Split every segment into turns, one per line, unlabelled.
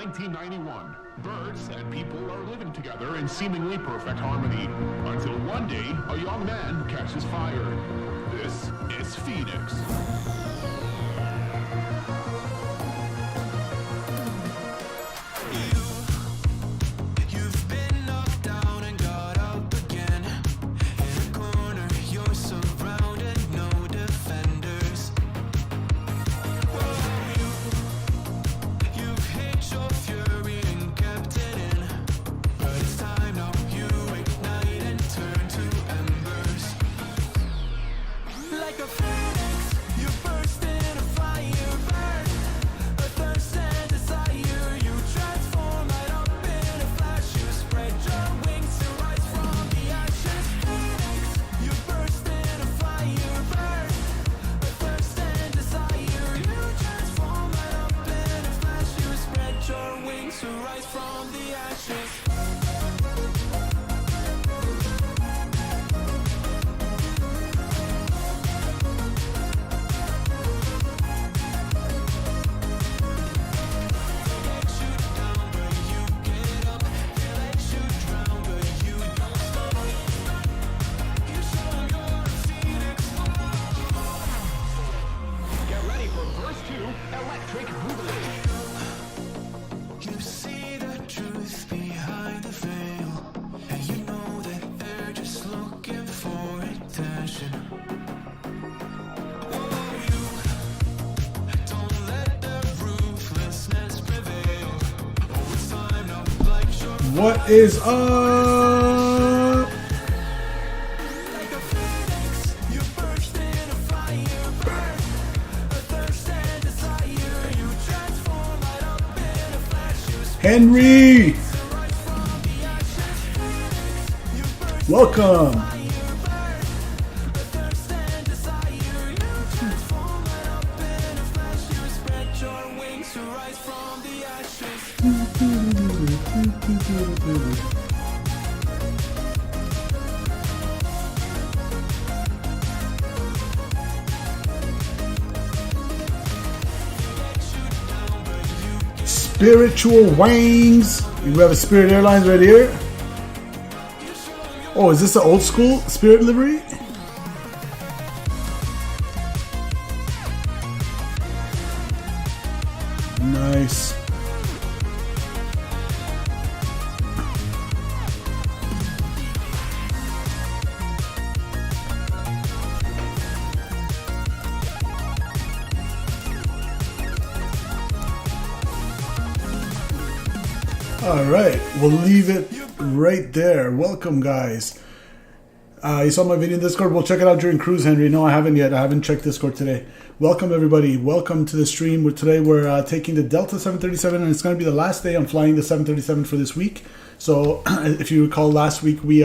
1991. Birds and people are living together in seemingly perfect harmony, until one day a young man catches fire. This is Phoenix.
What is up? Henry! Welcome! Spiritual Wings. We have a Spirit Airlines right here. Oh, is this the old school Spirit livery? Nice. All right, we'll leave it right there. Welcome, guys. You saw my video in Discord. We'll check it out during cruise, Henry. No, I haven't yet. I haven't checked Discord today. Welcome, everybody. Welcome to the stream. Today we're taking the Delta 737, and it's going to be the last day I'm flying the 737 for this week. So, if you recall, last week we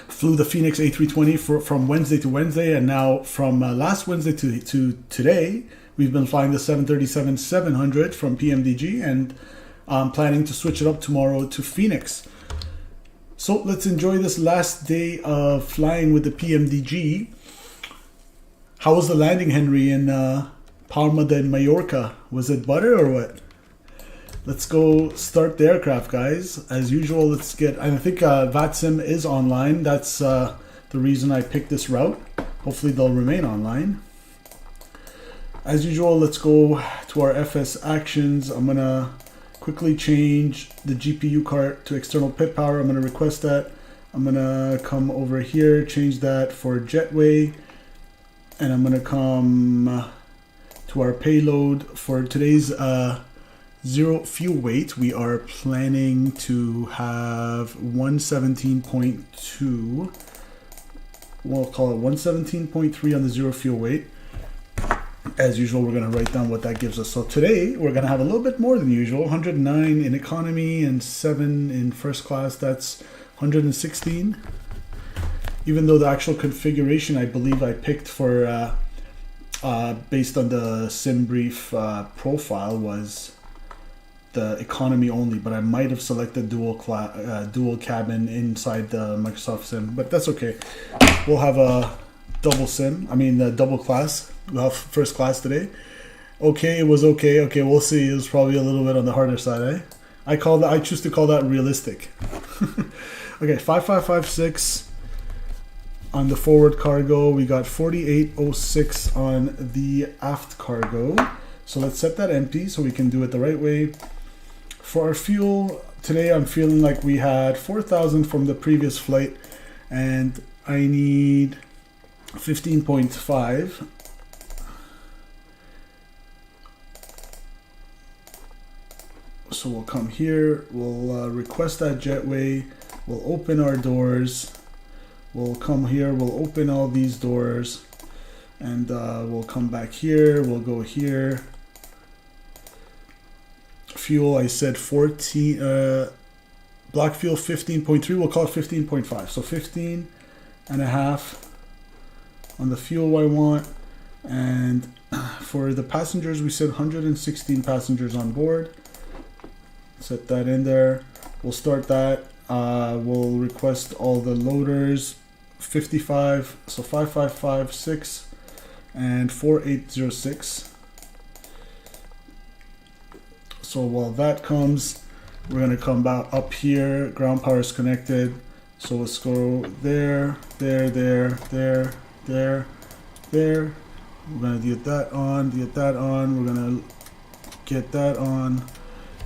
flew the Phoenix A320 from Wednesday to Wednesday, and now from last Wednesday to today, we've been flying the 737-700 from PMDG, and I'm planning to switch it up tomorrow to Phoenix. So let's enjoy this last day of flying with the PMDG. How was the landing, Henry, in Palma de Mallorca? Was it butter or what? Let's go start the aircraft, guys. As usual, let's get... I think VATSIM is online. That's the reason I picked this route. Hopefully they'll remain online. As usual, let's go to our FS actions. I'm going to quickly change the GPU cart to external pit power. I'm going to request that. I'm going to come over here, change that for jetway. And I'm going to come to our payload. For today's zero fuel weight, we are planning to have 117.2. We'll call it 117.3 on the zero fuel weight. As usual, we're going to write down what that gives us. So today, we're going to have a little bit more than usual. 109 in economy and 7 in first class. That's 116. Even though the actual configuration, I believe I picked for, based on the sim brief profile, was the economy only. But I might have selected dual cabin inside the Microsoft sim. But that's okay. We'll have a double sim. I mean, the double class. We'll have first class today. Okay, it was okay. Okay, we'll see. It was probably a little bit on the harder side, eh? I choose to call that realistic. Okay, 5556 on the forward cargo. We got 4806 on the aft cargo. So let's set that empty so we can do it the right way. For our fuel, today I'm feeling like we had 4,000 from the previous flight, and I need 15.5. So we'll come here, we'll request that jetway, we'll open our doors, we'll come here, we'll open all these doors, and we'll come back here, we'll go here. Fuel, I said 14, black fuel 15.3, we'll call it 15.5. So 15 and a half on the fuel I want. And for the passengers, we said 116 passengers on board. Set that in there. We'll start that. We'll request all the loaders 55, so 5556 and 4806. So while that comes, we're gonna come back up here. Ground power is connected. So let's go there, there, there, there, there, there. We're gonna get that on, get that on. We're gonna get that on.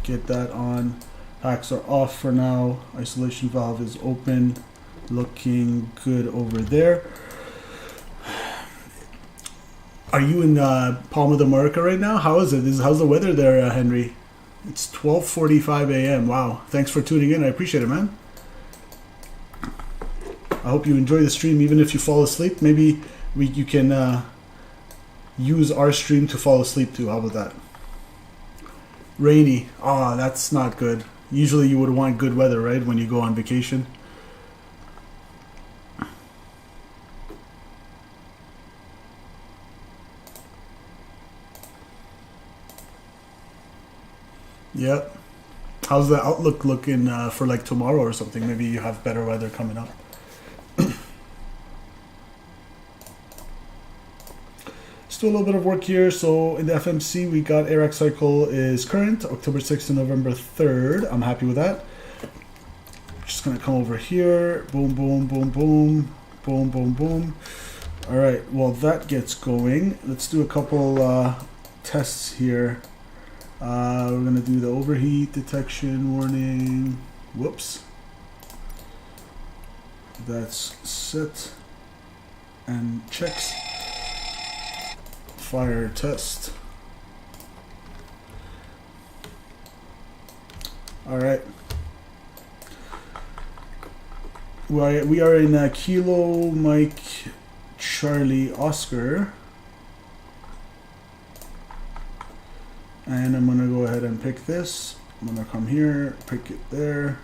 Get that on. Hacks are off for now. Isolation valve is open. Looking good over there. Are you in Palma de Mallorca right now? How is it? How's the weather there, Henry? It's 12:45 a.m. Wow. Thanks for tuning in. I appreciate it, man. I hope you enjoy the stream, even if you fall asleep. Maybe you can use our stream to fall asleep too. How about that? Rainy. Ah, that's not good. Usually you would want good weather, right, when you go on vacation. Yep. How's the outlook looking for like tomorrow or something? Maybe you have better weather coming up. Still a little bit of work here. So in the FMC, we got AIRAC cycle is current, October 6th to November 3rd. I'm happy with that. Just gonna come over here. Boom, boom, boom, boom, boom, boom, boom. All right, well that gets going. Let's do a couple tests here. We're gonna do the overheat detection warning. Whoops. That's set and checks. Fire test. All right. We are in Kilo Mike Charlie Oscar. And I'm gonna go ahead and pick this. I'm gonna come here, pick it there,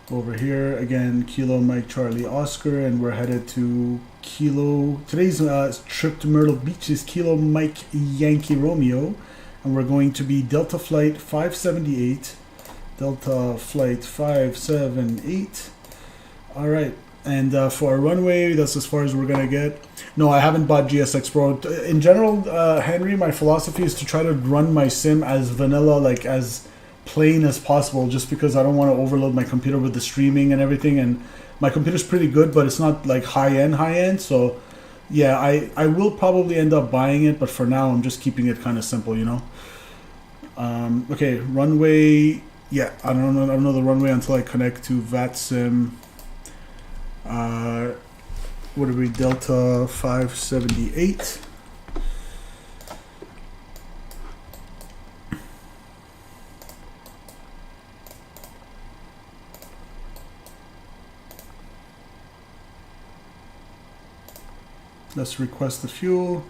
over here again, Kilo Mike Charlie Oscar, and we're headed to Kilo. Today's trip to Myrtle Beach is Kilo Mike Yankee Romeo, and we're going to be Delta Flight 578. Delta Flight 578. All right, and for our runway, that's as far as we're gonna get. No, I haven't bought GSX Pro. In general, Henry, my philosophy is to try to run my sim as vanilla, like as plain as possible, just because I don't want to overload my computer with the streaming and everything. And my computer's pretty good, but it's not like high end. So yeah, I will probably end up buying it, but for now I'm just keeping it kind of simple, you know. Okay, runway. Yeah, I don't know the runway until I connect to VATSIM. What are we? Delta 578. Let's request the fuel.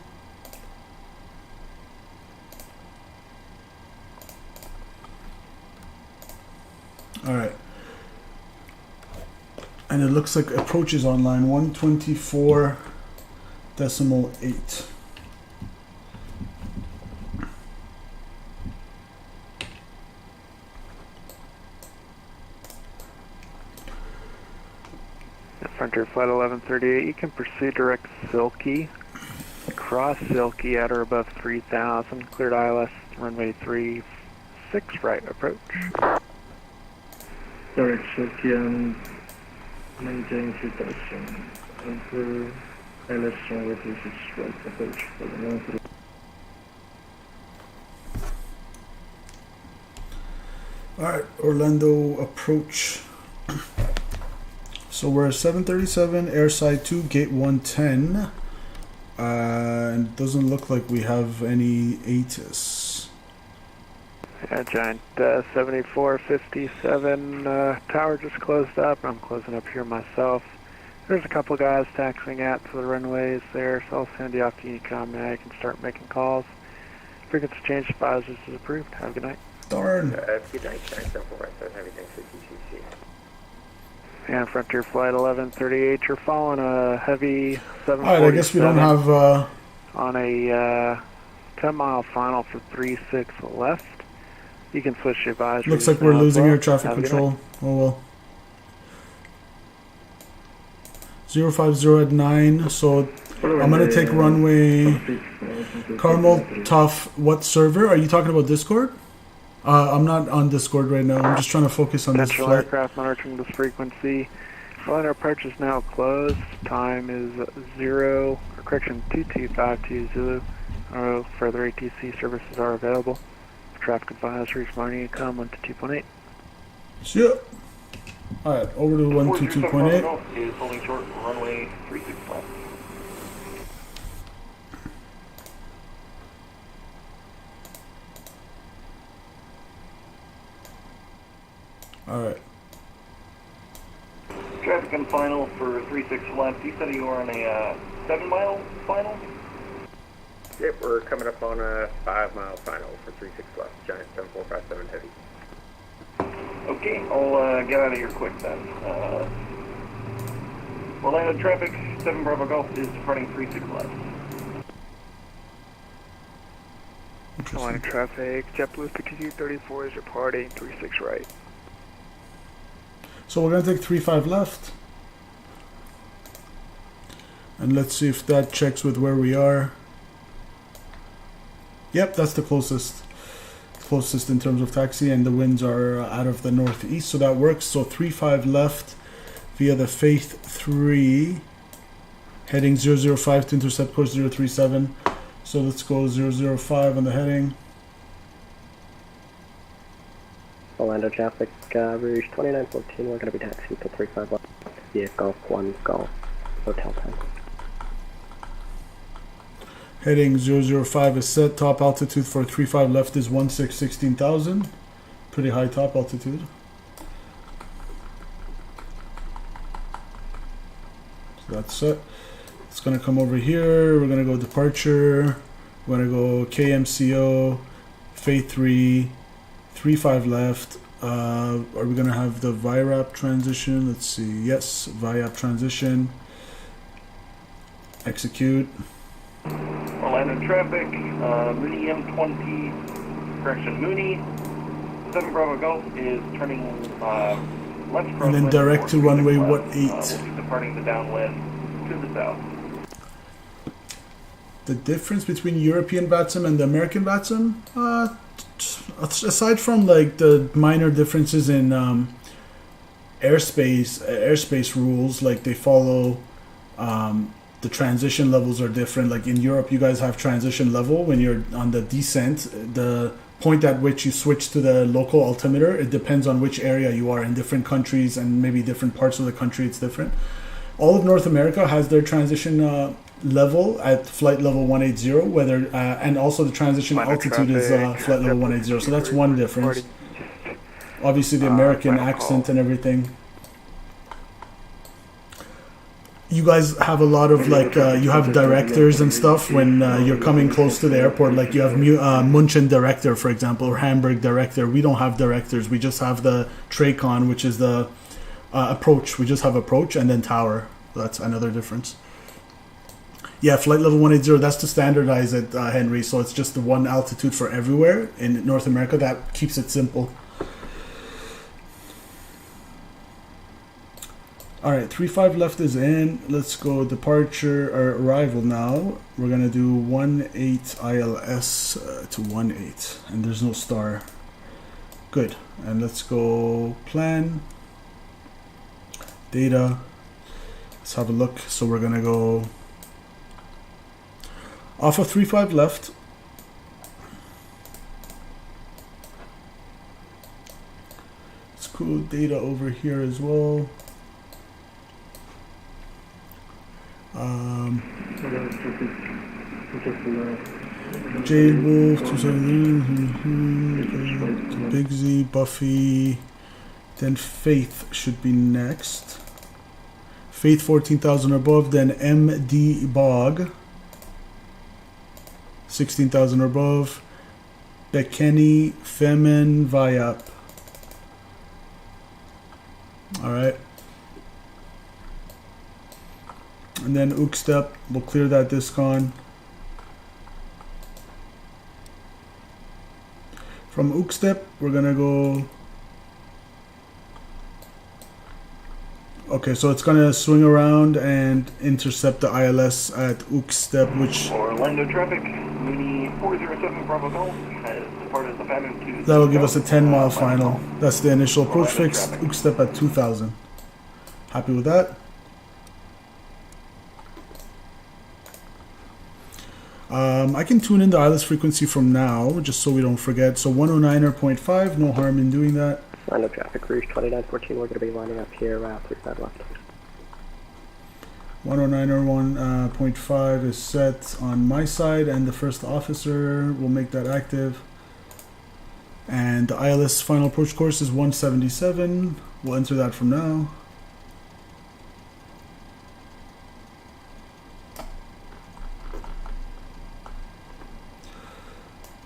All right. And it looks like approach is online 124.8.
Frontier Flight 1138, you can pursue direct Silky, cross Silky at or above 3,000. Cleared ILS, runway 36 right approach.
Direct Silky and maintain 3,000. And for ILS runway 36 right approach for the moment.
Alright, Orlando approach. So we're 737, airside 2, gate 110. And it doesn't look like we have any ATIS.
Yeah, Giant 7457, tower just closed up. I'm closing up here myself. There's a couple guys taxiing out to the runways there, so I'll send you off to Unicom now. You can start making calls. Frequency change advisors is approved. Have a good night.
Darn.
Good night, Giant 7457, everything for TCC.
And Frontier Flight 1138, you're following a heavy 747.
Alright, I guess we don't have...
on a 10-mile final for 36 left. You can switch the advisory.
Looks like we're losing air traffic control. Oh well. 050 at 9, so I'm going to take runway... Carmel, Tough, what server? Are you talking about Discord? I'm not on Discord right now. I'm just trying to focus on this
Central
flight.
aircraft monitoring this frequency. Flight approach is now closed. Time is 22520. Zulu. Further ATC services are available. Traffic advisories, morning come 122.8.
See ya. Alright, over to 122.8.
Is holding short runway 36 left.
Alright.
Traffic on final for 36 left. You said you were on a 7-mile final?
Yep, we're coming up on a 5-mile final for 36 left, Giant 7457 heavy.
Okay, I'll get out of here quick then. Orlando traffic, 7 Bravo Golf is departing 36 left.
Line traffic, JetBlue 5234 is departing 36 right.
So we're going to take 35 left. And let's see if that checks with where we are. Yep, that's the closest. Closest in terms of taxi, and the winds are out of the northeast, so that works. So 35 left via the Faith 3, heading 005 to intercept course 037. So let's go 005 on the heading.
Orlando traffic, Rouge 2914, we're going to be taxiing to 35 left via Golf 1 Golf Hotel 10.
Heading 005 is set. Top altitude for 35 left is 16,000. Pretty high top altitude. So that's set. It's going to come over here. We're going to go departure. We're going to go KMCO, Faith 3, 35 left. Are we going to have the VIRAP transition? Let's see. Yes, VIRAP transition. Execute.
Orlando traffic, Mooney M20, correction, Mooney, 7 Bravo Golf is turning left crosswind.
And then direct to runway 18.
We'll be departing the downwind to the south.
The difference between European VATSIM and the American VATSIM? Aside from like the minor differences in airspace rules, like they follow the transition levels are different. Like in Europe, you guys have transition level when you're on the descent. The point at which you switch to the local altimeter, it depends on which area you are in different countries, and maybe different parts of the country it's different. All of North America has their transition level at flight level 180, whether and also the transition altitude is flight level 180. So that's one difference. Obviously the American accent and everything. You guys have a lot of like you have directors and stuff when you're coming close to the airport. Like you have München director, for example, or Hamburg director. We don't have directors. We just have the TRACON, which is the approach. We just have approach and then tower. That's another difference. Yeah, flight level 180. That's to standardize it, Henry. So it's just the one altitude for everywhere in North America. That keeps it simple. Alright, 3-5 left is in. Let's go departure or arrival now. We're gonna do 1-8 ILS to 1-8. And there's no star. Good. And let's go plan. Data. Let's have a look. So we're gonna go off of 3-5 left. Let's go data over here as well. J Wolf, 270, Big Z, Buffy, then Faith should be next. Faith 14,000 or above, then MD Bog, 16,000 or above, Bekeni, Femin, Vayap. Alright. And then Ukstep, we'll clear that discon. From Ukstep, we're gonna go. Okay, so it's gonna swing around and intercept the ILS at Ukstep, which.
Orlando traffic, Mini 407 Bravo Golf has departed the Phantom 2.
That'll give us a 10-mile final. That's the initial approach fix. Ukstep at 2,000. Happy with that? I can tune in the ILS frequency from now, just so we don't forget. So 109.5, no harm in doing that.
Orlando traffic, Rouge 2914, we're going to be lining up here, 35 left.
109.5 is set on my side, and the first officer will make that active. And the ILS final approach course is 177. We'll enter that from now.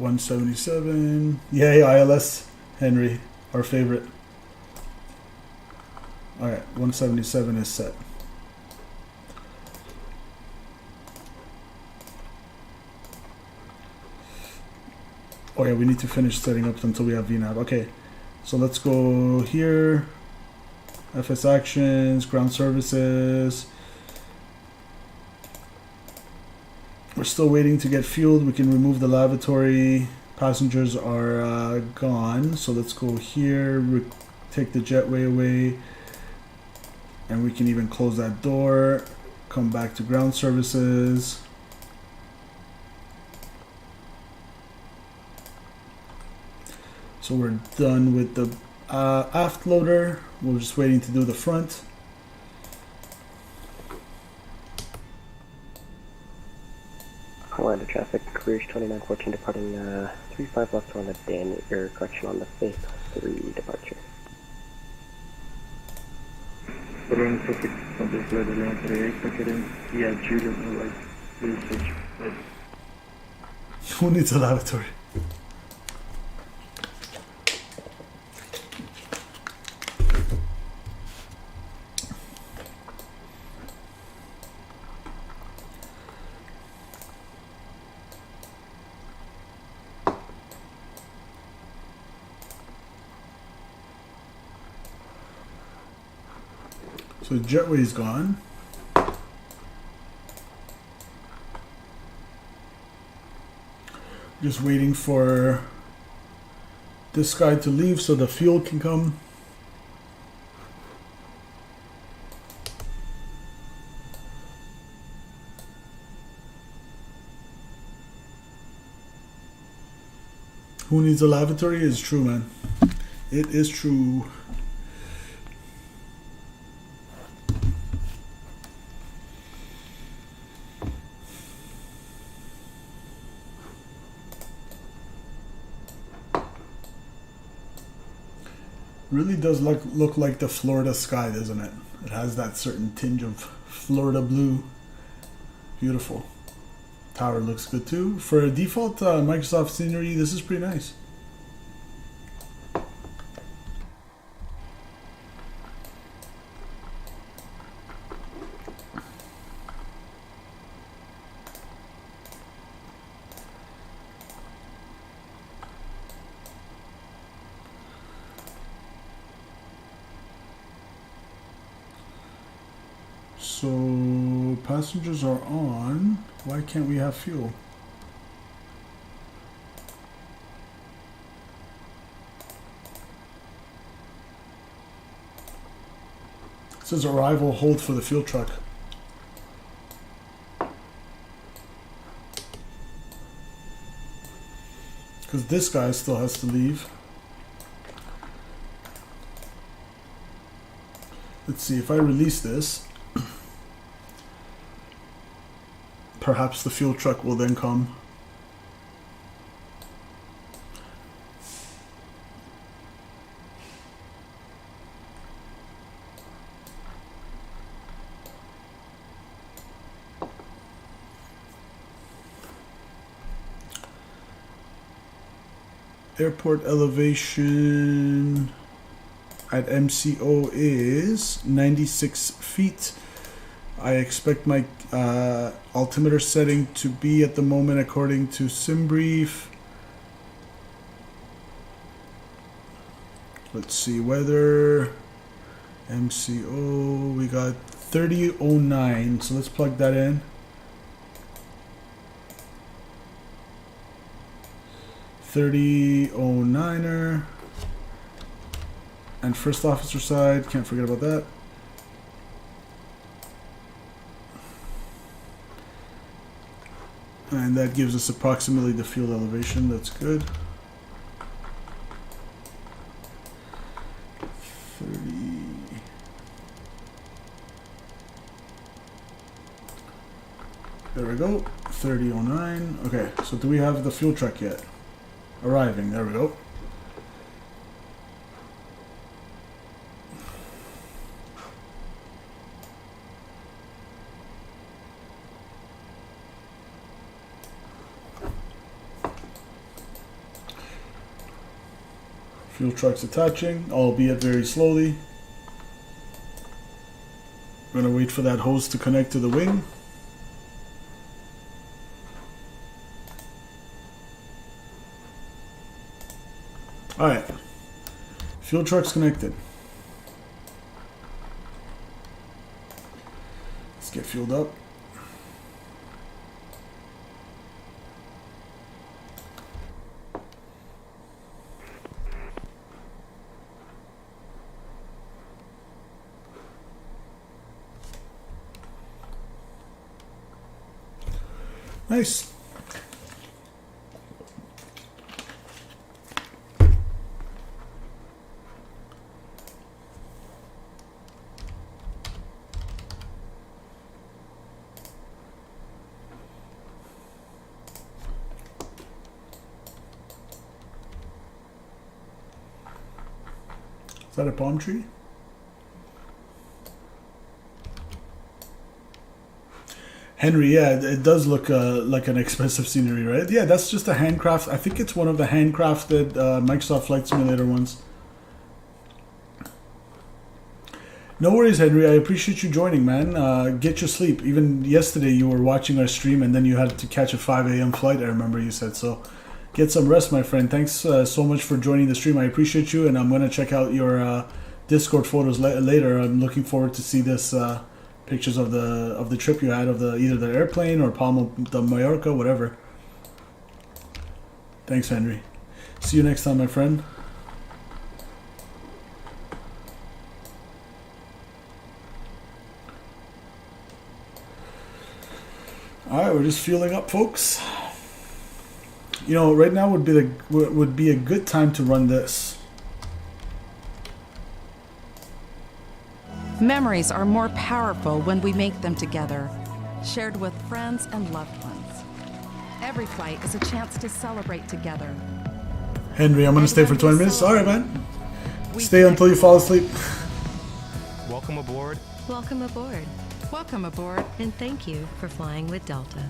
$177. Yay, ILS, Henry, our favorite. Alright, 177 is set. Oh yeah, we need to finish setting up until we have VNAV. Okay, so let's go here. FS actions, ground services. We're still waiting to get fueled. We can remove the lavatory. Passengers are gone. So let's go here, take the jetway away. And we can even close that door. Come back to ground services. So we're done with the aft loader. We're just waiting to do the front.
Orlando traffic, Rouge 2914 departing 35 left on the Dan, or correction on the Faith 3 departure.
Orlando traffic, contact level 138, packaging, yeah, Julian, like, research,
Who needs a lavatory? So jetway's gone. Just waiting for this guy to leave so the fuel can come. Who needs a lavatory is true, man. It is true. Really does look like the Florida sky, doesn't it? It has that certain tinge of Florida blue. Beautiful. Tower looks good too. For a default Microsoft scenery, this is pretty nice. So passengers are on. Why can't we have fuel? It says arrival hold for the fuel truck. Because this guy still has to leave. Let's see, if I release this, perhaps the fuel truck will then come. Airport elevation at MCO is 96 feet. I expect my altimeter setting to be at the moment, according to SimBrief. Let's see, weather, MCO, we got 3009, so let's plug that in. 3009er. And first officer side, can't forget about that. And that gives us approximately the field elevation, that's good. 30. There we go, 3009. Okay, so do we have the fuel truck yet? Arriving, there we go. Fuel truck's attaching, albeit very slowly. We're gonna wait for that hose to connect to the wing. Alright, fuel truck's connected. Let's get fueled up. Nice. Is that a palm tree? Henry, yeah, it does look like an expensive scenery, right? Yeah, that's just a handcraft. I think it's one of the handcrafted Microsoft Flight Simulator ones. No worries, Henry. I appreciate you joining, man. Get your sleep. Even yesterday you were watching our stream and then you had to catch a 5 a.m. flight, I remember you said. So get some rest, my friend. Thanks so much for joining the stream. I appreciate you, and I'm going to check out your Discord photos later. I'm looking forward to see this pictures of the trip you had, of either the airplane or Palma de Mallorca, whatever. Thanks, Henry. See you next time, my friend. Alright, we're just fueling up, folks. You know, right now would be a good time to run this.
Memories are more powerful when we make them together, shared with friends and loved ones. Every flight is a chance to celebrate together.
Henry, I'm gonna stay for 20 minutes. Alright, man. Stay until you fall asleep.
Welcome aboard.
Welcome aboard.
Welcome aboard.
And thank you for flying with Delta.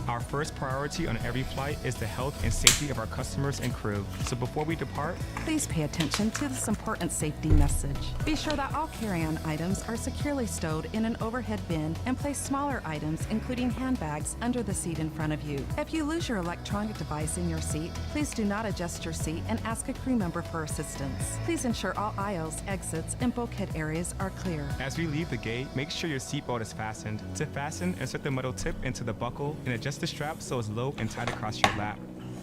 Our first priority on every flight is the health and safety of our customers and crew. So before we depart,
Please pay attention to this important safety message. Be sure that all carry-on items are securely stowed in an overhead bin and place smaller items, including handbags, under the seat in front of you. If you lose your electronic device in your seat, please do not adjust your seat and ask a crew member for assistance. Please ensure all aisles, exits, and bulkhead areas are clear.
as we leave the gate, make sure your seatbelt is fastened. To fasten, insert the metal tip into the buckle and adjust the strap so it's low and tight across your lap.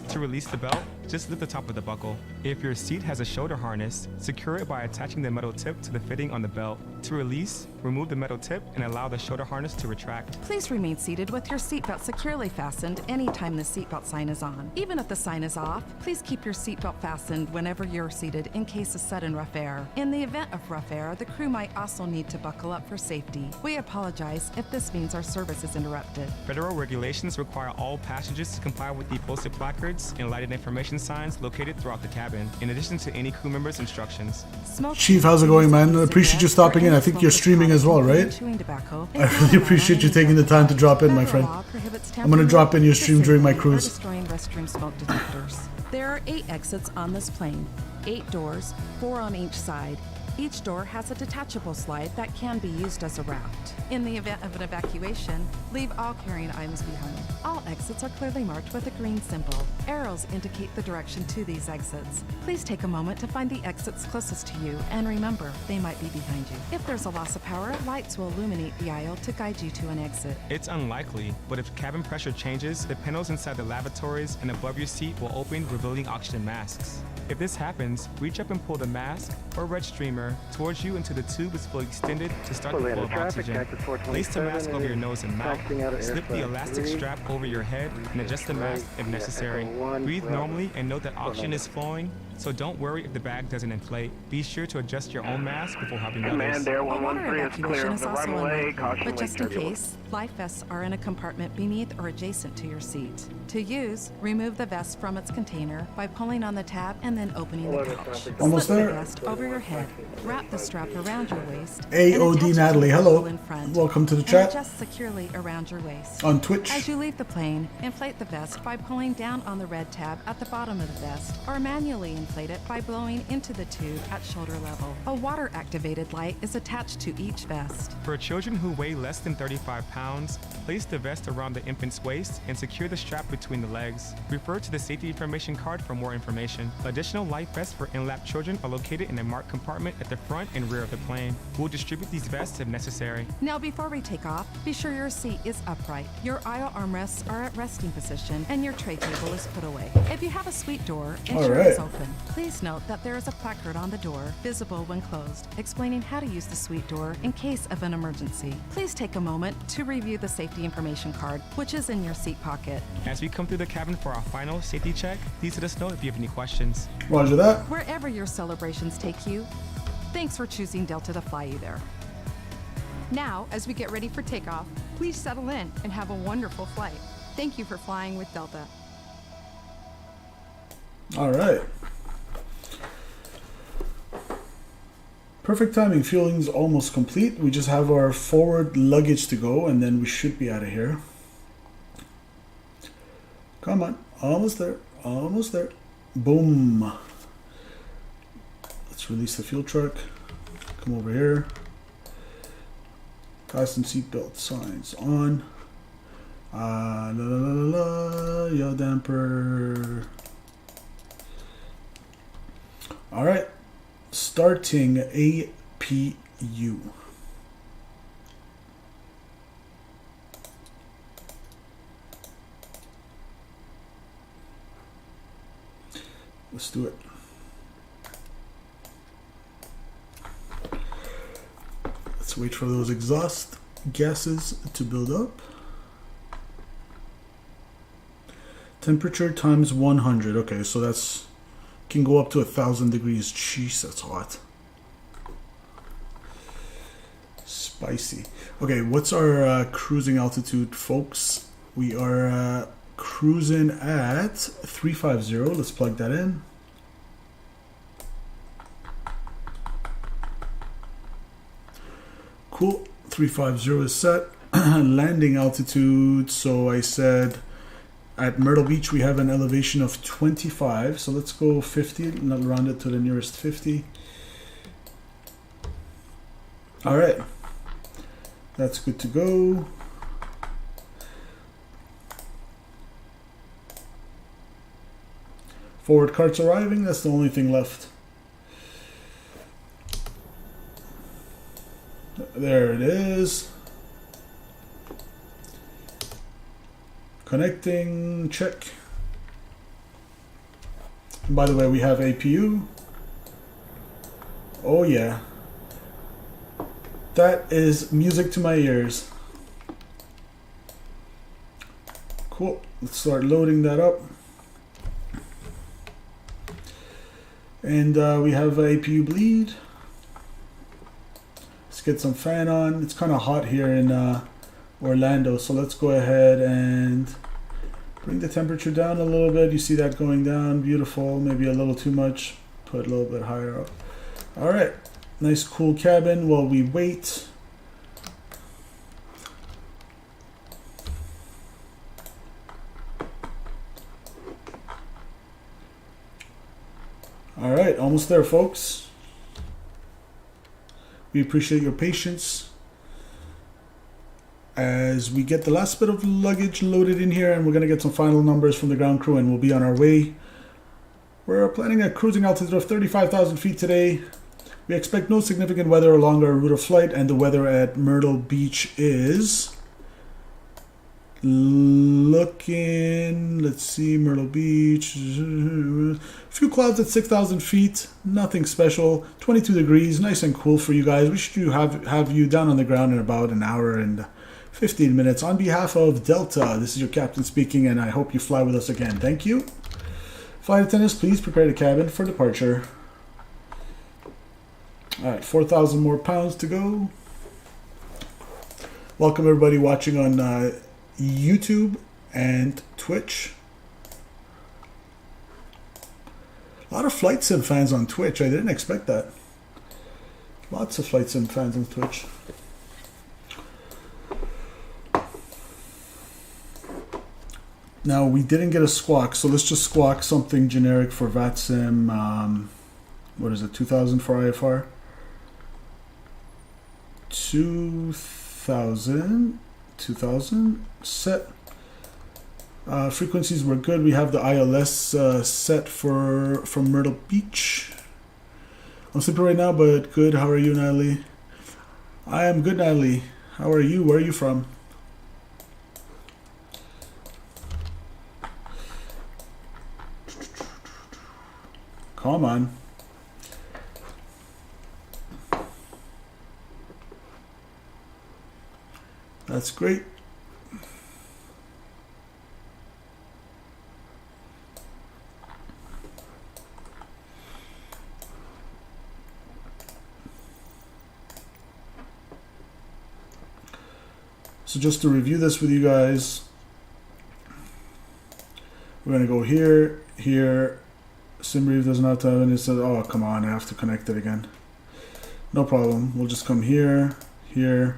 To release the belt, just lift the top of the buckle. If your seat has a shoulder harness, secure it by attaching the metal tip to the fitting on the belt. To release, remove the metal tip and allow the shoulder harness to retract.
Please remain seated with your seatbelt securely fastened anytime the seatbelt sign is on. Even if the sign is off, please keep your seatbelt fastened whenever you're seated in case of sudden rough air. In the event of rough air, the crew might also need to buckle up for safety. We apologize if this means our service is interrupted.
Federal regulations require all passengers to comply with the posted placards and lighted information signs located throughout the cabin, in addition to any crew members' instructions.
Chief, how's it going, man? I appreciate you stopping in. I think you're streaming as well, right? I really appreciate you taking the time to drop in, my friend. I'm going to drop in your stream during my cruise.
Destroying restroom smoke detectors. There are 8 exits on this plane, 8 doors, 4 on each side. Each door has a detachable slide that can be used as a raft. In the event of an evacuation, leave all carrying items behind. All exits are clearly marked with a green symbol. Arrows indicate the direction to these exits. Please take a moment to find the exits closest to you, and remember, they might be behind you. If there's a loss of power, lights will illuminate the aisle to guide you to an exit.
It's unlikely, but if cabin pressure changes, the panels inside the lavatories and above your seat will open, revealing oxygen masks. If this happens, reach up and pull the mask or red streamer towards you until the tube is fully extended to start the flow of oxygen. Place the mask over your nose and mouth, slip the elastic strap over your head, and adjust the mask if necessary. Breathe normally and note that oxygen is flowing, so don't worry if the bag doesn't inflate. Be sure to adjust your own mask before helping others.
Air
A water
113 is clear
evacuation
of
is
the
also
runway.
unlikely,
Caution
but just in
wake turbulence.
case, life vests are in a compartment beneath or adjacent to your seat. To use, remove the vest from its container by pulling on the tab and then opening the pouch.
Almost
Slip
there.
the vest over your head, wrap the strap around your waist,
AOD
and attach it
Natalie,
to the
hello.
buckle in front,
Welcome to the
and
chat.
adjust securely around your waist.
On Twitch.
As you leave the plane, inflate the vest by pulling down on the red tab at the bottom of the vest, or manually inflate it by blowing into the tube at shoulder level. A water-activated light is attached to each vest.
For children who weigh less than 35 pounds, place the vest around the infant's waist and secure the strap between the legs. Refer to the safety information card for more information. Additional life vests for in-lap children are located in a marked compartment at the front and rear of the plane. We'll distribute these vests if necessary.
Now, before we take off, be sure your seat is upright, your aisle armrests are at resting position, and your tray table is put away. If you have a suite door, ensure
right.
it's open. Please note that there is a placard on the door, visible when closed, explaining how to use the suite door in case of an emergency. Please take a moment to review the safety information card, which is in your seat pocket.
As we come through the cabin for our final safety check, please let us know if you have any questions.
Roger that.
Wherever your celebrations take you, thanks for choosing Delta to fly you there.
Now, as we get ready for takeoff, please settle in and have a wonderful flight. Thank you for flying with Delta.
All right. Perfect timing. Fueling's almost complete. We just have our forward luggage to go, and then we should be out of here. Come on. Almost there. Almost there. Boom. Let's release the fuel truck. Come over here. Fasten seatbelt signs on. La la la la la. Yaw damper. All right. Starting APU. Let's do it. Let's wait for those exhaust gases to build up. Temperature times 100. Okay, so that's can go up to 1,000 degrees. Jeez, that's hot. Spicy. Okay, what's our cruising altitude, folks? We are cruising at 350. Let's plug that in. Cool. 350 is set. Landing altitude. So I said At Myrtle Beach, we have an elevation of 25. So let's go 50, and I'll round it to the nearest 50. All right. That's good to go. Forward carts arriving. That's the only thing left. There it is. Connecting, check. And by the way, we have APU. Oh yeah. That is music to my ears. Cool. Let's start loading that up. And we have APU Bleed. Let's get some fan on. It's kind of hot here in Orlando, so let's go ahead and bring the temperature down a little bit. You see that going down, beautiful. Maybe a little too much, put a little bit higher up. All right, nice cool cabin while we wait. All right, almost there, folks. We appreciate your patience as we get the last bit of luggage loaded in here, and we're going to get some final numbers from the ground crew, and we'll be on our way. We're planning a cruising altitude of 35,000 feet today. We expect no significant weather along our route of flight, and the weather at Myrtle Beach is looking, let's see, Myrtle Beach, a few clouds at 6,000 feet, nothing special, 22 degrees, nice and cool for you guys. We should have you down on the ground in about an hour and 15 minutes. On behalf of Delta, this is your captain speaking, and I hope you fly with us again. Thank you. Flight attendants, please prepare the cabin for departure. All right, 4,000 more pounds to go. Welcome everybody watching on YouTube and Twitch. A lot of Flight Sim fans on Twitch. I didn't expect that. Lots of Flight Sim fans on Twitch. Now, we didn't get a squawk, so let's just squawk something generic for VATSIM. What is it, 2000 for IFR? 2000 set. Frequencies were good. We have the ILS set from Myrtle Beach. I'm sleeping right now, but good. How are you, Natalie? I am good, Natalie. How are you? Where are you from? Come on. That's great. So just to review this with you guys, we're going to go here, here. SimReef doesn't have to have any. Says, oh, come on, I have to connect it again. No problem. We'll just come here, here.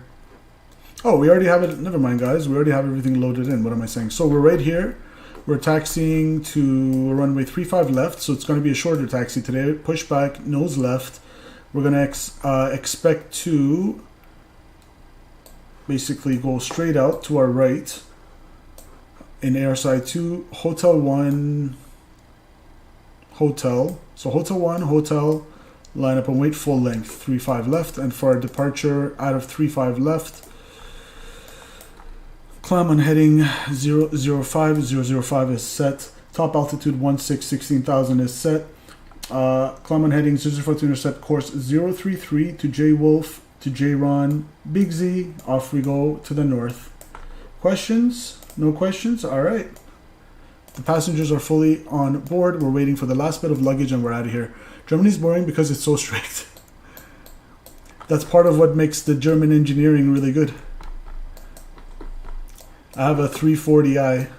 Oh, we already have it. Never mind, guys. We already have everything loaded in. What am I saying? So we're right here. We're taxiing to runway 35 left. So it's going to be a shorter taxi today. Push back, nose left. We're going to expect to basically go straight out to our right in airside 2, Hotel 1, Hotel. So Hotel 1, Hotel, line up and wait full length, 35 left. And for our departure out of 35 left, climb on heading 005, 005 is set. Top altitude 16,000 is set. Climb on heading 004 to intercept course 033 to J Wolf to J Ron, Big Z. Off we go to the north. Questions? No questions? All right. The passengers are fully on board. We're waiting for the last bit of luggage and we're out of here. Germany's boring because it's so strict. That's part of what makes the German engineering really good. I have a 340i,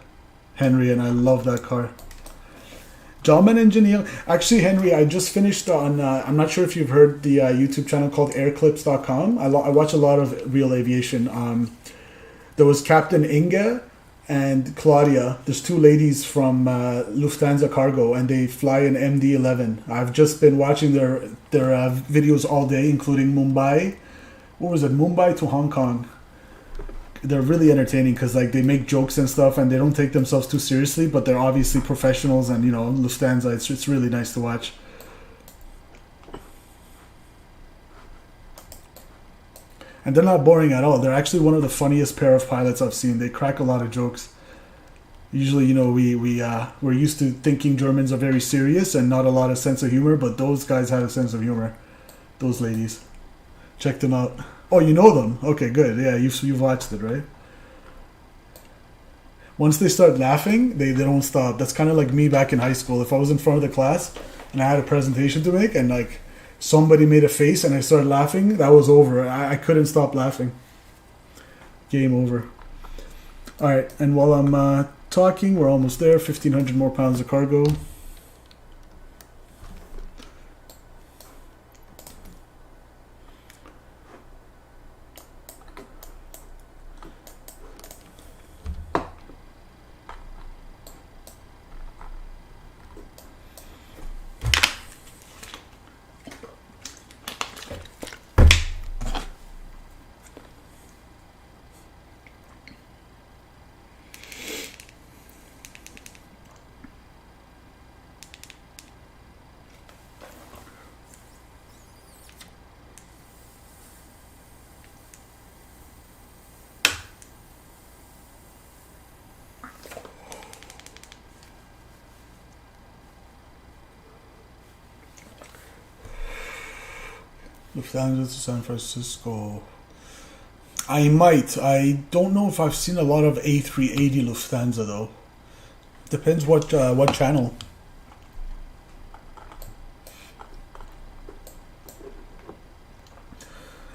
Henry, and I love that car. German engineer. Actually, Henry, I just finished on, I'm not sure if you've heard the YouTube channel called airclips.com. I watch a lot of real aviation. There was Captain Inge, and Claudia. There's two ladies from Lufthansa Cargo, and they fly an MD-11. I've just been watching their videos all day, including Mumbai. What was it? Mumbai to Hong Kong. They're really entertaining because like they make jokes and stuff, and they don't take themselves too seriously, but they're obviously professionals, and you know, Lufthansa. It's really nice to watch. And they're not boring at all. They're actually one of the funniest pair of pilots I've seen. They crack a lot of jokes. Usually, you know, we're used to thinking Germans are very serious and not a lot of sense of humor, but those guys have a sense of humor. Those ladies. Check them out. Oh, you know them? Okay, good. Yeah, you've watched it, right? Once they start laughing, they don't stop. That's kind of like me back in high school. If I was in front of the class and I had a presentation to make and like somebody made a face and I started laughing, that was over. I couldn't stop laughing. Game over. Alright, and while I'm talking, we're almost there. 1,500 more pounds of cargo. Lufthansa to San Francisco. I might. I don't know if I've seen a lot of A380 Lufthansa though. Depends what channel.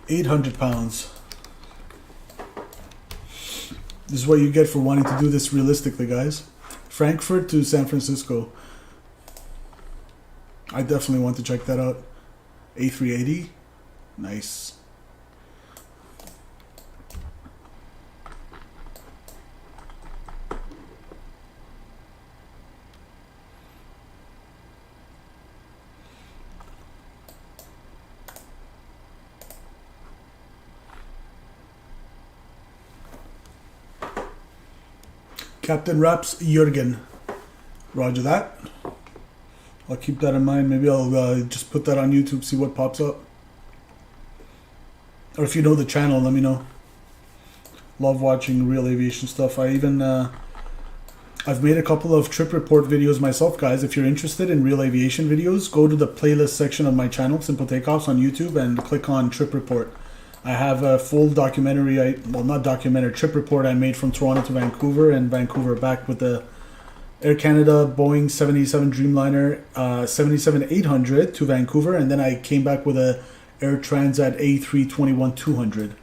£800. This is what you get for wanting to do this realistically, guys. Frankfurt to San Francisco. I definitely want to check that out. A380. Nice. Captain Raps Jürgen. Roger that. I'll keep that in mind. Maybe I'll just put that on YouTube, see what pops up. Or if you know the channel, let me know. Love watching real aviation stuff. I even I've made a couple of trip report videos myself, guys. If you're interested in real aviation videos, go to the playlist section of my channel, Simple Takeoffs on YouTube, and click on trip report. I have a full documentary, not documentary, trip report I made from Toronto to Vancouver and Vancouver back with the Air Canada Boeing 787 Dreamliner 787-800 to Vancouver, and then I came back with a Air Transat A321-200.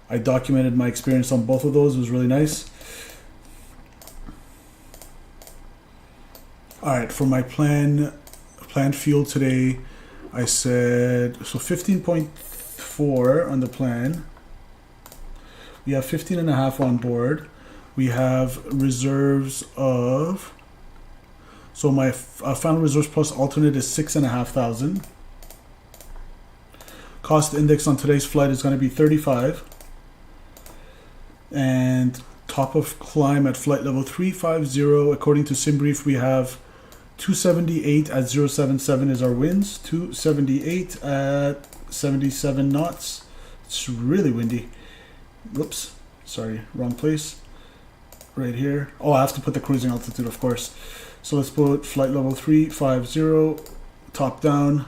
I documented my experience on both of those. It was really nice. Alright, for my planned fuel today, I said, so 15.4 on the plan. We have 15.5 on board. We have reserves of, so my final reserves plus alternate is 6,500. Cost index on today's flight is going to be 35. And top of climb at flight level 350, according to SimBrief, we have 278 at 077 is our winds, 278 at 77 knots. It's really windy. Whoops, sorry, wrong place. Right here. Oh, I have to put the cruising altitude, of course. So let's put flight level 350, top down.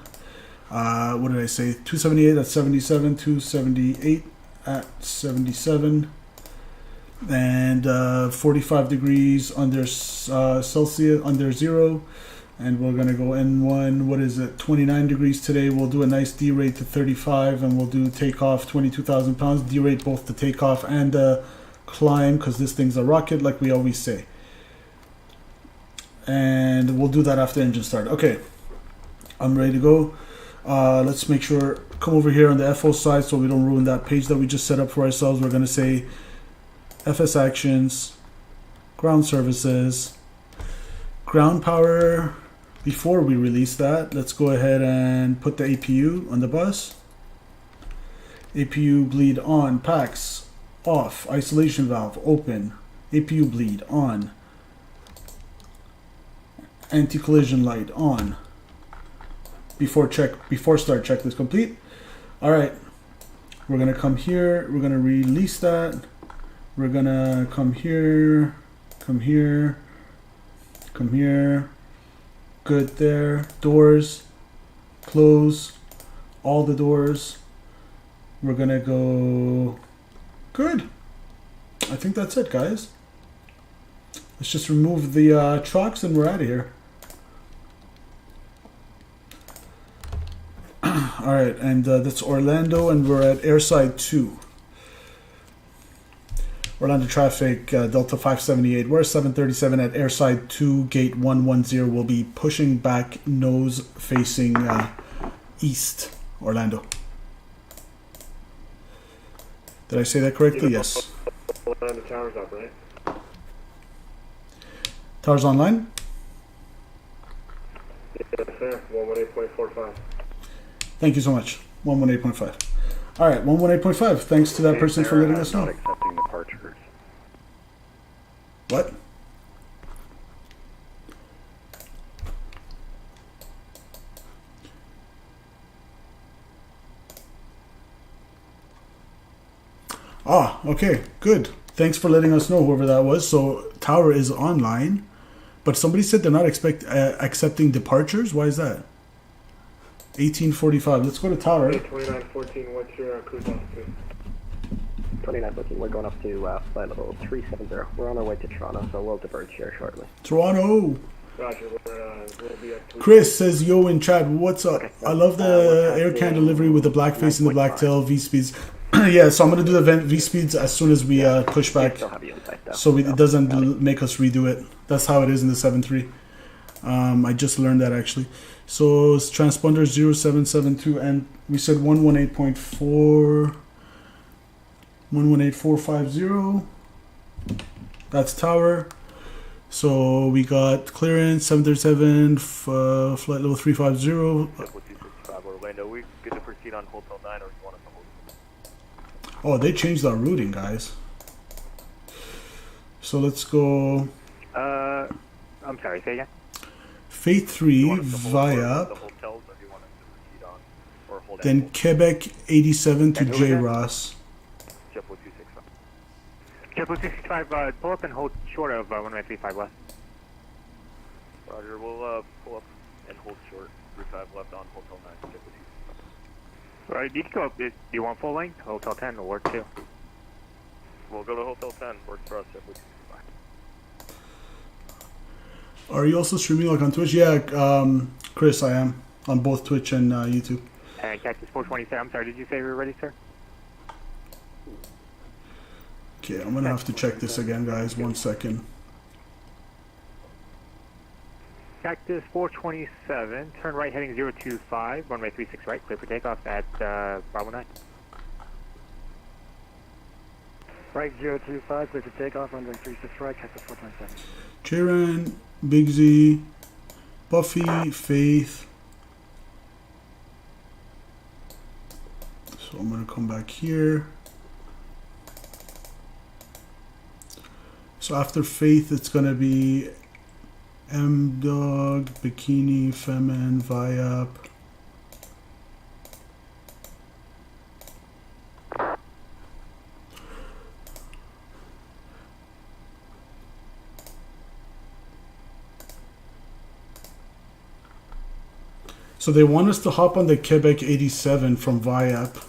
What did I say? 278 at 77, 278 at 77. And 45 degrees under Celsius, under zero. And we're going to go N1, what is it, 29 degrees today. We'll do a nice D-rate to 35, and we'll do takeoff 22,000 pounds. D-rate both the takeoff and the climb, because this thing's a rocket, like we always say. And we'll do that after engine start. Okay, I'm ready to go. Let's make sure, come over here on the FO side so we don't ruin that page that we just set up for ourselves. We're going to say FS actions, Ground services. Ground power. Before we release that, let's go ahead and put the APU on the bus. APU bleed on. Packs off. Isolation valve open. APU bleed on. Anti-collision light on. Before start checklist complete. All right, we're gonna come here. We're gonna release that. We're gonna come here, come here, come here. Good there. Doors, close all the doors. We're gonna go. Good. I think that's it, guys. Let's just remove the trucks and we're out of here. All right, and that's Orlando, and we're at airside 2. Orlando traffic, Delta 578. We're 737 at airside 2, gate 110. We'll be pushing back nose facing east, Orlando. Did I say that correctly? Yes.
The tower's up, right?
Tower's online?
Yes, sir. 118.45.
Thank you so much. 118.5. All right, 118.5. Thanks to that person for letting us know.
Not accepting departures.
What? Ah, okay, good. Thanks for letting us know, whoever that was. So tower is online, but somebody said they're not accepting departures. Why is that? 1845. Let's go to tower.
2914. What's your cruise altitude?
2914. We're going up to flight level 370. We're on our way to Toronto, so we'll diverge here shortly.
Toronto.
Roger. We'll be at
Chris says, yo in chat, what's up? Okay. I love the AirCan delivery with the black face and the black tail, V-speeds. Yeah, so I'm going to do the V-speeds as soon as we push back, so it doesn't make us redo it. That's how it is in the 7.3. I just learned that actually. So it's transponder 0772, and we said 118.4, 118450. That's tower. So we got clearance 737, flight level 350.
Orlando, we get to proceed on Hotel 9, or you want us to hold?
Oh, they changed our routing, guys. So let's go.
I'm sorry, say again?
Faith 3 via. Then Quebec 87 to J. Ross.
JetBlue 265, pull up and hold short of 1935 left.
Roger, we'll pull up and hold short, 35 left on Hotel 9, JetBlue 265.
Alright, you can go up, do you want full length? Hotel 10 will work too.
We'll go to Hotel 10, works for us, JetBlue 265.
Are you also streaming like on Twitch? Yeah, Chris, I am on both Twitch and YouTube.
And Cactus 427, I'm sorry, did you say we were ready, sir?
Okay, I'm gonna have to check this again, guys. 1 second.
Cactus 427, turn right heading 025, runway 36 right, clear for takeoff at Bravo 9.
Right 025, clear for takeoff, runway 36 right, Cactus 427.
Jiren, Big Z, Buffy, Faith. So I'm gonna come back here. So after Faith, it's gonna be M-Dog, Bikini, Femin, Viap. So they want us to hop on the Quebec 87 from Viap.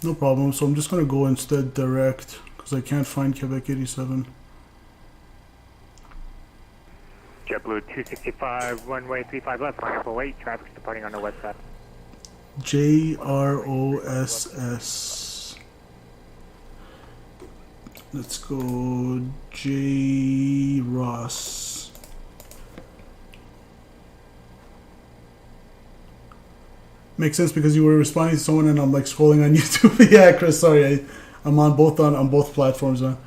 No problem. So I'm just gonna go instead direct, because I can't find Quebec 87.
JetBlue 265, runway 35 left, pineapple 8, traffic's departing on the west side.
JROSS. Let's go J. Ross. Makes sense because you were responding to someone and I'm like scrolling on YouTube. Yeah, Chris, sorry. I'm on both platforms, man.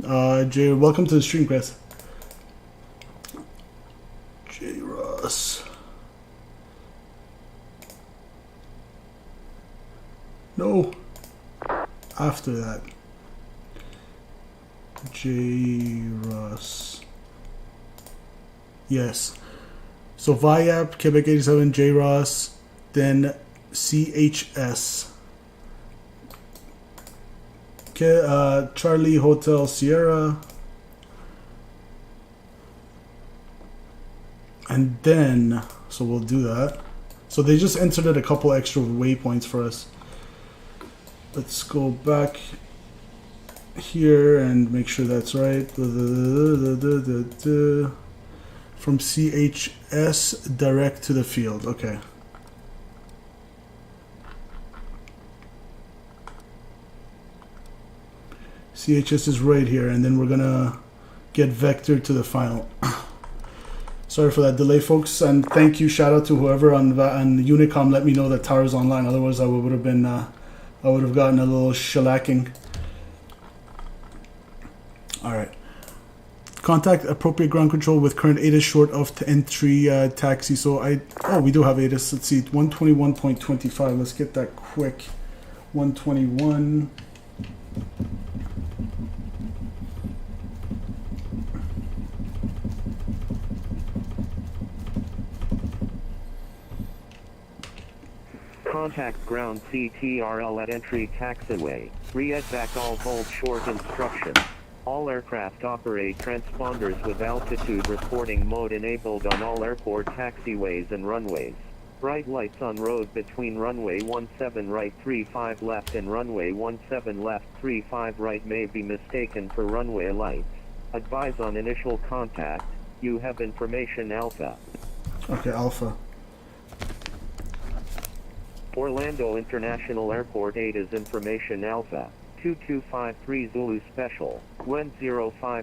Jay, welcome to the stream, Chris. J. Ross. No. After that. J. Ross. Yes. So VIAP, Quebec 87, J. Ross, then CHS. Charlie Hotel Sierra. And then, so we'll do that. So they just entered a couple extra waypoints for us. Let's go back here and make sure that's right. From CHS direct to the field. Okay. CHS is right here, and then we're gonna get vectored to the final. Sorry for that delay, folks, and thank you. Shout out to whoever on Unicom let me know that tower's online. Otherwise, I would have been, I would have gotten a little shellacking. All right. Contact appropriate ground control with current ATIS short of entry taxi. So we do have ATIS. Let's see, 121.25. Let's get that quick. 121.
Contact ground CTRL at entry taxiway. Re-evac all hold short instructions. All aircraft operate transponders with altitude reporting mode enabled on all airport taxiways and runways. Bright lights on road between runway 17 right 35 left and runway 17 left 35 right may be mistaken for runway lights. Advise on initial contact. You have information Alpha.
Okay, Alpha.
Orlando International Airport 8 is information Alpha. 2253 Zulu Special. Wind 050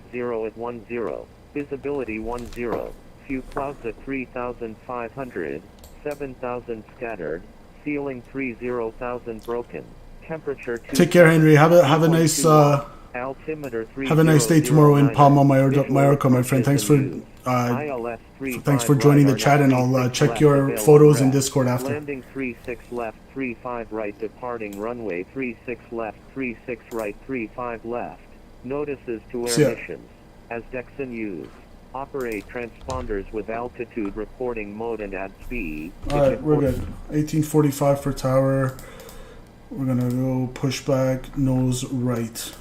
at 10. Visibility 10. Few clouds at 3,500. 7,000 scattered. Ceiling 30,000 broken. Temperature 2.
Take care, Henry. Have a nice
altimeter 3.
have a nice day tomorrow in Palma, Mallorca, my friend. Thanks for joining the chat, and I'll check your photos in Discord after.
Landing 36 left 35 right departing runway 36 left 36 right 35 left. Notices to air missions. As Dexon use. Operate transponders with altitude reporting mode and add speed.
Alright, we're good. 1845 for tower. We're gonna go pushback, nose right.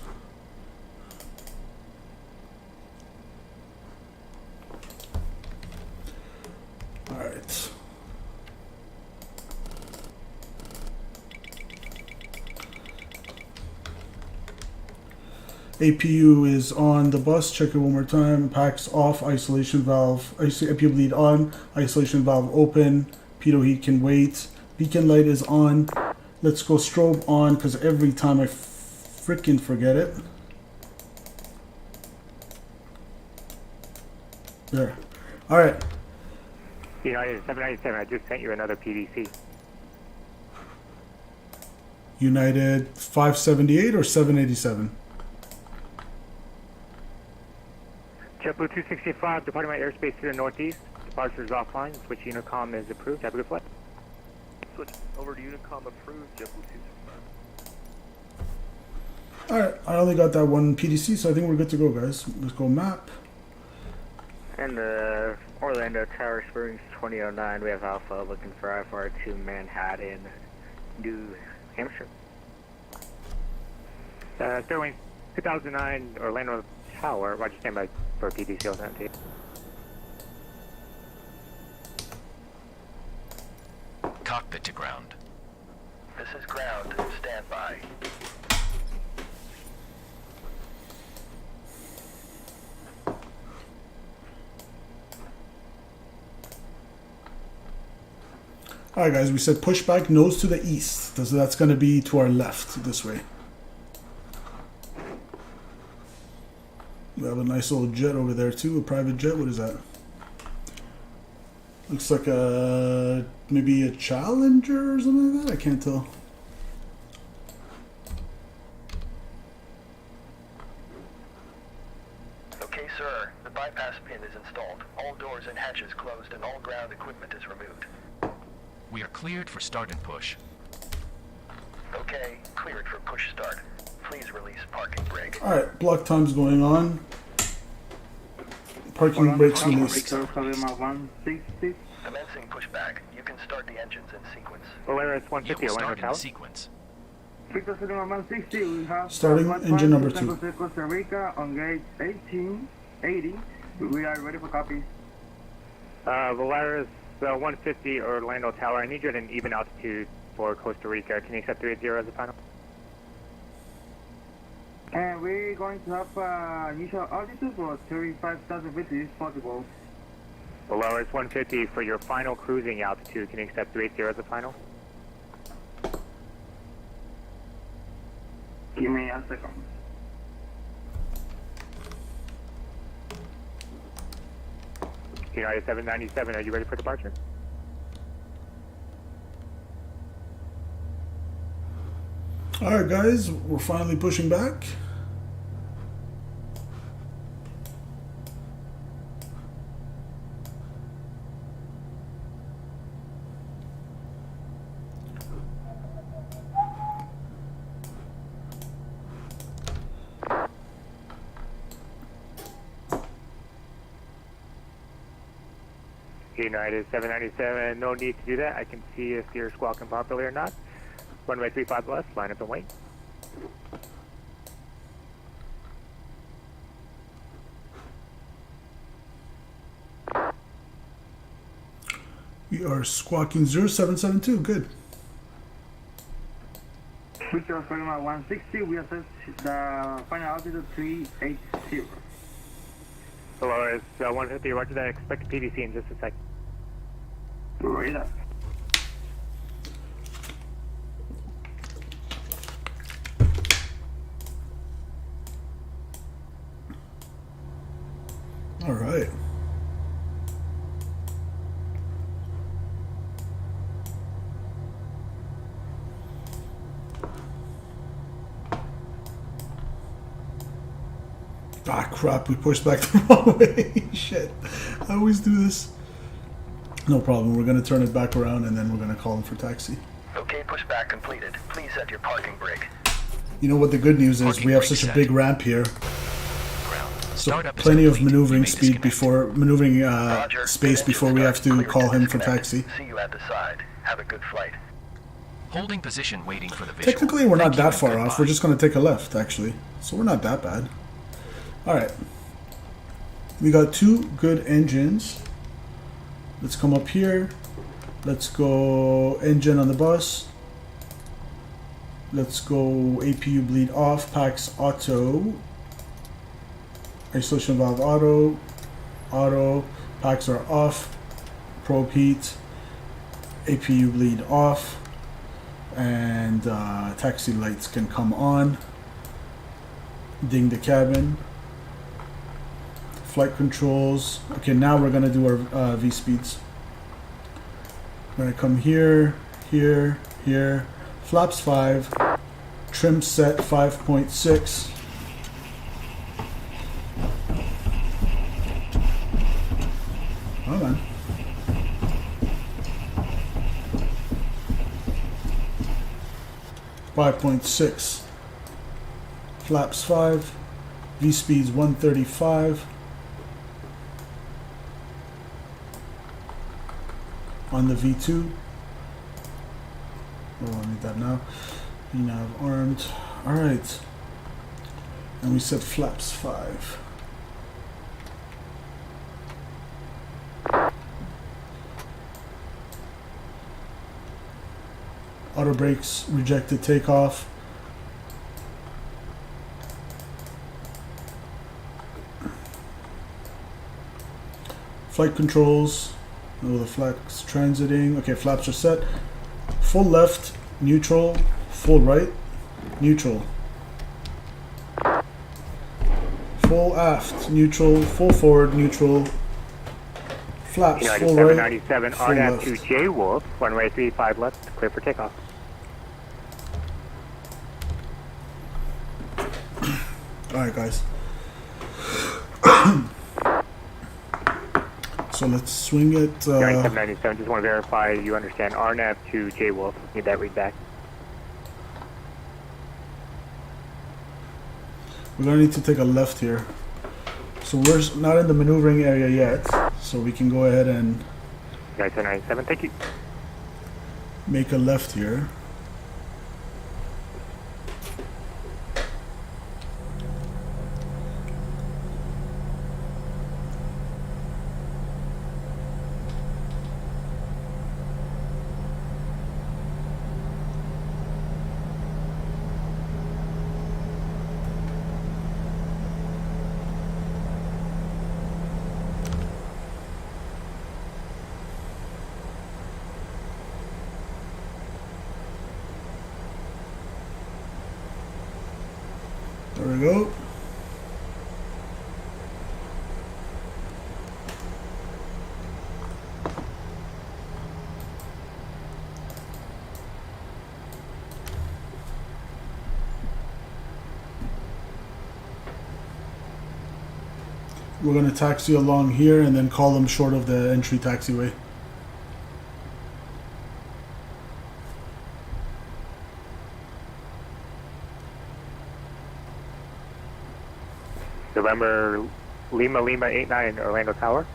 Alright. APU is on the bus. Check it one more time. Packs off. Isolation valve. Apu Bleed on. Isolation valve open. Pitot heat can wait. Beacon light is on. Let's go strobe on, because every time I freaking forget it. There. Alright.
United 797, I just sent you another PDC.
United 578 or 787?
JetBlue 265, departing my airspace to the northeast. Departure is offline. Switch Unicom is approved. Have a good flight.
Switch over to Unicom approved, JetBlue 265.
Alright, I only got that one PDC, so I think we're good to go, guys. Let's go map.
And Orlando Tower Springs 2009, we have Alpha looking for IFR2 Manhattan, New Hampshire.
Sterling 2009 Orlando Tower, Roger, stand by for PDC alternative.
Cockpit to ground.
This is ground. Stand by.
Alright guys, we said pushback nose to the east. So that's going to be to our left this way. We have a nice old jet over there too, a private jet. What is that? Looks like maybe a Challenger or something like that. I can't tell.
installed, all doors and hatches closed, and all ground equipment is removed.
We are cleared for start and push.
Okay, cleared for push start. Please release parking brake.
Alright, block time's going on. Parking brakes released.
Commencing pushback. You can start the engines in sequence.
Polaris 150,
Start in
Orlando
sequence.
Starting engine number 2.
Costa Rica on gate 1880. We are ready for copy.
Polaris 150, Orlando Tower. I need you at an even altitude for Costa Rica. Can you accept 30 as a final?
And we're going to have initial altitude for 35,000 feet if possible.
Polaris 150 for your final cruising altitude. Can you accept 30 as a final?
Give me a second.
United 797, are you ready for departure?
Alright guys, we're finally pushing back.
United 797, no need to do that. I can see if you're squawking properly or not. Runway 35 left, line up and wait.
We are squawking 0772, good.
Future Figma 160, we assess the final altitude 380.
Polaris 150, roger that. Expect PDC in just a sec.
Right up.
All right. Ah, crap, we pushed back the wrong way. Shit. I always do this. No problem. We're going to turn it back around and then we're going to call him for taxi.
Okay, pushback completed. Please set your parking brake.
You know what the good news is? We have such a big ramp here. So plenty of maneuvering speed before maneuvering space before we have to call him for taxi.
See you at the side. Have a good flight.
Holding position, waiting for the visual.
Technically, we're not that far off. We're just going to take a left, actually. So we're not that bad. Alright. We got 2 good engines. Let's come up here. Let's go engine on the bus. Let's go APU bleed off. Packs auto. Isolation valve auto. Auto. Packs are off. Probe heat. APU bleed off. And taxi lights can come on. Ding the cabin. Flight controls. Okay, now we're gonna do our V speeds. We're gonna come here, here, here. Flaps 5. Trim set 5.6. Hold on. .6. Flaps 5. V speeds 135. On the V2. Oh, I need that now. VNav armed. Alright. And we said flaps 5. Auto brakes rejected takeoff. Flight controls. Oh, the flaps transiting. Okay, flaps are set. Full left, neutral. Full right, neutral. Full aft, neutral. Full forward, neutral. Flaps,
United
full
797,
right, full
RNAV
left.
to J Wolf, runway 35 left, clear for takeoff.
Alright, guys. So let's swing it.
797, just want to verify you understand RNAV to J Wolf. Need that read back.
We're going to need to take a left here. So we're not in the maneuvering area yet, so we can go ahead and
797, thank you.
make a left here. There we go. We're going to taxi along here and then call them short of the entry taxiway.
November Lima 89 Orlando Tower.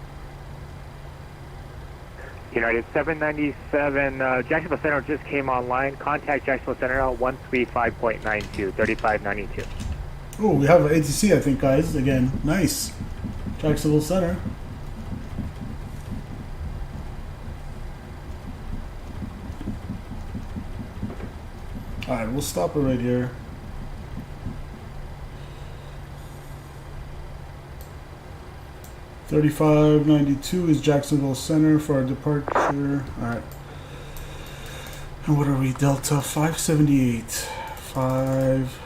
United 797, Jacksonville Center just came online. Contact Jacksonville Center at 135.92, 3592.
Oh, we have an ATC, I think, guys. Again, nice. Jacksonville Center. Alright, we'll stop it right here. $35.92 is Jacksonville Center for our departure. Alright. And what are we? Delta 578. 5.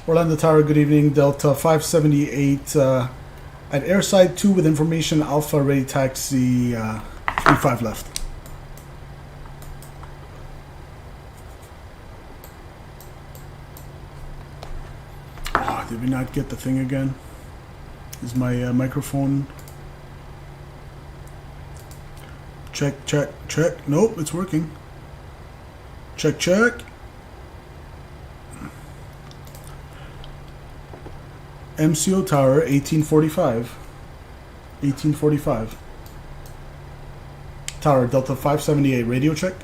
Orlando Tower, good evening. Delta 578 at Airside 2 with information Alpha ready taxi 35 left. Oh, did we not get the thing again? Is my microphone... Check, check, check. Nope, it's working. Check, check. MCO Tower, 1845. 1845. Tower, Delta 578, radio check.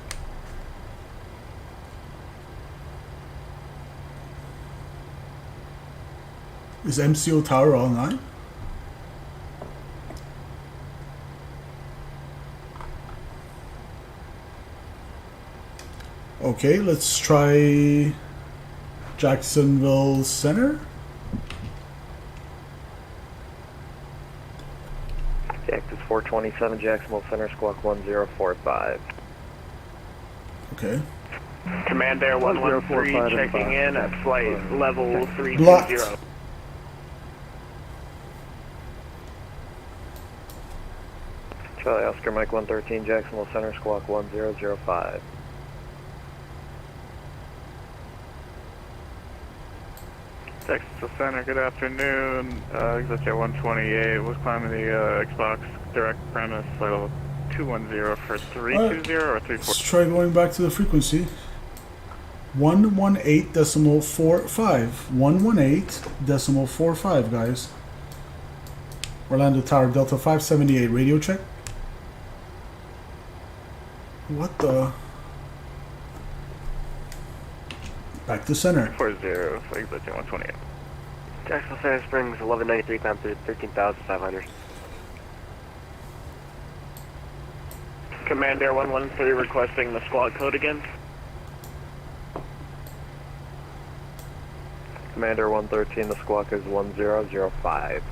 Is MCO Tower online? Okay, let's try Jacksonville Center.
Cactus 427, Jacksonville Center, squawk 1045.
Okay.
Command Air 113 checking in at flight level 320.
Blocked.
Charlie Oscar Mike 113, Jacksonville Center, squawk 1005.
Texas Center, good afternoon. Exit Jet 128 was climbing the Xbox direct premise, flight level 210 for 320 or 34.
Let's try going back to the frequency. 118.45. 118.45, guys. Orlando Tower, Delta 578, radio check. What the? Back to center.
40, exit Jet 128.
Jacksonville Center Springs 1193, climb through 13,500.
Command Air 113 requesting the squawk code again.
Commander 113, the squawk is 1005.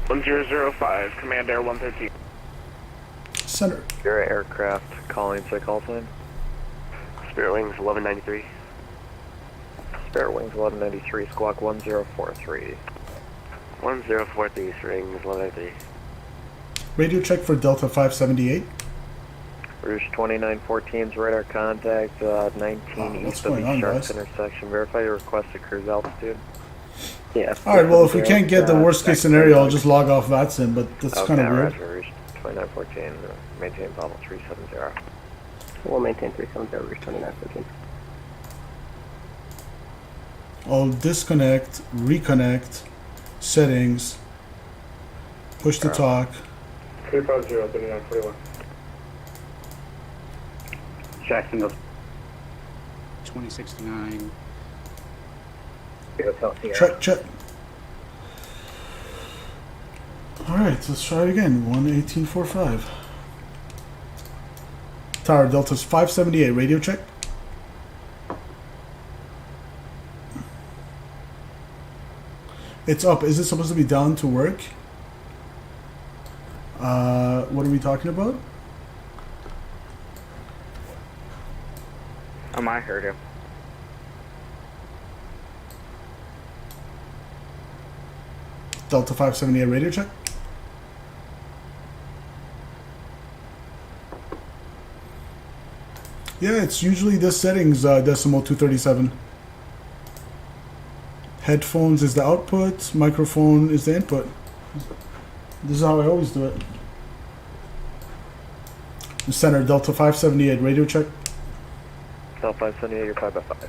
1005, Command Air 113.
Center.
Your aircraft calling to call sign. Spirit Wings 1193. Spirit Wings 1193, squawk 1043. 1043, Springs 1193.
Radio check for Delta 578.
Rouge 2914's radar contact, 19 east of the Sharks intersection. Verify your requested cruise altitude.
Yeah.
Alright, well, if we can't get the worst case scenario, I'll just log off VATSIM, but that's kind of weird.
Roger, Rouge 2914, maintain level 370.
We'll maintain 370, Rouge 2914.
I'll disconnect, reconnect, settings, push to talk.
350, 3941.
Jacksonville 2069.
Check. Alright, let's try it again. 11845. Tower Delta's 578, radio check. It's up. Is it supposed to be down to work? What are we talking about?
I heard him.
Delta 578 radio check. Yeah, it's usually the settings, decimal 237. Headphones is the output, microphone is the input. This is how I always do it. The center, Delta 578 radio check.
Delta 578, you're 5x5.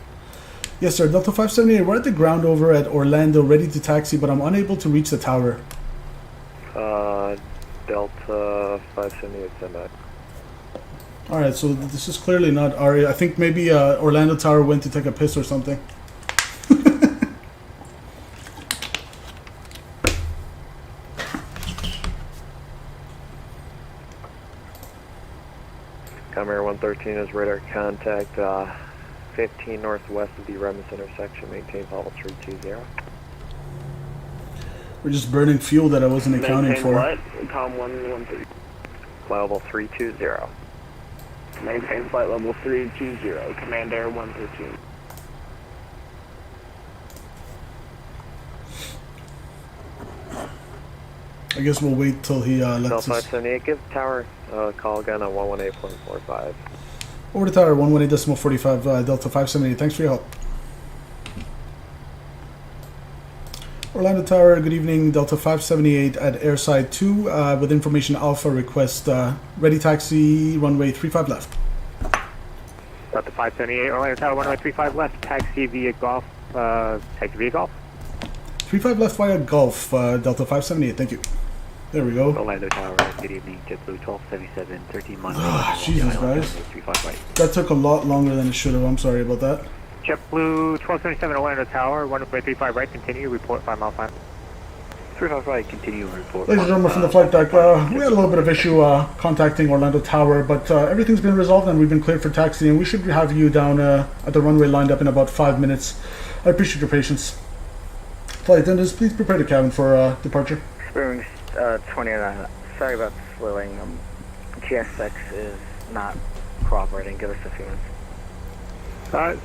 Yes, sir. Delta 578, we're at the ground over at Orlando, ready to taxi, but I'm unable to reach the tower.
Delta 578, send back.
Alright, so this is clearly not Aria. I think maybe Orlando Tower went to take a piss or something.
KMYR 113 is radar contact, 15 northwest of the Remus intersection, maintain level 320.
We're just burning fuel that I wasn't accounting for.
What? Com 113.
Flight level 320.
Maintain flight level 320, Command Air 113.
I guess we'll wait till he lets
Delta
us.
578, give tower call again on 118.45.
Over to tower 118.45, Delta 578. Thanks for your help. Orlando Tower, good evening. Delta 578 at airside 2 with information alpha request. Ready taxi, runway 35 left.
Delta 578, Orlando Tower, runway 35 left, taxi via Golf, taxi via Golf.
35 left via Gulf, Delta 578, thank you. There we go.
Orlando Tower, good evening, JetBlue 1277, 13 miles.
Jesus, guys. That took a lot longer than it should have. I'm sorry about that.
JetBlue 1277, Orlando Tower, runway 35 right, continue, report 5 mile final.
35 right, continue, report.
Ladies and gentlemen from the flight deck, we had a little bit of issue contacting Orlando Tower, but everything's been resolved and we've been cleared for taxi, and we should have you down at the runway lined up in about 5 minutes. I appreciate your patience. Flight attendants, please prepare the cabin for departure.
Springs 29. Sorry about the slowing. GSX is not cooperating. Give us a few minutes.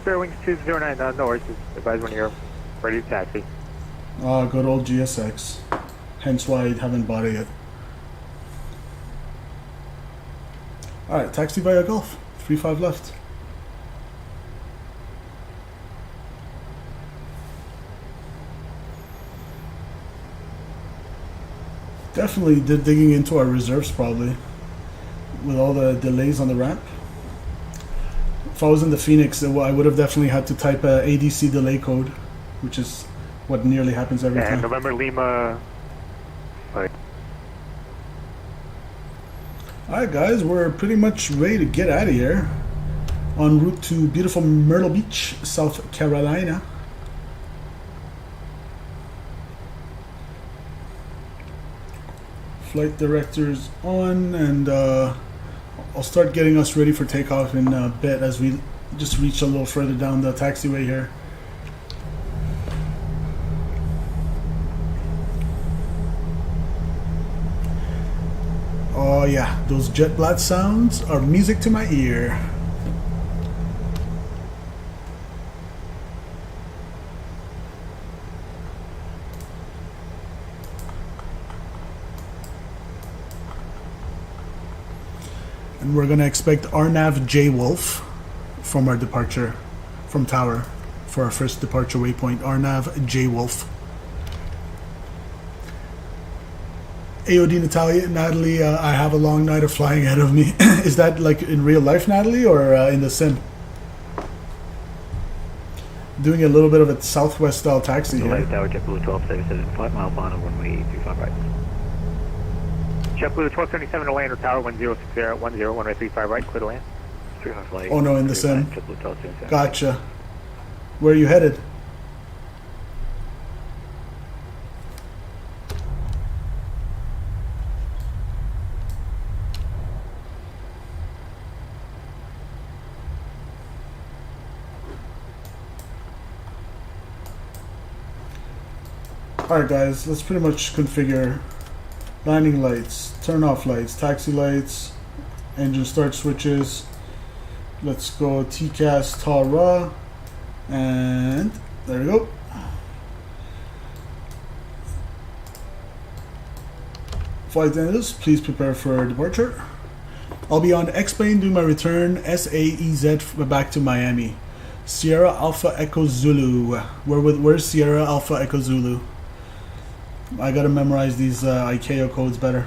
Spare Wings 209, no worries. Advise when you're ready to taxi.
Good old GSX. Hence why I haven't bought it yet. Alright, taxi via Gulf. 35 left. Definitely digging into our reserves probably. With all the delays on the ramp. If I was in the Phoenix, I would have definitely had to type a ADC delay code, which is what nearly happens every time.
November Lima.
Alright guys, we're pretty much ready to get out of here. En route to beautiful Myrtle Beach, South Carolina. Flight director's on, and I'll start getting us ready for takeoff in a bit as we just reach a little further down the taxiway here. Oh yeah, those jet blast sounds are music to my ear. And we're going to expect RNAV J Wolf from our departure from tower for our first departure waypoint. RNAV J Wolf. AOD Natalie, I have a long night of flying ahead of me. Is that like in real life, Natalie, or in the sim? Doing a little bit of a southwest style taxi here.
Tower, JetBlue 1277, 5 mile final, runway 35 right.
JetBlue 1277 to land or tower 1060, 10, runway 35 right, clear to land.
Oh no, in the sim. Gotcha. Where are you headed? Alright guys, let's pretty much configure landing lights, turn off lights, taxi lights, engine start switches. Let's go TCAS TARA, and there we go. Flight attendants, please prepare for departure. I'll be on X-plane doing my return SAEZ back to Miami. Sierra Alpha Echo Zulu. Where's Sierra Alpha Echo Zulu? I gotta memorize these ICAO codes better.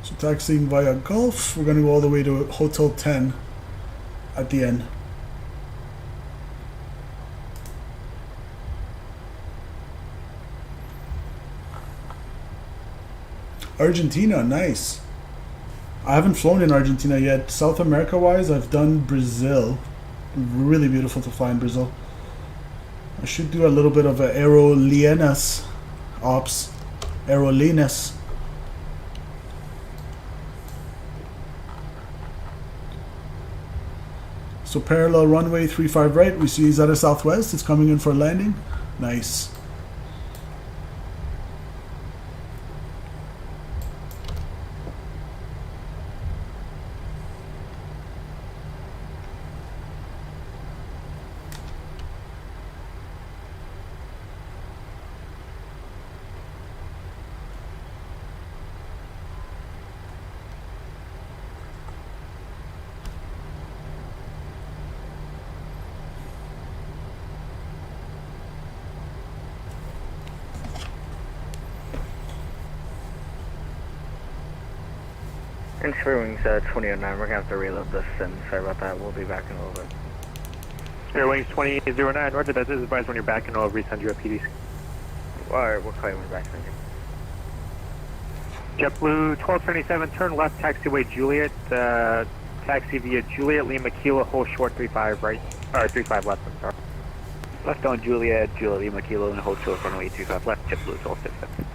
So taxiing via Gulf, we're gonna go all the way to Hotel 10 at the end. Argentina, nice. I haven't flown in Argentina yet. South America wise, I've done Brazil. Really beautiful to fly in Brazil. I should do a little bit of aerolíneas ops. Aerolíneas. So parallel runway 35 right. We see Zeta Southwest. It's coming in for landing. Nice.
Wings 2009, we're going to have to reload this, and sorry about that, we'll be back in a little bit.
Air Wings 2009, roger that, this is advised when you're back and I'll resend you a PDC.
Alright, we'll call you when we're back, thank you.
JetBlue 1277, turn left, taxiway Juliet, taxi via Juliet, Lima Kilo, hold short 35 right, or 35 left, I'm sorry.
Left on Juliet, Juliet Lima Kilo, and hold short runway 35 left, JetBlue 1277.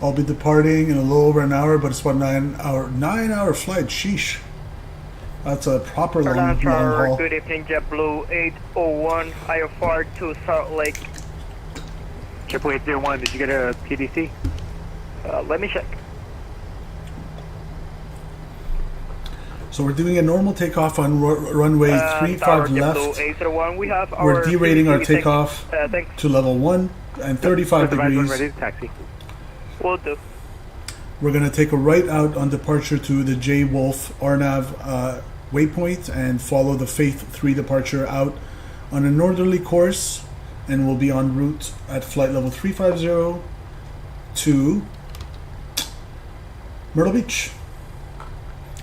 I'll be departing in a little over an hour, but it's about 9 hour flight. Sheesh. That's a proper long haul.
Good evening, JetBlue 801, IFR to Salt Lake.
JetBlue 801, did you get a PDC?
Let me check.
So we're doing a normal takeoff on runway 35 left.
801, we have
we're derating our takeoff to level 1 and 35 degrees.
Ready to taxi.
Will do.
We're going to take a right out on departure to the J Wolf RNAV waypoint and follow the Faith 3 departure out on a northerly course, and we'll be en route at flight level 350 to Myrtle Beach.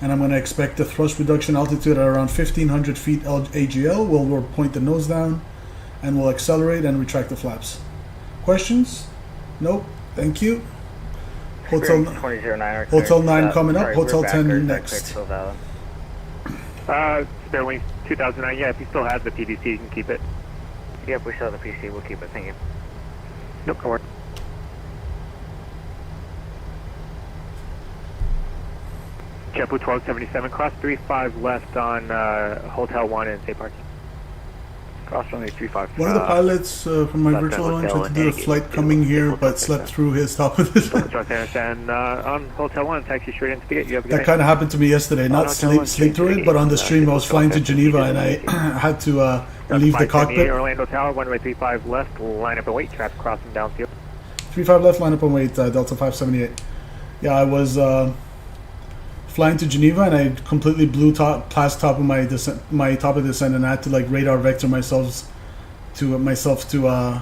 And I'm going to expect the thrust reduction altitude at around 1500 feet AGL. We'll point the nose down and we'll accelerate and retract the flaps. Questions? Nope. Thank you. Hotel 9 coming up. Hotel 10 next.
Spare Wings 2009. Yeah, if you still have the PDC, you can keep it.
Yep, we still have the PC. We'll keep it. Thank you.
Nope, don't worry. JetBlue 1277, cross 35 left on Hotel 1 and State Parking.
Cross runway 35.
One of the pilots from my virtual line tried to do a flight coming here, but slept through his top of this.
And on Hotel 1, taxi straight into the gate. You have a good
That kind of happened to me yesterday. Not sleep through it, but on the stream I was flying to Geneva and I had to leave the cockpit.
Orlando Tower, runway 35 left, line up and wait, traffic crossing downfield.
35 left, line up and wait, Delta 578. Yeah, I was flying to Geneva and I completely blew past top of my descent, top of descent, and I had to like radar vector myself to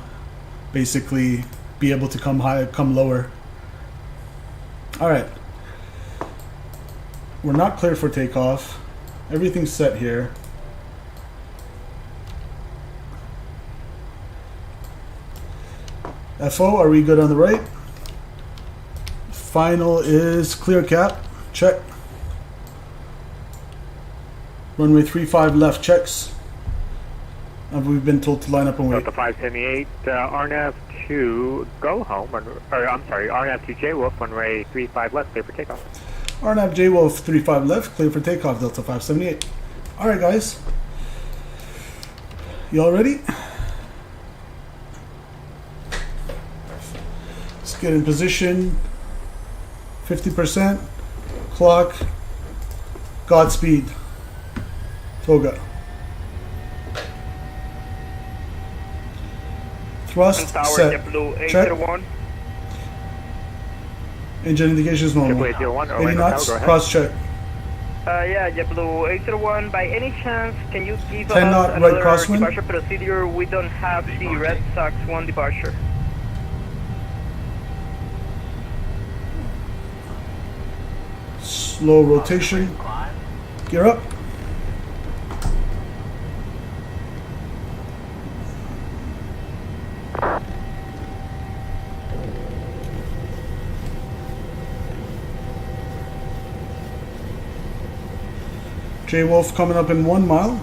basically be able to come lower. All right, we're not clear for takeoff. Everything's set here. FO, are we good on the right? Final is clear cap, check. Runway 35 left, checks. And we've been told to line up and wait.
Delta 578, RNAV to go home, RNAV to J-Wolf, runway 35 left, clear for takeoff.
RNAV J-Wolf 35 left, clear for takeoff, Delta 578. Alright guys. Y'all ready? Let's get in position. 50%. Clock. Godspeed. Toga. Thrust set. Check. Engine indications normal. 80 knots. Cross check.
Yeah, JetBlue 801. By any chance, can you give
10
us
knot
another
right crosswind.
departure procedure? We don't have the Red Sox 1 departure.
Slow rotation. Gear up. J-Wolf coming up in 1 mile.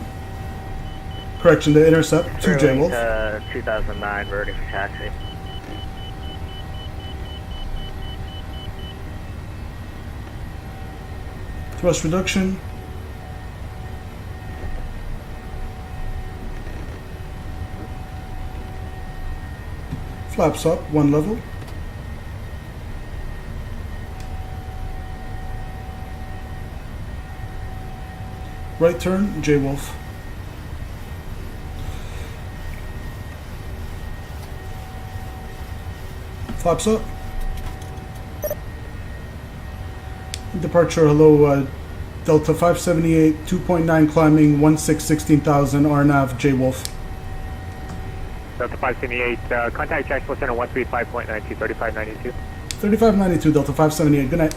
Correction, the intercept to J-Wolf.
2009, ready for taxi.
Thrust reduction. Flaps up, 1 level. Right turn, J-Wolf. Flaps up. Departure, hello, Delta 578, 2.9 climbing, 16,000, RNAV, J-Wolf.
Delta 578, contact Jacksonville Center 135.92, 3592.
3592, Delta 578, good night.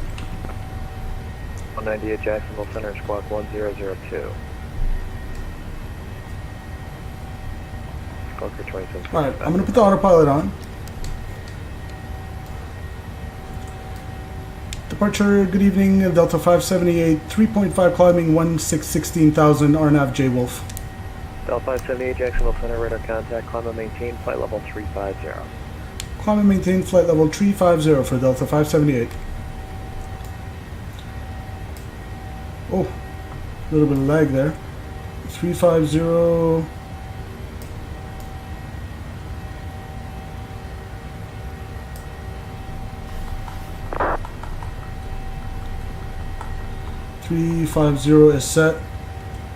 198 Jacksonville Center, squawk 1002. Squawk 27.
Alright, I'm going to put the autopilot on. Departure, good evening, Delta 578, 3.5 climbing, 16,000, RNAV, J-Wolf.
Delta 578 Jacksonville Center, radar contact, climb and maintain, flight level 350.
Climb and maintain, flight level 350 for Delta 578. Oh, a little bit of lag there. 350. is set.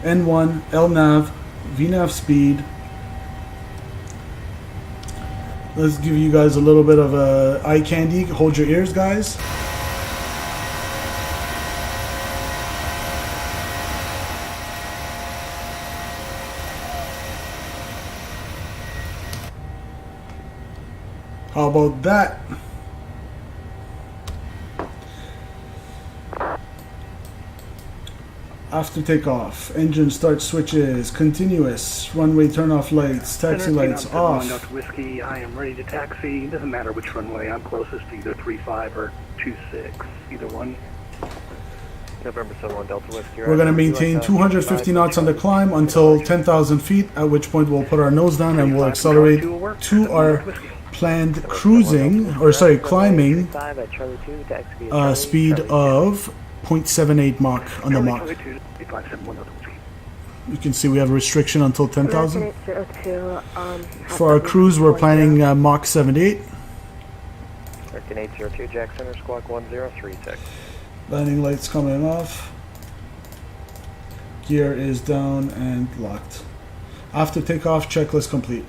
N1, LNAV, VNAV speed. Let's give you guys a little bit of eye candy. Hold your ears, guys. How about that? After takeoff, engine start switches, continuous, runway turn-off lights, taxi lights off.
Whiskey, I am ready to taxi. It doesn't matter which runway. I'm closest to either 35 or 26, either one.
November 71 Delta Whiskey.
We're going to maintain 250 knots on the climb until 10,000 feet, at which point we'll put our nose down and we'll accelerate to our planned cruising, or sorry, climbing speed of 0.78 Mach on the Mach. You can see we have a restriction until 10,000.
802,
For our cruise, we're planning Mach 78.
13802, Jack Center, Squawk 1036.
Landing lights coming off. Gear is down and locked. After takeoff, checklist complete.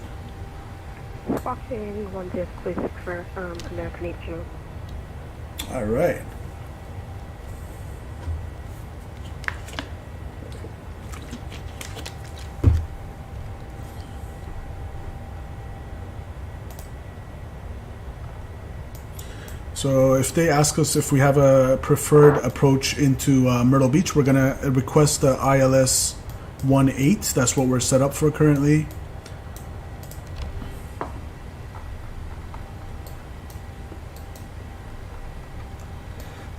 Squawk 1036 for American 82.
All right. So if they ask us if we have a preferred approach into Myrtle Beach, we're gonna request the ILS 18. That's what we're set up for currently.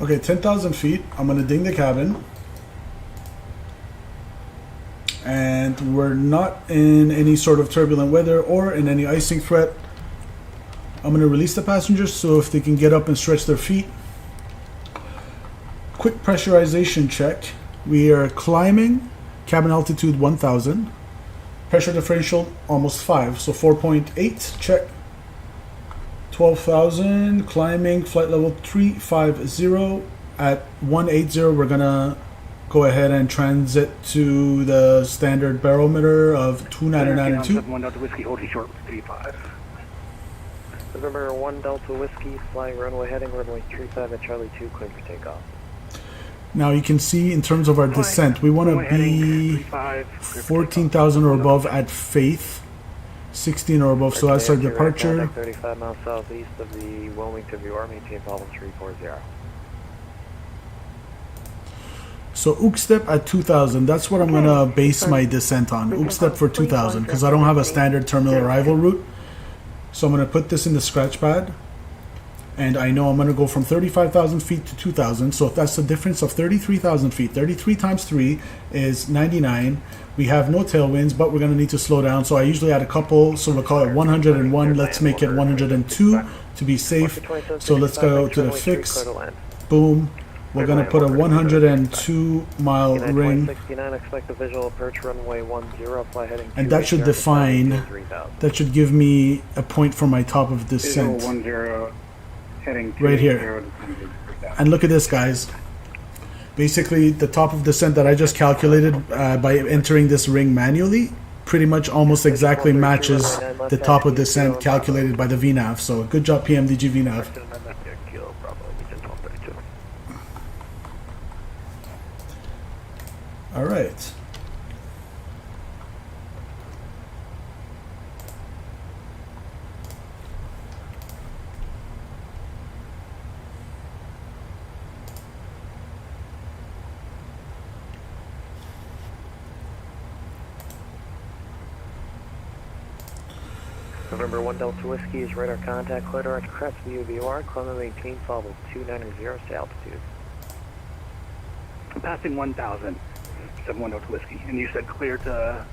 Okay, 10,000 feet. I'm gonna ding the cabin. And we're not in any sort of turbulent weather or in any icing threat. I'm going to release the passengers so if they can get up and stretch their feet. Quick pressurization check. We are climbing, cabin altitude 1,000. Pressure differential almost 5, so 4.8, check. 12,000, climbing, flight level 350. At 180, we're going to go ahead and transit to the standard barometer of 2992.
1 Delta Whiskey, holding short 35.
November 1 Delta Whiskey, flying runway heading, runway 35 at Charlie 2, clear for takeoff.
Now you can see in terms of our descent, we want to be 14,000 or above at Faith, 16 or above, so that's our departure.
35 miles southeast of the Wilmington View Army, maintain Pablo 340.
So Ook step at 2,000, that's what I'm going to base my descent on. Ook step for 2,000, because I don't have a standard terminal arrival route. So I'm going to put this in the scratch pad. And I know I'm going to go from 35,000 feet to 2,000. So if that's the difference of 33,000 feet, 33 times 3 is 99. We have no tailwinds, but we're going to need to slow down. So I usually add a couple. So we'll call it 101. Let's make it 102 to be safe. So let's go to the fix. Boom. We're going to put a 102 mile ring.
Expect a visual approach runway 10, fly heading.
And that should define, that should give me a point for my top of descent. Right here. And look at this, guys. Basically, the top of descent that I just calculated by entering this ring manually pretty much almost exactly matches the top of descent calculated by the VNAV. So good job, PMDG VNAV. All right.
November 1 Delta Whiskey is radar contact, clear to crest VUVR, climb and maintain level 290, stay altitude.
Passing 1,000. 71 Delta Whiskey. And you said clear to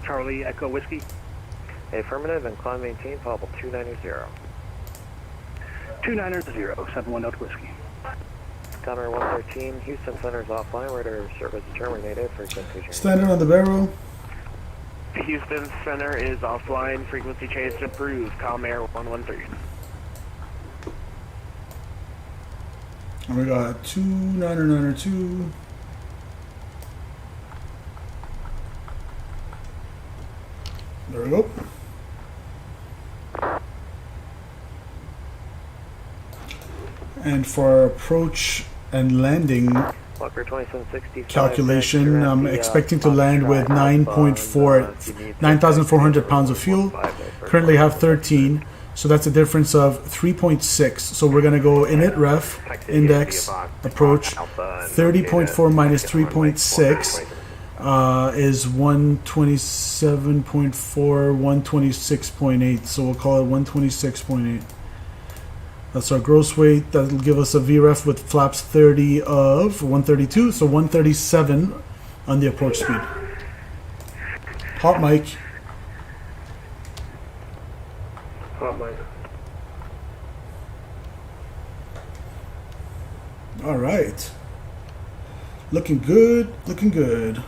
Charlie Echo Whiskey?
Affirmative, and climb maintain level 290.
290, 71 Delta Whiskey.
Connor 113, Houston Center's offline, radar service terminated, frequency change.
Standing on the barrel.
Houston Center is offline, frequency change approved, KMYR 113.
And we got 2992. There we go. And for our approach and landing calculation, I'm expecting to land with 9,400 pounds of fuel. Currently have 13, so that's a difference of 3.6. So we're going to go init ref, index, approach, 30.4 minus 3.6. Is 127.4, 126.8. So we'll call it 126.8. That's our gross weight. That'll give us a VREF with flaps 30 of 132. So 137 on the approach speed. Hot mic.
Hot mic.
All right. Looking good. Looking good.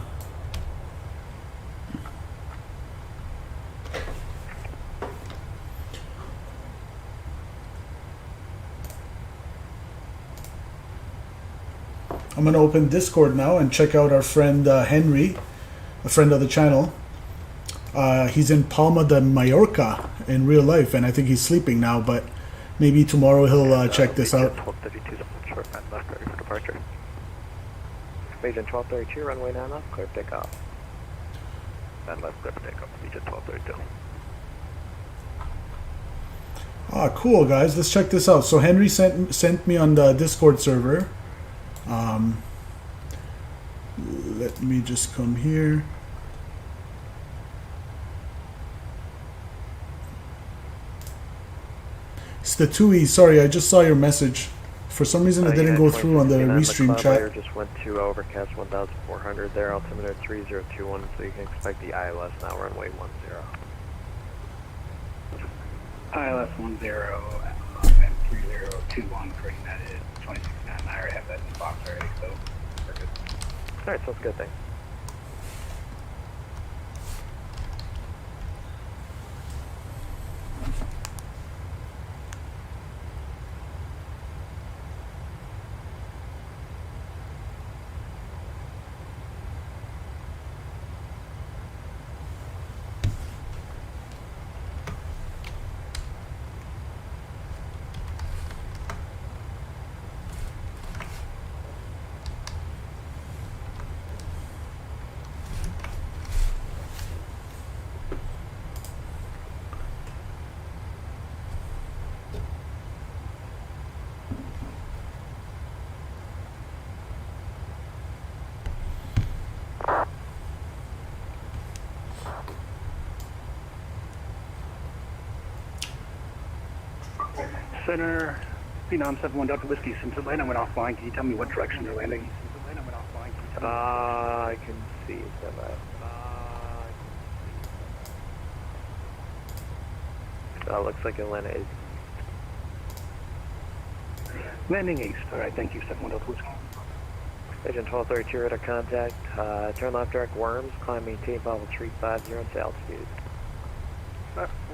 I'm going to open Discord now and check out our friend Henry, a friend of the channel. He's in Palma de Mallorca in real life, and I think he's sleeping now, but maybe tomorrow he'll check this out.
1232 short and left, ready for departure. Agent 1232, runway 9 left, clear for takeoff. 9 left, clear for takeoff, Agent 1232.
Ah, cool, guys. Let's check this out. So Henry sent me on the Discord server. Let me just come here. It's the TUI. Sorry, I just saw your message. For some reason, it didn't go through on the restream chat.
Just went to overcast 1,400 there, altimeter 3021, so you can expect the ILS now, runway 10.
ILS 10 and 3021 for United 2069. I already have that in the box already, so we're good.
Alright, sounds good, thanks.
Center, Phenom 71 Delta Whiskey, since Atlanta went offline, can you tell me what direction they're landing?
I can see that. Looks like Atlanta is.
Landing east. Alright, thank you, 71 Delta Whiskey.
Agent 1232 radar contact. Turn left direct worms, climb maintain level 350 to altitude.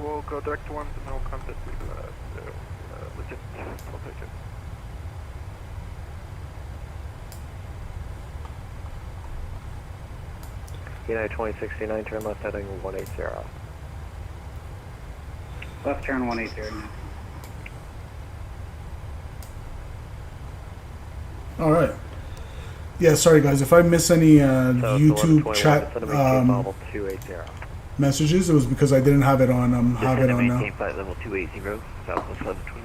We'll go direct to worms and then we'll come to legit 1232.
United 2069, turn left heading 180.
Left turn 180.
All right. Yeah, sorry guys, if I miss any YouTube chat messages, it was because I didn't have it on. Have it on now.
Flight level 280, Southwest 1121.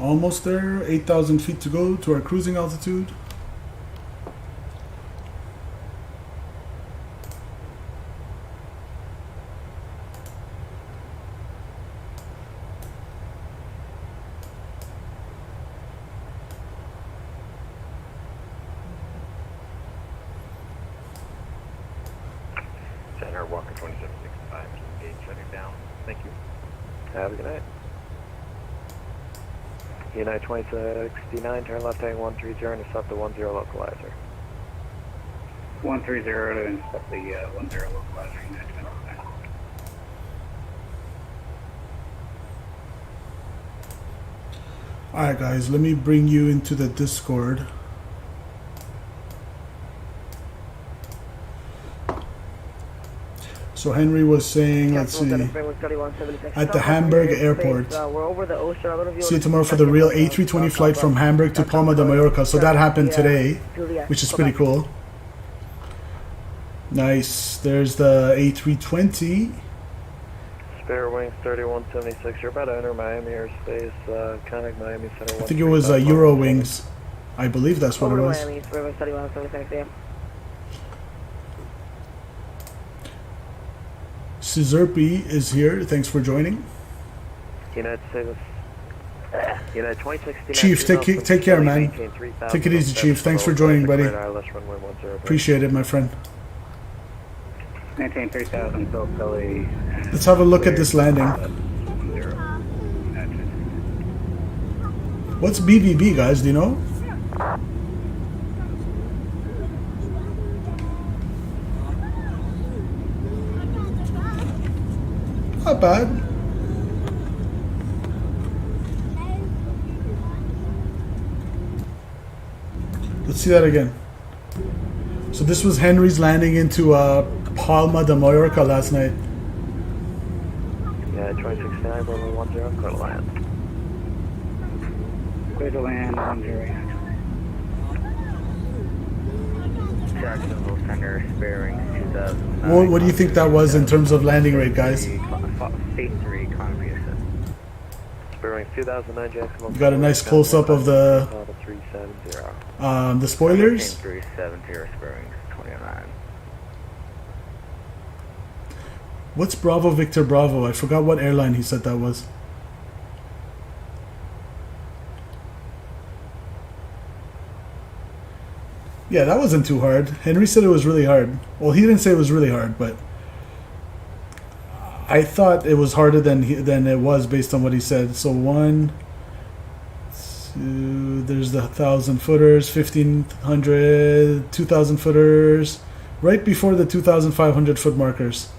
Almost there, 8,000 feet to go to our cruising altitude.
Center, Walker 2765, gauge shutting down. Thank you. Have a good night. United 2069, turn left heading 130 and intercept the 10 localizer.
130 to intercept the 10 localizer, United 2069.
Alright guys, let me bring you into the Discord. So Henry was saying, let's see, at the Hamburg airport.
We're over the ocean. I don't know if you
See you tomorrow for the real A320 flight from Hamburg to Palma de Mallorca. So that happened today, which is pretty cool. Nice. There's the A320.
Spare wings 3176. You're about to enter Miami airspace. Contact Miami Center.
I think it was Euro Wings. I believe that's what it was.
Miami, 3176, yeah.
Cizerpi is here. Thanks for joining.
United States United 2069.
Chief, take care, man. Take it easy, Chief. Thanks for joining, buddy. Appreciate it, my friend.
Maintain 3000, Phil Philly.
Let's have a look at this landing. What's BVB, guys? Do you know? Not bad. Let's see that again. So this was Henry's landing into Palma de Mallorca last night.
Yeah, 2069, 10, clear to land.
Clear to land, 10.
Jacksonville Center, bearing 2000.
What do you think that was in terms of landing rate, guys?
Phase 3, economy assist.
Bearing 2009, Jacksonville.
Got a nice close-up of the spoilers.
370, bearing 29.
What's Bravo Victor Bravo? I forgot what airline he said that was. Yeah, that wasn't too hard. Henry said it was really hard. Well, he didn't say it was really hard, but I thought it was harder than it was based on what he said. So 1, 2, there's the 1,000 footers, 1,500, 2,000 footers, right before the 2,500 foot markers.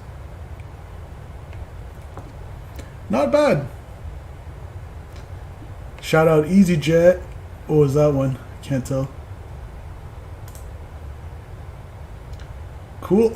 Not bad. Shout out EasyJet. What was that one? Can't tell. Cool.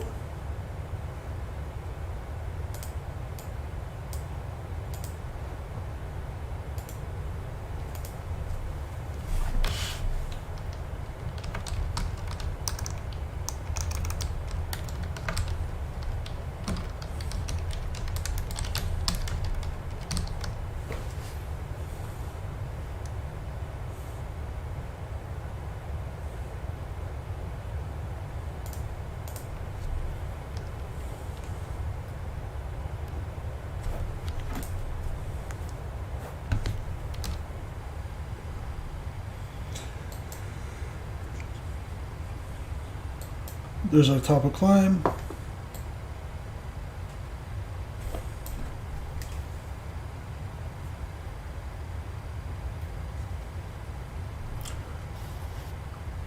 There's our top of climb.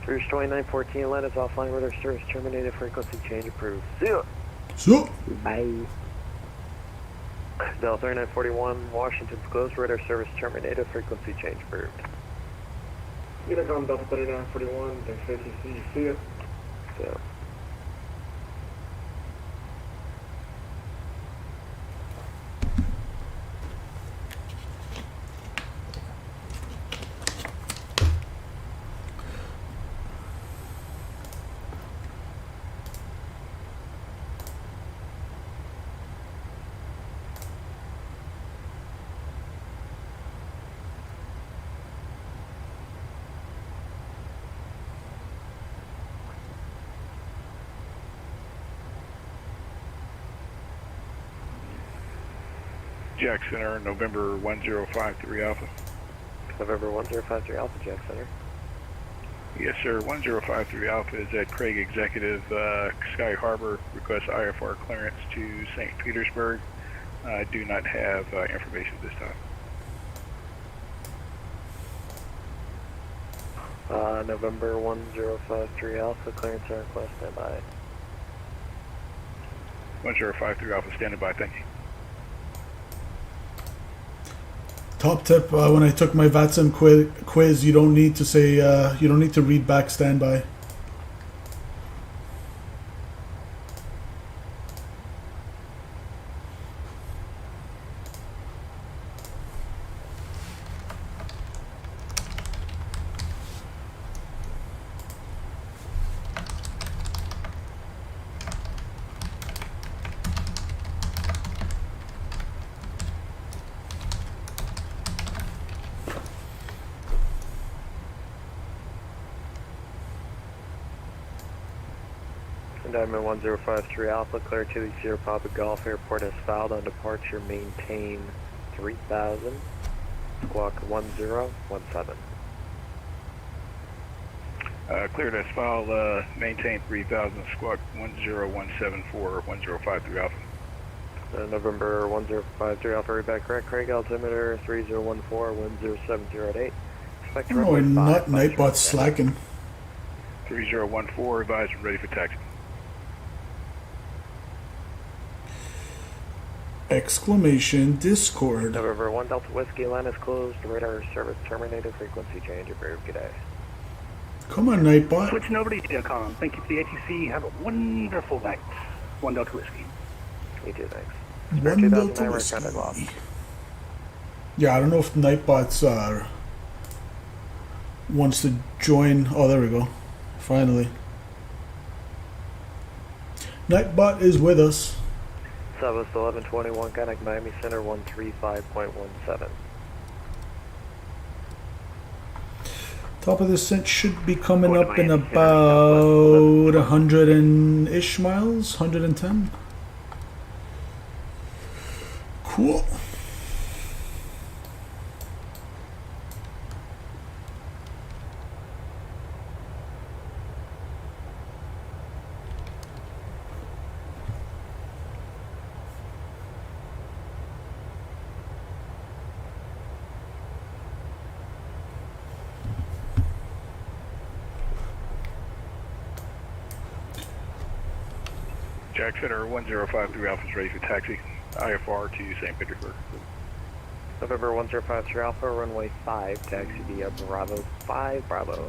Cruise 2914, land is offline, radar service terminated, frequency change approved. See ya!
So.
Bye. Delta 3941, Washington's closed, radar service terminated, frequency change approved.
Unicom Delta 3941, thanks for ATC, see ya.
So.
Jack Center, November 1053 Alpha.
November 1053 Alpha, Jack Center.
Yes, sir. 1053 Alpha is at Craig Executive, Sky Harbor. Request IFR clearance to St. Petersburg. I do not have information at this
time. November 1053 Alpha, clearance and request, standby.
1053 Alpha, standing by. Thank you.
Top tip: when I took my VATSIM quiz, you don't need to say you don't need to read back standby.
Diamond 1053 Alpha, clear to the Sierra Papa Golf Airport has filed on departure, maintain 3000. Squawk 1017.
Cleared as file, maintain 3000, squawk 10174, 1053 Alpha.
November 1053 Alpha, read back correct. Craig, altimeter 3014, 10708. Expect
I don't know why Nightbot's slacking.
3014, revised and ready for taxi.
Exclamation Discord.
November 1 Delta Whiskey, line is closed. Radar service terminated. Frequency change. Approved. Good day.
Come on, Nightbot.
Switch nobody to com. Thank you for the ATC. Have a wonderful night. 1 Delta Whiskey.
You too, thanks.
1 Delta Whiskey. Yeah, I don't know if Nightbot's wants to join. Oh, there we go. Finally. Nightbot is with us.
Southwest 1121, contact Miami Center 135.17.
Top of the descent should be coming up in about 100-ish miles, 110. Cool.
Jack Center 1053 Alpha is ready for taxi. IFR to St. Petersburg.
November 1053 Alpha, runway 5, taxi via Bravo 5, Bravo.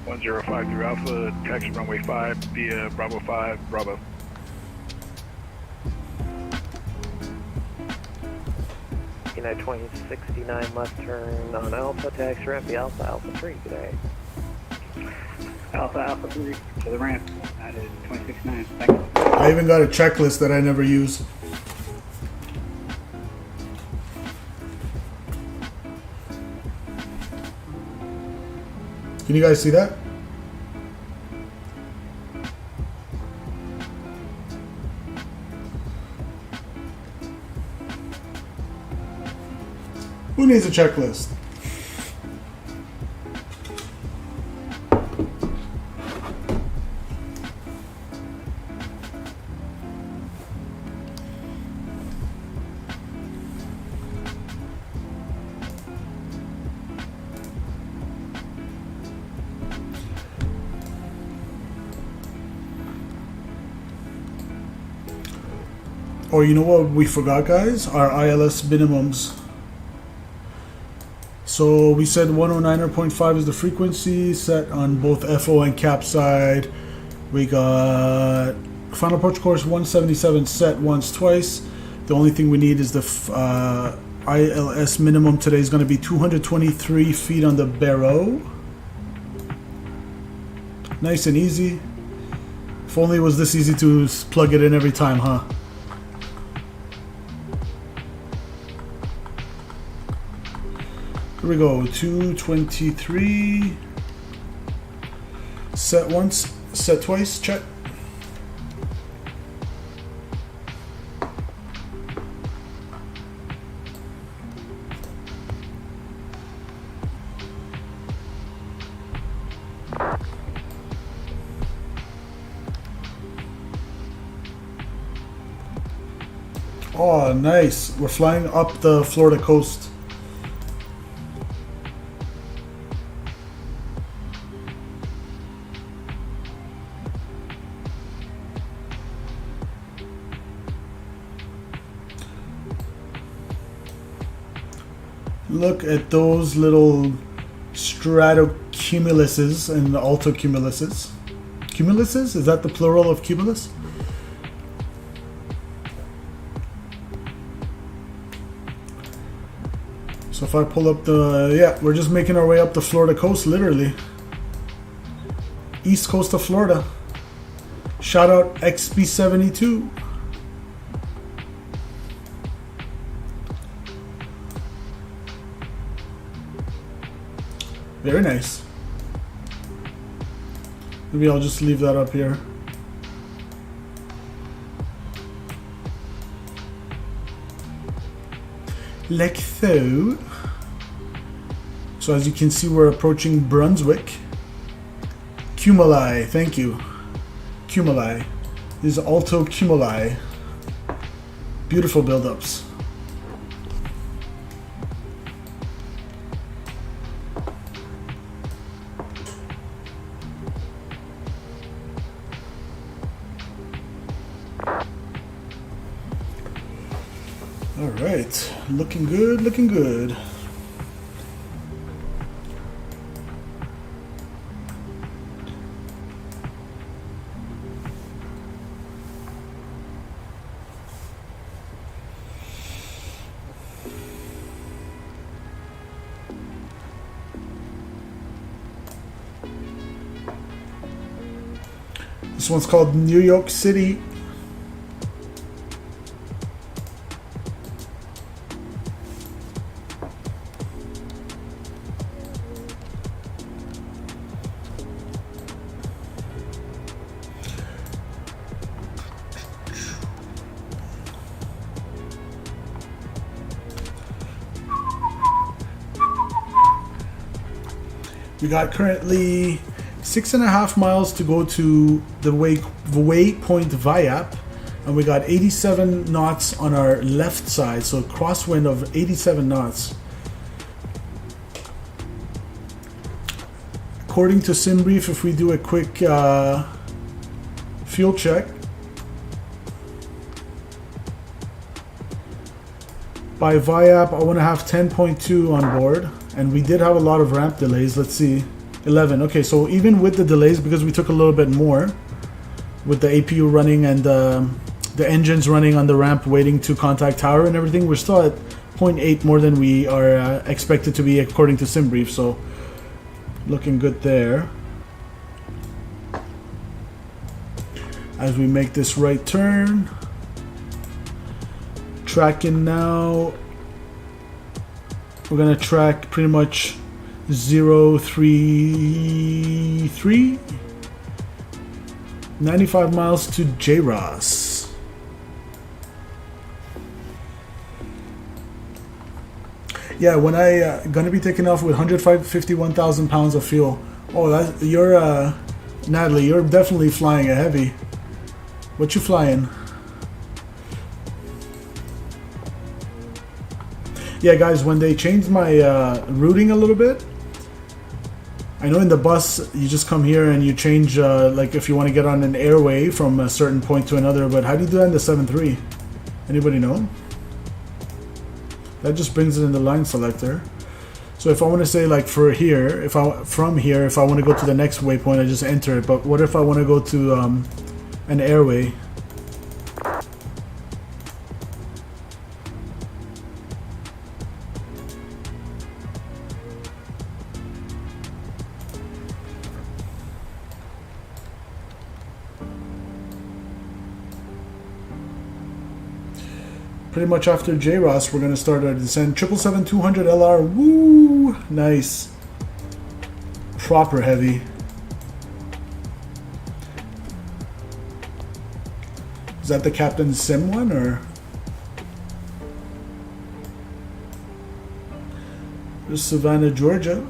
1053 Alpha, taxi runway 5 via Bravo 5, Bravo.
United 2069 left turn on Alpha, taxi ramp via Alpha, Alpha 3 today.
Alpha 3 to the ramp. That is 269. Thank you.
I even got a checklist that I never use. Can you guys see that? Who needs a checklist? Oh, you know what we forgot, guys? Our ILS minimums. So we said 109.5 is the frequency set on both FO and cap side. We got final approach course 177 set once, twice. The only thing we need is the ILS minimum today is going to be 223 feet on the barrow. Nice and easy. If only it was this easy to plug it in every time, huh? Here we go, 223. Set once, set twice, check. Oh, nice. We're flying up the Florida coast. Look at those little stratocumuluses and altocumuluses. Cumuluses? Is that the plural of cumulus? So if I pull up the... Yeah, we're just making our way up the Florida coast, literally. East coast of Florida. Shout out XB72. Very nice. Maybe I'll just leave that up here. like so. So as you can see, we're approaching Brunswick. Cumuli, thank you. Cumuli. These are Alto Cumuli. Beautiful build-ups. All right, looking good, looking good. This one's called New York City. We got currently 6.5 miles to go to the waypoint VIAP, and we got 87 knots on our left side, so crosswind of 87 knots. According to SimBrief, if we do a quick fuel check, by VIAP I want to have 10.2 on board, and we did have a lot of ramp delays. Let's see, 11. Okay, so even with the delays, because we took a little bit more with the APU running and the engines running on the ramp waiting to contact tower and everything, we're still at 0.8 more than we are expected to be according to SimBrief, so looking good there. As we make this right turn, tracking now, we're gonna track pretty much 033, 95 miles to JROS. Yeah, when I gonna be taking off with 151,000 pounds of fuel. Oh, you're Natalie, you're definitely flying a heavy. What you flying? Yeah, guys, when they changed my routing a little bit, I know in the bus you just come here and you change, like if you want to get on an airway from a certain point to another, but how do you do that in the 7.3? Anybody know? That just brings it in the line selector. So if I want to say like from here, if I want to go to the next waypoint, I just enter it. But what if I want to go to an airway? Pretty much after JROS, we're going to start our descent. 777-200 LR. Woo! Nice. Proper heavy. Is that the Captain Sim one, or? There's Savannah, Georgia.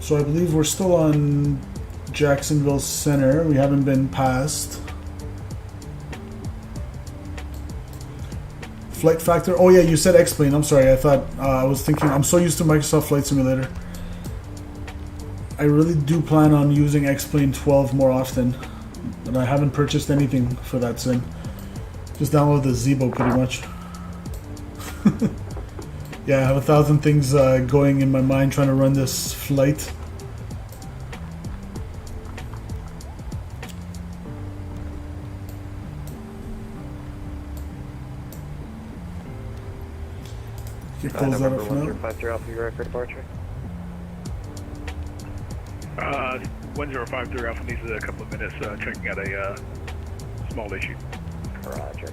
So I believe we're still on Jacksonville Center. We haven't been past. Flight factor. Oh yeah, you said X-Plane. I'm sorry. I thought I was thinking. I'm so used to Microsoft Flight Simulator. I really do plan on using X-Plane 12 more often, but I haven't purchased anything for that sim. Just download the Zebo pretty much. Yeah, I have 1,000 things going in my mind trying to run this flight. You can close that off now.
105 Alpha, you're ready for departure.
1053 Alpha needs a couple of minutes checking out a Small issue.
Roger.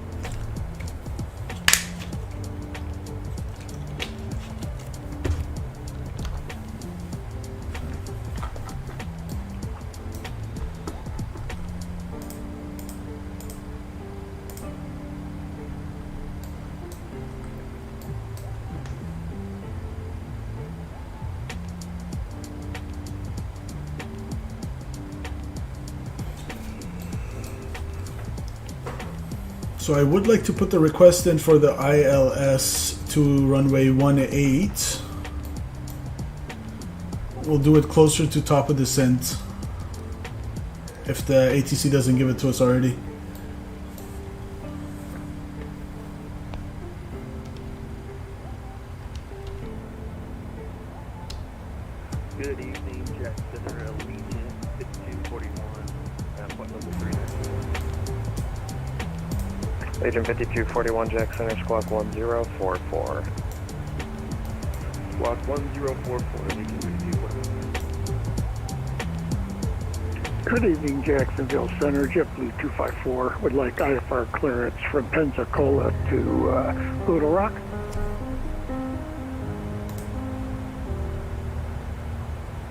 So I would like to put the request in for the ILS to runway 18. We'll do it closer to top of descent if the ATC doesn't give it to us already.
Good evening, Jack Center, Allegiant 5241, point level 39.
Agent 5241, Jack Center, Squawk 1044.
Squawk 1044, Agent 5241.
Good evening, Jacksonville Center. JetBlue 254 would like IFR clearance from Pensacola to Little Rock.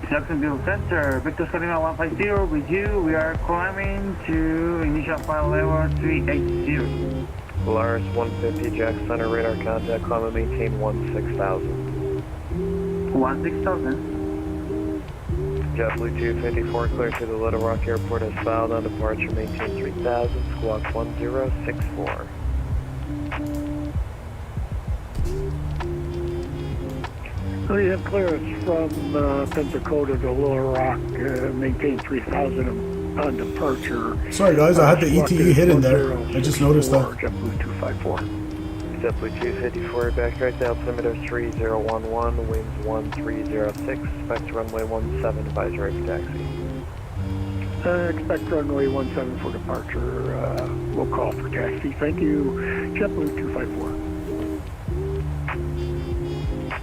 Jacksonville Center, Victor Serena 150 with you. We are climbing to initial flight level 380.
Polaris 150, Jack Center, radar contact, climb and maintain 16,000.
16,000.
JetBlue 254, clear to the Little Rock Airport as filed on departure, maintain 3,000, squawk 1064.
We have clearance from Pensacola to Little Rock, maintain 3,000 on departure.
Sorry guys, I had the ETE hidden there. I just noticed that.
JetBlue 254.
JetBlue 254, back right to altimeter 3011, winds 1306, expect runway 17, advisory for taxi.
Expect runway 17 for departure. We'll call for taxi. Thank you, JetBlue 254.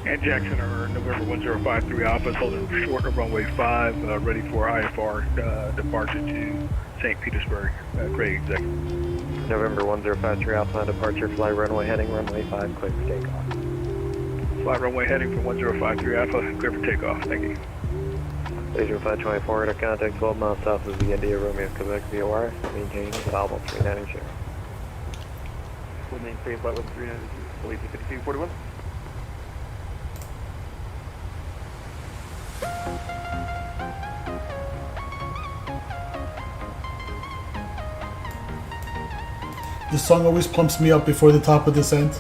And Jackson, or November 1053 Alpha, holding short of runway 5, ready for IFR departure to St. Petersburg. Craig Executive.
November 1053 Alpha on departure, fly runway heading runway 5, clear for takeoff.
Fly runway heading for 1053 Alpha, clear for takeoff. Thank you.
Agent 524, radar contact 12 miles south of the India Romeo Quebec VOR, maintaining Vowel 390.
We'll maintain flight level 392, Allegiant 5241.
This song always pumps me up before the top of descent.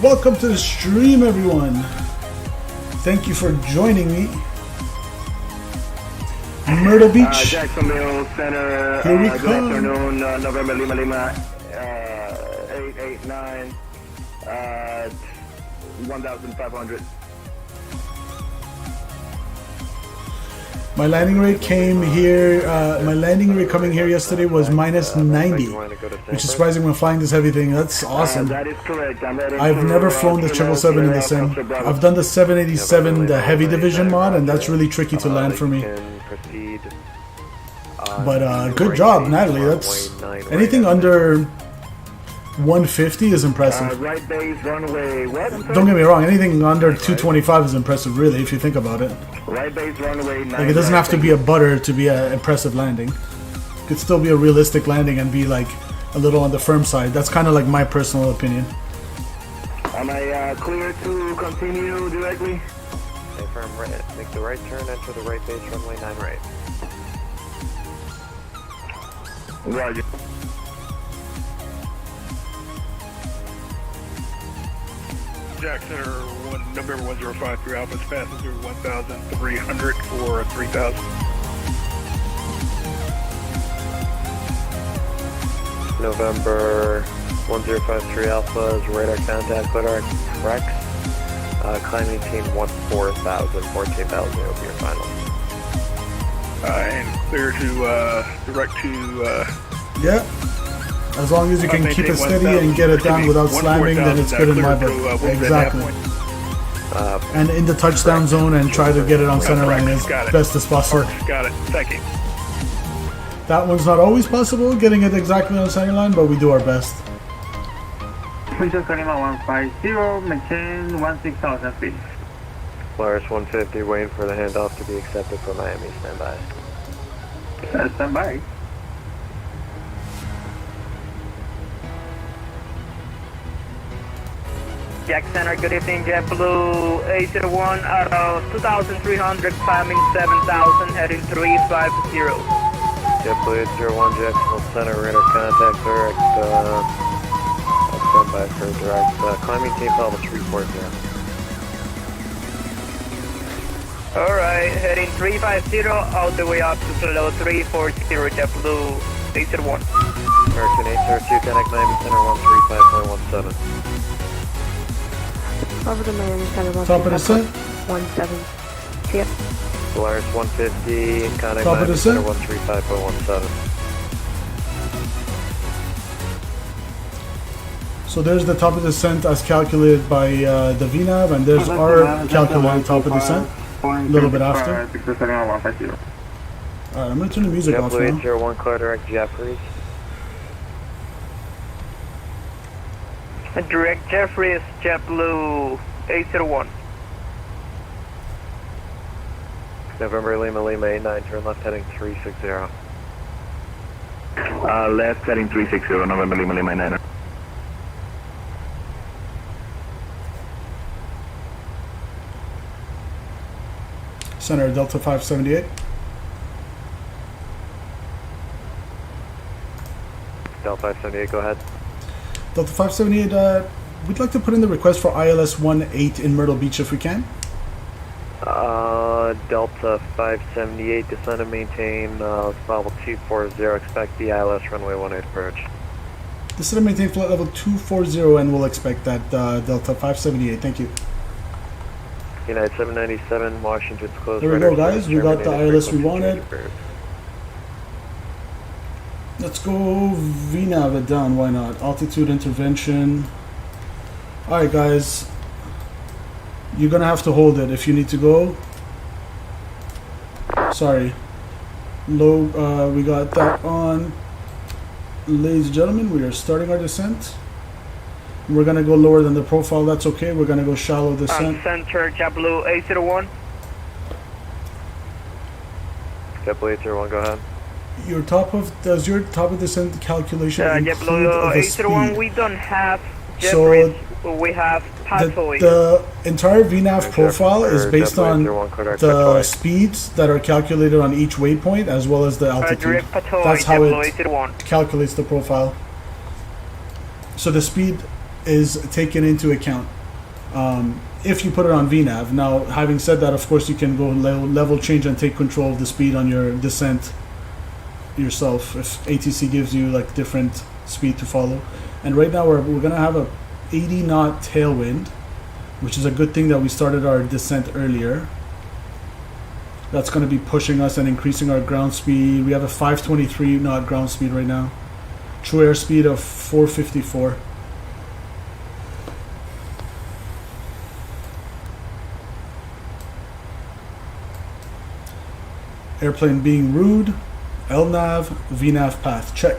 Welcome to the stream, everyone. Thank you for joining me. Myrtle Beach.
Jacksonville Center.
Here we
good
come.
afternoon, November Lima Lima 889 1,500.
My landing rate came here, my landing rate coming here yesterday was minus 90, which is surprising when flying this heavy thing. That's awesome.
That is correct. I'm heading
I've
to,
never flown the 777 in the sim. I've done the 787, the heavy division mod, and that's really tricky to land for me. But good job, Natalie. That's anything under 150 is impressive.
Right base, runway, what?
Don't get me wrong, anything under 225 is impressive, really, if you think about it.
Right base, runway,
Like, it doesn't have to be a butter to be an impressive landing. It could still be a realistic landing and be, like, a little on the firm side. That's kind of like my personal opinion.
Am I clear to continue directly?
Stay firm, right, make the right turn, enter the right base, runway 9 right.
Roger.
Jack Center, November 1053 Alpha's passenger 1,300 or 3,000.
November 1053 Alpha is radar contact, radar correct. Climbing team 14,000, 14,000 will be your final.
And clear to direct to.
Yeah. As long as you can keep it steady and get it down without slamming, then it's good in my book. Exactly. And in the touchdown zone and try to get it on center line as best as possible.
Got it. Thank you.
That one's not always possible, getting it exactly on center line, but we do our best.
Princess Geneva 150, maintain 16,000 feet.
Polaris 150, waiting for the handoff to be accepted for Miami. Stand by.
Stand by.
Jack Center, good evening, JetBlue 801 out of 2,300, climbing 7,000, heading 350.
JetBlue 801, Jacksonville Center, radar contact, direct, stand by for direct, climbing team Papa 340.
Alright, heading 350, all the way up to below 340, JetBlue 801.
American 802, connect Miami Center 135.17.
Over the Miami Center,
Top of the set.
17. Yep.
Polaris 150, contact
Top of
Miami
the
Center
set.
135.17.
So there's the top of descent as calculated by the VNAV, and there's our calculated top of descent a little bit after. Alright, I'm going to turn the music off
JetBlue
now.
801, clear direct Jeffries.
Direct Jeffries, JetBlue 801.
November Lima 89, turn left heading 360.
Left heading 360, November Lima 89.
Center Delta 578.
Delta 578, go ahead.
Delta 578, we'd like to put in the request for ILS 18 in Myrtle Beach if we can.
Delta 578, descend and maintain level 240, expect the ILS runway 18 approach.
Descend and maintain flight level 240 and we'll expect that Delta 578, thank you.
United 797, Washington's closed.
There we go guys, we got the ILS we wanted. Let's go VNAV it down, why not? Altitude intervention. Alright guys, you're gonna have to hold it if you need to go. Sorry. Low, we got that on. Ladies and gentlemen, we are starting our descent. We're gonna go lower than the profile, that's okay. We're gonna go shallow descent.
Center, JetBlue 801.
JetBlue 801, go ahead.
Does your top of descent calculation include
JetBlue
the
801,
speed?
we don't have
So
we have pathway.
the entire VNAV profile is based on the speeds that are calculated on each waypoint as well as the altitude. That's how it calculates the profile. So the speed is taken into account if you put it on VNAV. Now, having said that, of course, you can go level change and take control of the speed on your descent yourself if ATC gives you like different speed to follow. And right now we're gonna have a 80 knot tailwind, which is a good thing that we started our descent earlier. That's going to be pushing us and increasing our ground speed. We have a 523 knot ground speed right now. True air speed of 454. Airplane being rude. LNAV, VNAV path. Check.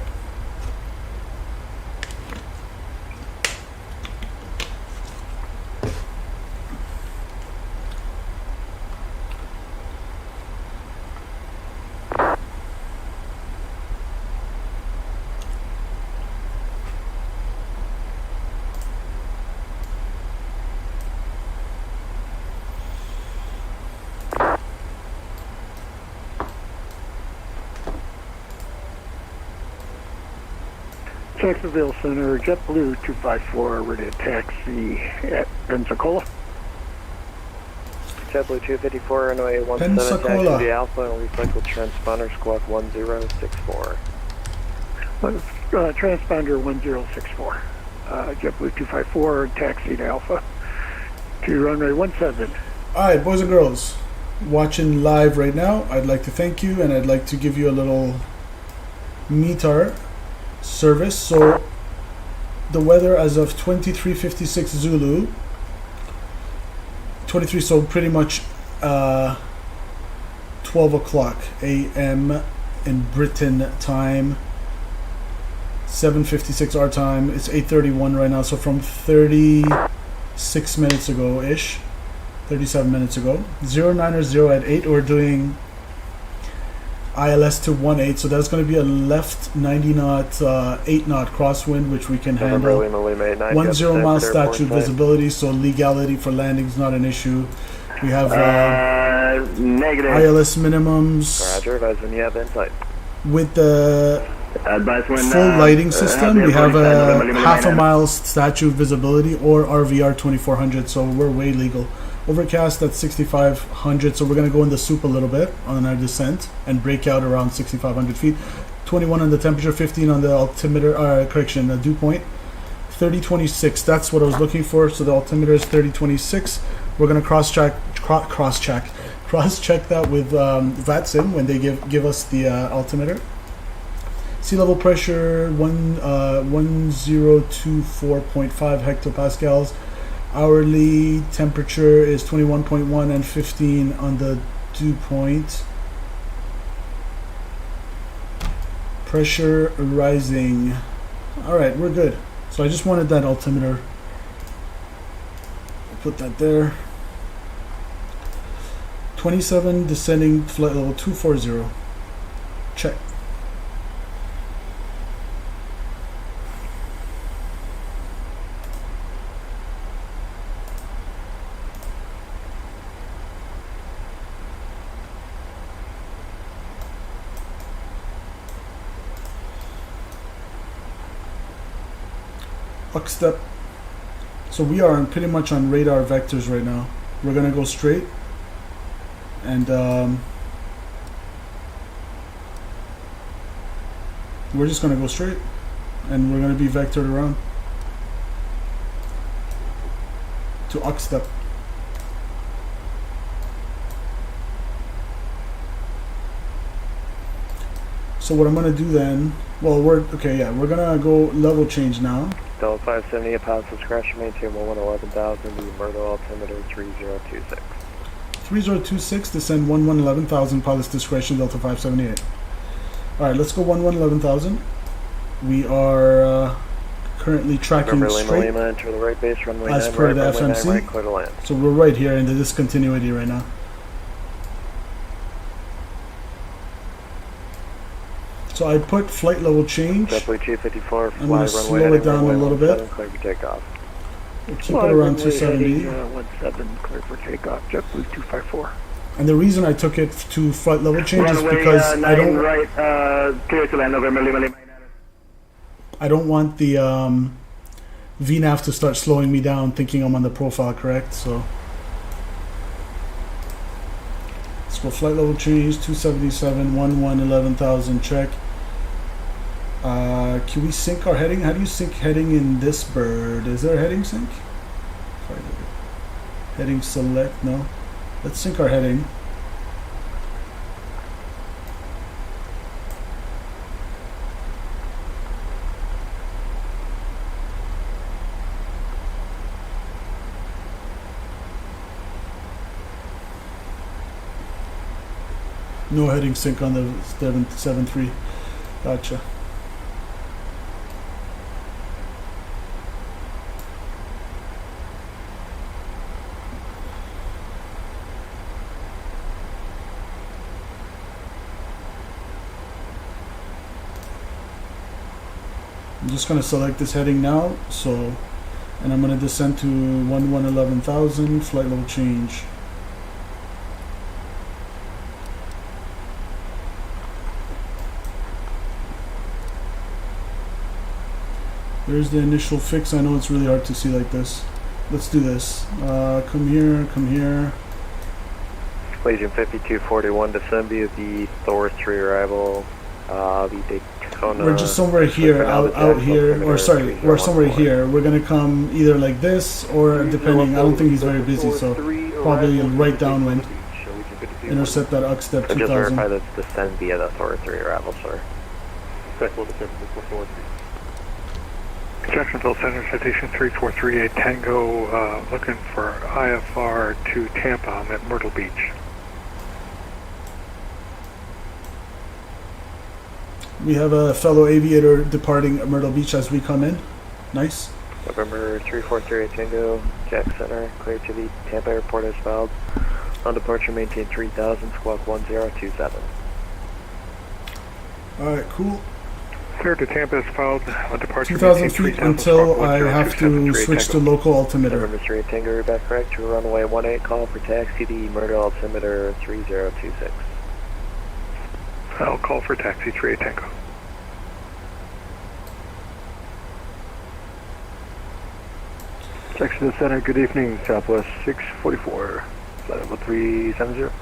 Jacksonville Center, JetBlue 254, ready to taxi at Pensacola.
JetBlue 254, runway 17,
Pensacola.
taxi to Alpha and recycle transponder squawk 1064.
Transponder 1064. JetBlue 254, taxi to Alpha to runway 17.
Alright, boys and girls, watching live right now, I'd like to thank you, and I'd like to give you a little METAR service. So the weather as of 23:56 Zulu, 23, so pretty much 12 o'clock a.m. in Britain time, 7:56 our time. It's 8:31 right now, so from 36 minutes ago ish, 37 minutes ago, 090 at 8, we're doing ILS to 18, so that's going to be a left 90 knot, 8 knot crosswind, which we can handle. 10 mile statute visibility, so legality for landing is not an issue. We have
negative.
ILS minimums.
Roger, advise when you have insight.
With the
when,
full lighting system, we have a half a mile statute visibility or RVR 2400, so we're way legal. Overcast at 6500, so we're going to go in the soup a little bit on our descent and break out around 6500 feet. 21 on the temperature, 15 on the altimeter, correction, the dew point. 3026, that's what I was looking for, so the altimeter is 3026. We're going to cross-check that with VATSIM when they give us the altimeter. Sea level pressure 1024.5 hectopascals. Hourly temperature is 21.1 and 15 on the dew point. Pressure rising. Alright, we're good. So I just wanted that altimeter. I'll put that there. 27 descending, flight level 240. Check. Puck step. So we are pretty much on radar vectors right now. We're gonna go straight, and we're just gonna go straight, and we're gonna be vectored around to Ox step. So what I'm gonna do then? Well, we're gonna go level change now.
Delta 570, Apache discretion, maintain 11,000, the Myrtle altimeter 3026.
3026, descend 11,000, pilot's discretion, Delta 578. Alright, let's go 11,000. We are currently tracking straight
Lima, enter the right base, runway
as
9,
per
right,
the
runway
FMC.
9, right, clear to land.
So we're right here in the discontinuity right now. So I put flight level change.
JetBlue 254,
I'm going to slow it down a little bit.
Clear for takeoff.
We'll keep it around 270.
17, clear for takeoff, JetBlue 254.
And the reason I took it to flight level change is because I don't.
Right, clear to land over Lima.
I don't want the VNAV to start slowing me down, thinking I'm on the profile, correct? So let's go flight level change 277, 11,000 check. Can we sync our heading? How do you sync heading in this bird? Is there a heading sync? Heading select, no. Let's sync our heading. No heading sync on the 7.3. Gotcha. I'm just going to select this heading now, and I'm going to descend to 11,000, flight level change. There's the initial fix. I know it's really hard to see like this. Let's do this. Come here, come here.
Legion 5241 descend via the Thor 3 arrival. The Daytona.
We're just somewhere here, out here, or sorry, we're somewhere here. We're gonna come either like this, or depending. I don't think he's very busy, so probably right downwind. Intercept that UX step 2000.
Just verify that's descend via the Thor 3 arrival, sir.
Jacksonville Center, citation 3438 Tango, looking for IFR to Tampa. I'm at Myrtle Beach.
We have a fellow aviator departing Myrtle Beach as we come in. Nice.
November 3438 Tango, Jack Center, clear to the Tampa Airport as filed. On departure, maintain 3000, squawk 1027.
Alright, cool.
Clear to Tampa is filed. On departure,
2,000 feet until I have to switch to local altimeter.
November 38 Tango, you're back correct to runway 18, call for taxi the Myrtle altimeter 3026.
I'll call for taxi 38 Tango. Jacksonville Center, good evening, Southwest 644, flight level 370.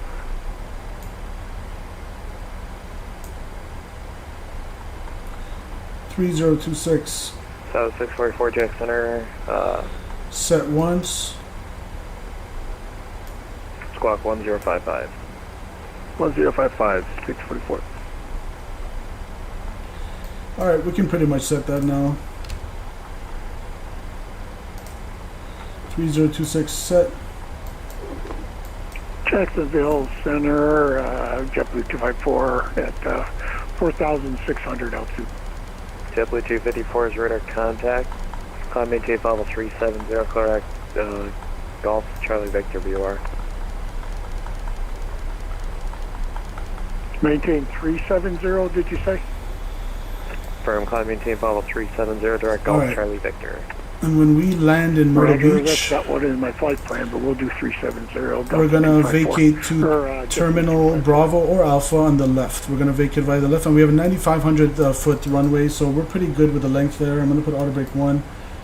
.3026.
South 644 Jack Center.
Set once.
Squawk 1055.
1055, 644.
Alright, we can pretty much set that now. 3026 set.
Jacksonville Center, JetBlue 254 at 4,600 altitude.
JetBlue 254 is radar contact. Climb maintain level 370, correct. Golf Charlie Victor BOR.
Maintain 370, did you say?
Firm, climb maintain level 370, direct Golf
Right.
Charlie Victor.
And when we land in Myrtle
Roger,
Beach,
that's not what is my flight plan, but we'll do 370.
we're going to vacate to Terminal Bravo or Alpha on the left. We're going to vacate via the left, and we have a 9,500 foot runway, so we're pretty good with the length there. I'm going to put auto brake 1,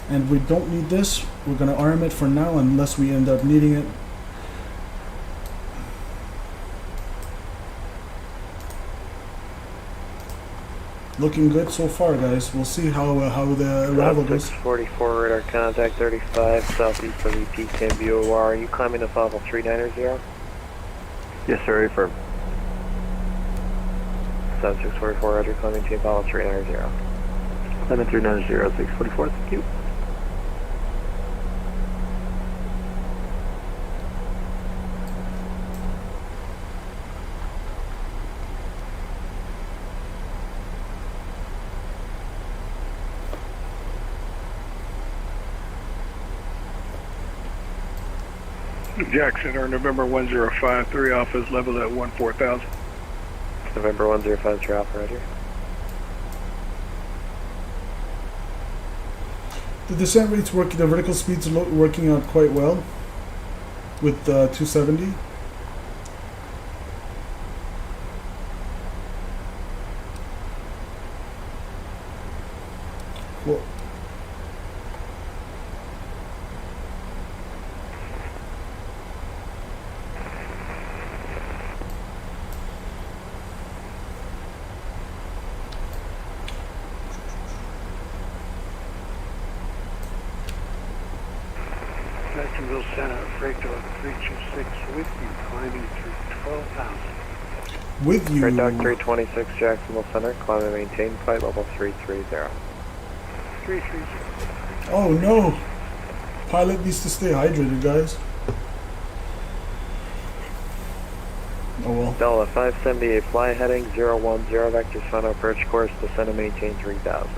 and we don't need this. We're going to arm it for now unless we end up needing it. Looking good so far, guys. We'll see how the arrival goes.
644 radar contact 35 southeast of the KMCO. Are you climbing to level 390?
Yes, sir, affirm.
South 644, roger, climbing to level 390.
Climbing 390, 644, thank you.
Jackson or November 1053 Alpha is leveled at 14,000.
November 1053 Alpha, roger.
The descent rates work. The vertical speeds working out quite well with 270. Cool.
Jacksonville Center, freight dog 326 with you, climbing through 12,000.
With you.
Freight dog 326 Jacksonville Center, climb and maintain flight level 330.
330.
Oh no! Pilot needs to stay hydrated, guys. Oh well.
Delta 578, fly heading 010, vectors final approach course, descend and maintain 3000.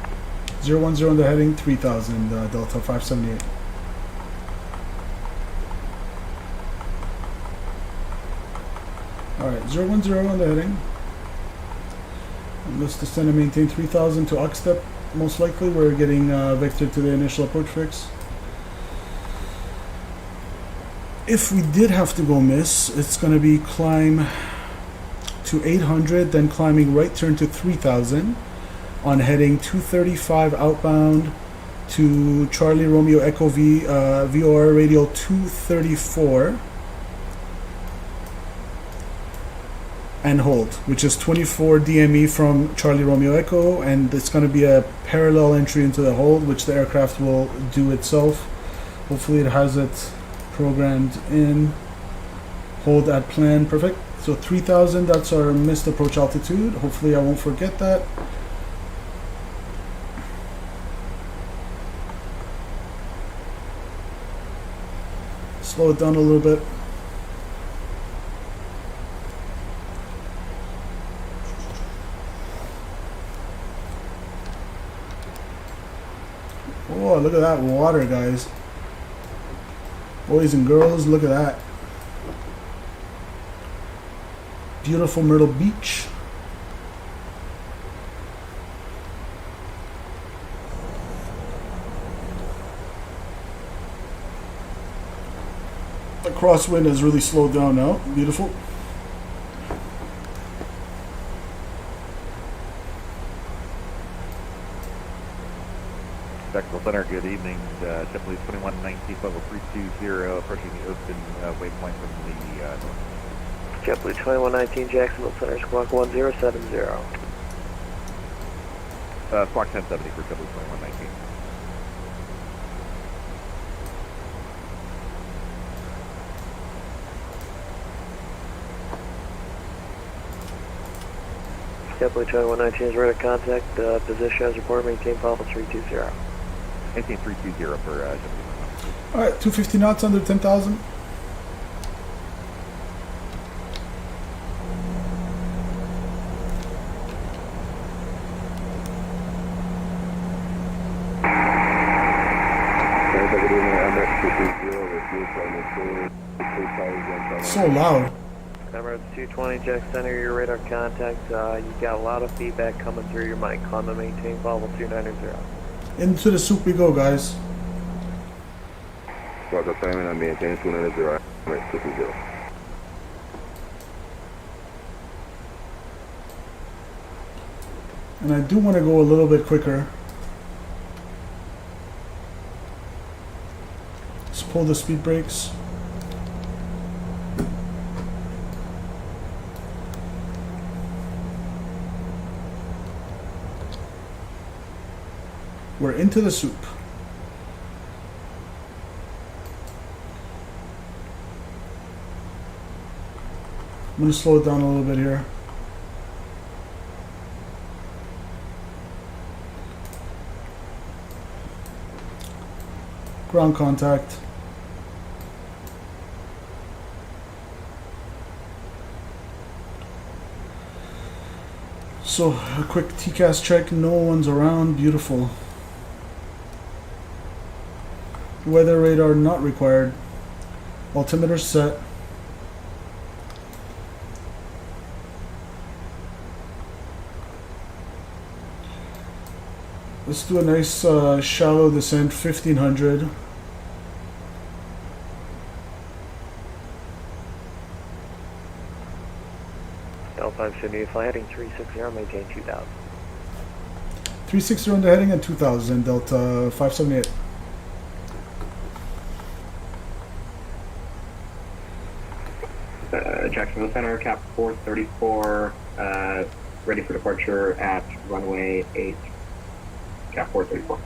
010 on the heading, 3000, Delta 578. Alright, 010 on the heading. And let's descend and maintain 3000 to Oxstep. Most likely we're getting vector to the initial approach fix. If we did have to go miss, it's going to be climb to 800, then climbing right turn to 3000 on heading 235 outbound to Charlie Romeo Echo V, VOR radial 234 and hold, which is 24 DME from Charlie Romeo Echo, and it's going to be a parallel entry into the hold, which the aircraft will do itself. Hopefully it has it programmed in. Hold at plan. Perfect. So 3000, that's our missed approach altitude. Hopefully I won't forget that. Slow it down a little bit. Oh, look at that water, guys. Boys and girls, look at that. Beautiful Myrtle Beach. The crosswind has really slowed down now. Beautiful.
Technical Center, good evening. JetBlue 2119, level 320, approaching the open waypoint from the north.
JetBlue 2119, Jacksonville Center, squawk 1070.
Squawk 1070 for JetBlue 2119.
JetBlue 2119 is ready to contact. Position as reported, maintain Papa 320.
Maintain 320 for JetBlue 2119.
Alright, 250 knots under 10,000. So loud.
Emirates 220, Jack Center, your radar contact. You got a lot of feedback coming through your mic. Climb and maintain level 290.
Into the soup we go, guys.
Roger, climbing and maintain 290, Emirates 220.
And I do want to go a little bit quicker. Let's pull the speed brakes. We're into the soup. I'm going to slow it down a little bit here. Ground contact. So a quick TCAS check, no one's around, beautiful. Weather radar not required. Altimeter set. Let's do a nice shallow descent, 1500.
L570, fly heading 360, maintain 2000.
360 on the heading and 2000, Delta 578.
Jacksonville Center, cap 434, ready for departure at runway 8. Cap 434.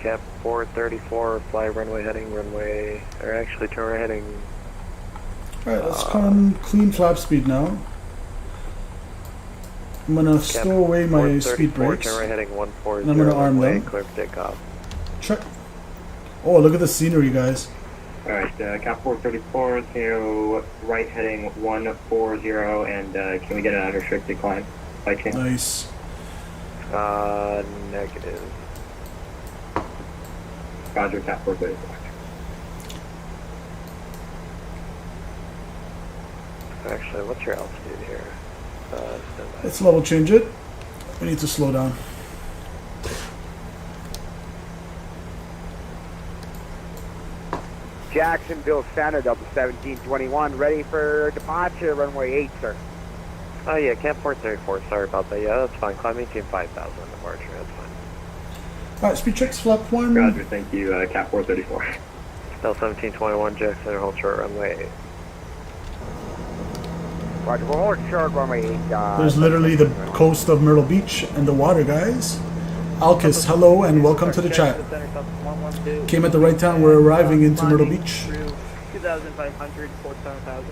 Cap 434, fly runway heading, runway, or actually turn right heading.
Alright, let's come clean flap speed now. I'm gonna stow away my speed brakes.
Turn right heading 140,
and I'm gonna arm them.
Clear for takeoff.
Check. Oh, look at the scenery, guys.
Alright, Cap 434 to right heading 140, and can we get an unrestricted climb by chance?
Nice.
Negative.
Roger, Cap 434.
Actually, what's your altitude here?
Let's level change it. We need to slow down.
Jacksonville Center, double 1721, ready for departure, runway 8, sir.
Oh yeah, Camp 434, sorry about that. Yeah, that's fine. Climb 18,500 departure, that's fine.
Alright, speed checks, flap 1.
Roger, thank you, Cap 434.
Del 1721, Jackson, hold short, runway 8.
Roger, we'll hold short, runway 8.
There's literally the coast of Myrtle Beach and the water, guys. Alkis, hello and welcome to the chat. Came at the right time, we're arriving into Myrtle Beach.
2,500, 4,000.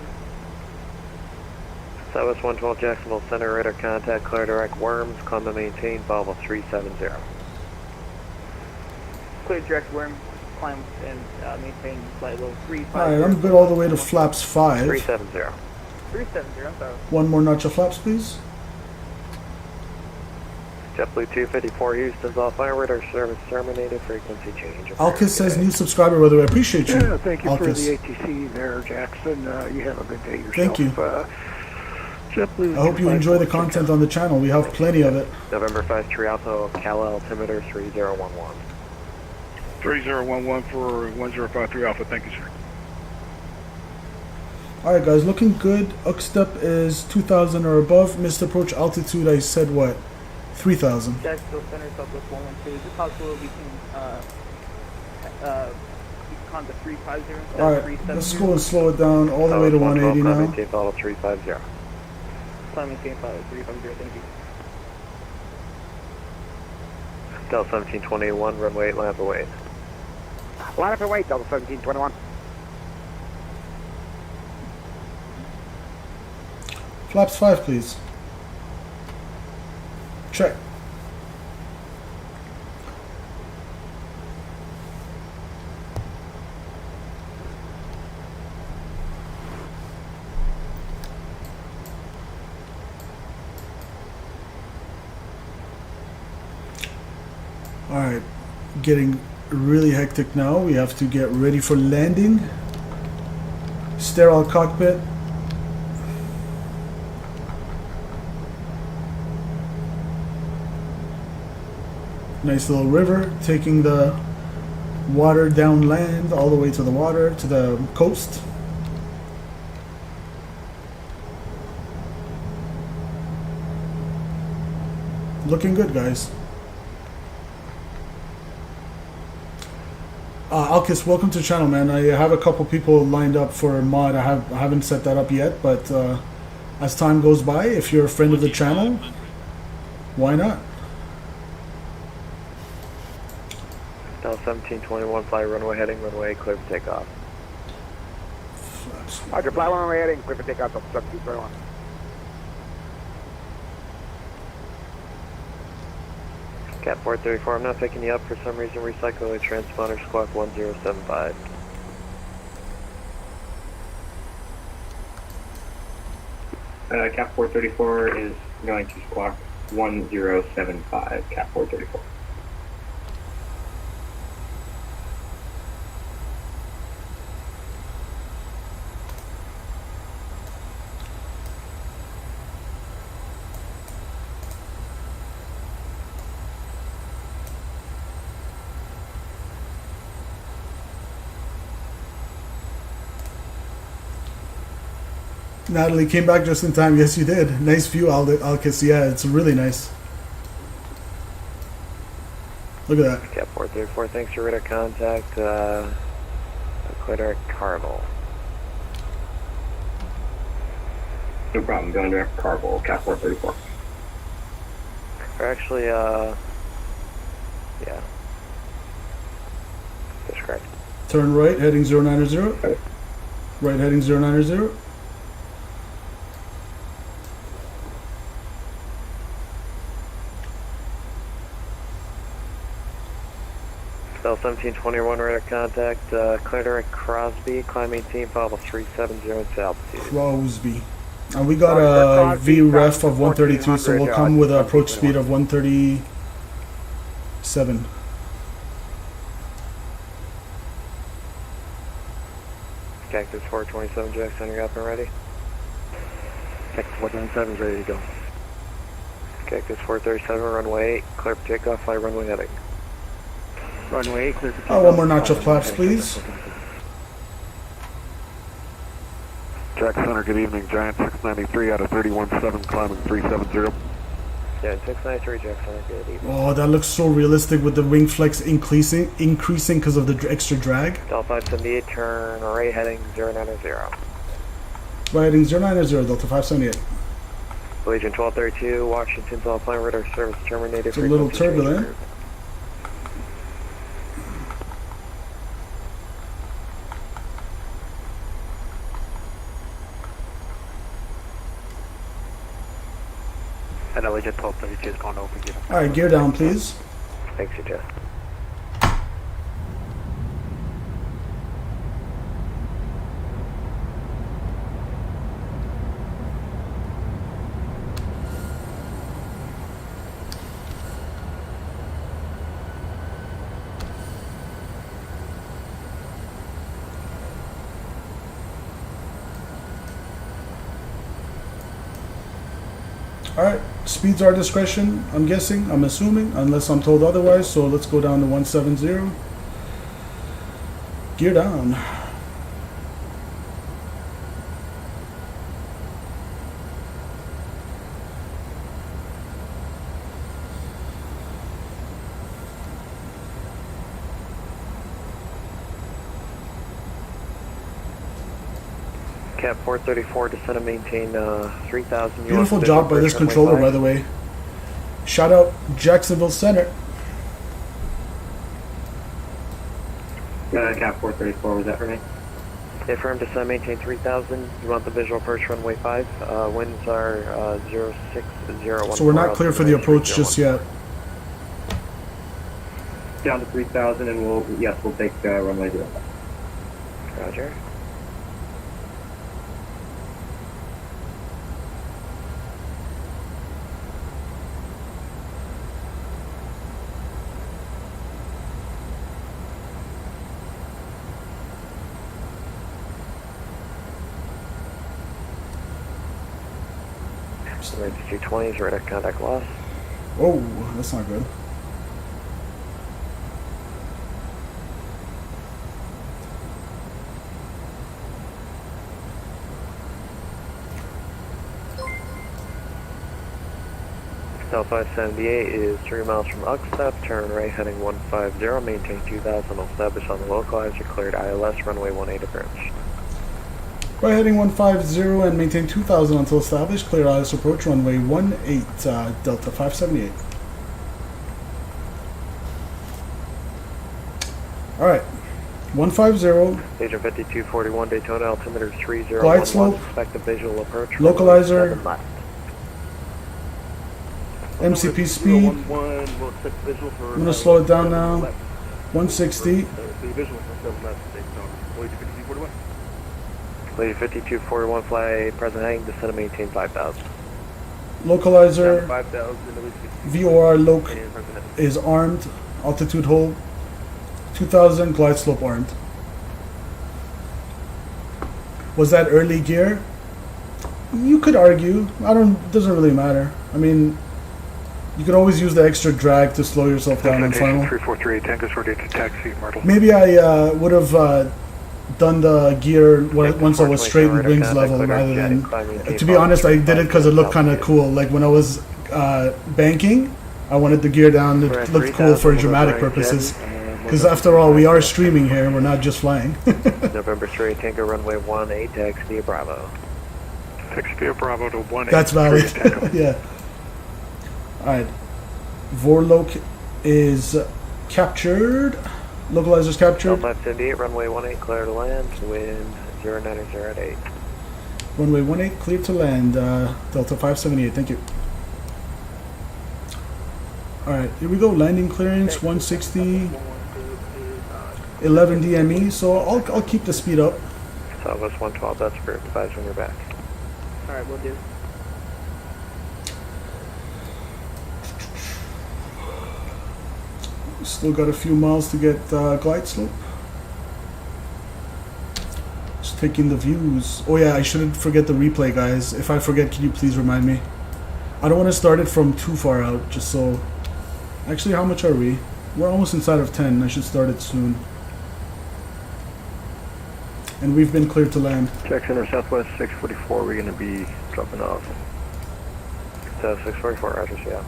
Southwest 112 Jacksonville Center, radar contact, clear direct worms, climb and maintain, Volvo 370.
Clear direct worm, climb and maintain flight level 350.
Alright, I'm good all the way to flaps 5.
370.
370, I'm sorry.
One more notch of flaps, please.
JetBlue 254 Houston's off fire, radar service terminated, frequency change.
Alkis says new subscriber, by the way. I appreciate you.
Yeah, thank you
Alkis.
for the ATC there, Jackson. You have a good day yourself.
Thank you.
JetBlue
I hope you enjoy the content on the channel. We have plenty of it.
November 5 Tree Alpha, Cal altimeter 3011.
3011 for 1053 Alpha, thank you, sir.
Alright guys, looking good. Uckstep is 2,000 or above. Missed approach altitude, I said what? 3,000.
Jacksonville Center, Southwest 112. Is it possible we can contact 350 instead of
Alright,
370?
let's go and slow it down all the way to 180 now.
Maintain Volvo 350.
Climb maintain 350, thank you.
Del 1721, runway 8, line up and wait.
Line up and wait, double 1721.
Flaps 5, please. Check. Alright, getting really hectic now. We have to get ready for landing. Sterile cockpit. Nice little river, taking the water down land all the way to the water, to the coast. Looking good, guys. Alkis, welcome to the channel, man. I have a couple people lined up for a mod. I haven't set that up yet, but as time goes by, if you're a friend of the channel, why not?
Del 1721, fly runway heading, runway clear for takeoff.
Roger, fly runway heading, clear for takeoff, double 1721.
Cap 434, I'm not picking you up for some reason. Recycle a transponder, squawk 1075.
Cap 434 is going to squawk 1075, Cap 434.
Natalie came back just in time. Yes, you did. Nice view, Alkis. Yeah, it's really nice. Look at that.
Cap 434, thanks for radar contact. Clear direct Carvel.
No problem, going direct Carvel, Cap 434.
Or actually, yeah. That's correct.
Turn right, heading 090. Right, heading 090.
Cell 1721 radar contact, clear direct Crosby, climb 18, follow 370 to altitude.
Crosby. And we got a VREF of 132, so we'll come with an approach speed of 137.
Cactus 427, Jack Center, up and ready.
Cactus 427 is ready to go.
Cactus 437, runway 8, clear for takeoff, fly runway heading.
Runway 8, clear for takeoff.
One more notch of flaps, please.
Jack Center, good evening. Giant 693 out of 317, climbing 370.
Yeah, 693, Jack Center, good evening.
Oh, that looks so realistic with the wing flex increasing because of the extra drag.
Delta 578, turn right heading 090.
Right heading 090, Delta 578.
Legion 1232, Washington's all flying radar service terminated.
It's a little turbulent.
And Legion 1232 is going over.
Alright, gear down, please.
Thanks, you, Jeff.
Alright, speeds are discretion, I'm guessing, I'm assuming, unless I'm told otherwise, so let's go down to 170. Gear down.
Cap 434, descend and maintain 3,000.
Beautiful job by this controller, by the way. Shout out Jacksonville Center.
Cap 434, was that for me?
Affirm, descend, maintain 3,000. You want the visual approach runway 5. Winds are 06014.
So we're not clear for the approach just yet.
Down to 3,000 and we'll take runway 0.
Roger. Range 220s, radar contact loss.
Oh, that's not good.
South 578 is 3 miles from Uckstep, turn right heading 150, maintain 2,000, establish on the localizer, cleared ILS, runway 18 approach.
Right heading 150 and maintain 2,000 until established. Clear ILS approach runway 18, Delta 578. Alright, 150.
Legion 5241, Daytona, altimeter 3011.
Glide slope.
Expect a visual approach.
Localizer.
Left.
MCP speed. I'm going to slow it down now. 160.
Legion 5241, fly present heading, descend and maintain 5,000.
Localizer. VOR loc is armed. Altitude hold. 2,000, glide slope armed. Was that early gear? You could argue. Doesn't really matter. I mean, you could always use the extra drag to slow yourself down in final.
3438, Tango sorted to taxi, Myrtle.
Maybe I would have done the gear once I was straight and wings level rather than... To be honest, I did it because it looked kind of cool. Like when I was banking, I wanted the gear down. It looked cool for dramatic purposes. Because after all, we are streaming here, we're not just flying.
November straight, Tango runway 18, taxi via Bravo.
Taxi via Bravo to 18.
That's valid. Yeah. Alright. Vorloc is captured. Localizer's captured.
578, runway 18, clear to land, wind 090 at 8.
Runway 18, clear to land, Delta 578, thank you. Alright, here we go, landing clearance, 160. 11 DME, so I'll keep the speed up.
Southwest 112, that's approved. Advise when you're back.
Alright, we'll do.
Still got a few miles to get glide slope. Just taking the views. Oh yeah, I shouldn't forget the replay, guys. If I forget, can you please remind me? I don't want to start it from too far out, just so... Actually, how much are we? We're almost inside of 10. I should start it soon. And we've been cleared to land.
Check Center Southwest 644, we're going to be dropping off.
So 644, roger, see ya.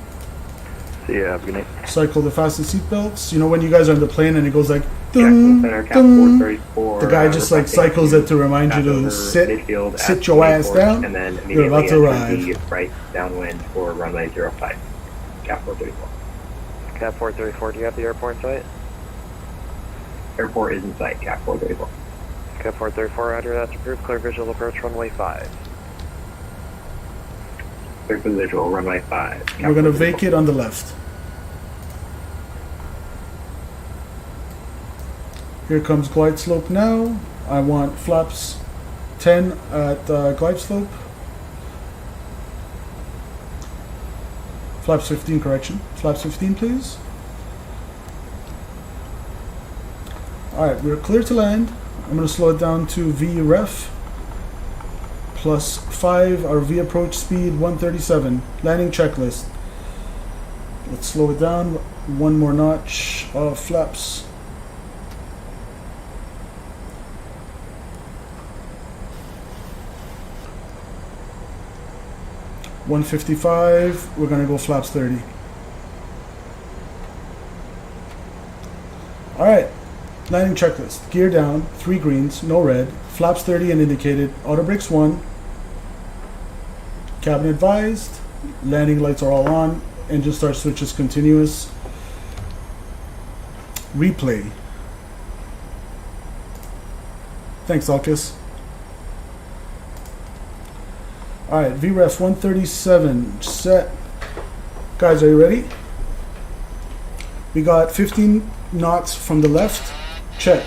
See ya, have a good night.
Cycle the fastest seatbelts. You know when you guys are in the plane and it goes like...
Jackson Center, Cap 434.
The guy just like cycles it to remind you to sit your ass down.
And then
You're about to arrive.
Right downwind for runway 05. Cap 434.
Cap 434, do you have the airport in sight?
Airport is in sight, Cap 434.
Cap 434, roger, that's approved. Clear visual approach runway 5.
Clear for the visual, runway 5. Cap
We're going to vacate on the left. Here comes glide slope now. I want flaps 10 at glide slope. Flaps 15, correction. Flaps 15, please. Alright, we're clear to land. I'm going to slow it down to VREF. Plus 5, our V approach speed 137. Landing checklist. Let's slow it down. One more notch of flaps. $155, we're gonna go flaps 30. Alright, landing checklist. Gear down, 3 greens, no red, flaps 30 and indicated, auto brakes 1, cabin advised, landing lights are all on, engine start switch is continuous. Replay. Thanks, Alkis. Alright, VREF 137, set. Guys, are you ready? We got 15 knots from the left. Check.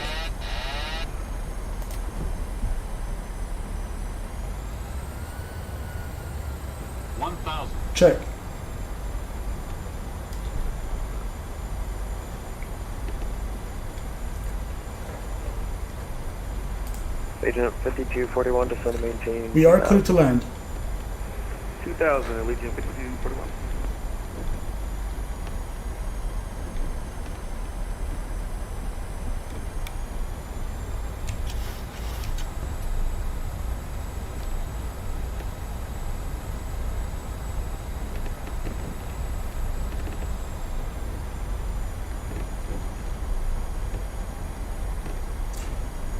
Check.
Agent 5241, descend to maintain.
We are clear to land.
2000, Allegiant 5241.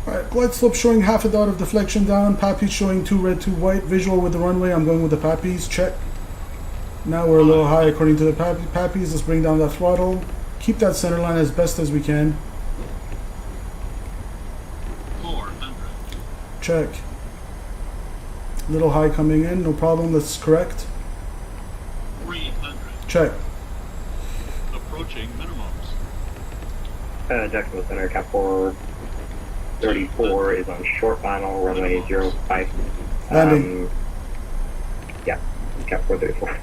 Alright, glide slope showing half a dot of deflection down, Pappies showing 2 red, 2 white, visual with the runway, I'm going with the Pappies, check. Now we're a little high according to the Pappies, let's bring down that throttle, keep that center line as best as we can.
400.
Check. Little high coming in, no problem, let's correct.
300.
Check.
Approaching minimums.
Jacksonville Center, Cap 434 is on short final, runway 05.
Landing.
Yeah, Cap 434.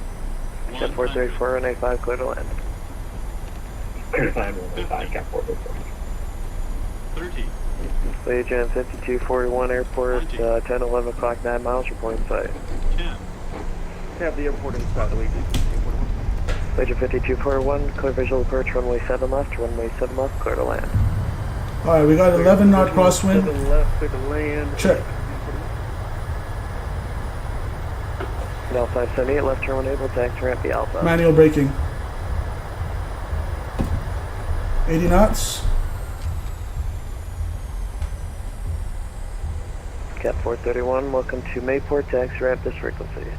Cap 434, runway 5, clear to land.
Clear to land, runway 5, Cap 434.
30.
Agent 5241, airport, 10, 11 o'clock, 9 miles, reporting site.
10.
Have the airport inside, Allegiant 5241.
Agent 5241, clear visual approach, runway 7 left, clear to land.
Alright, we got 11 knot crosswind.
7 left, clear to land.
Check.
Now 578, left turn when able, taxi ramp the Alpha.
Manual braking. 80 knots.
Cap 431, welcome to Mayport, taxi ramp this frequency.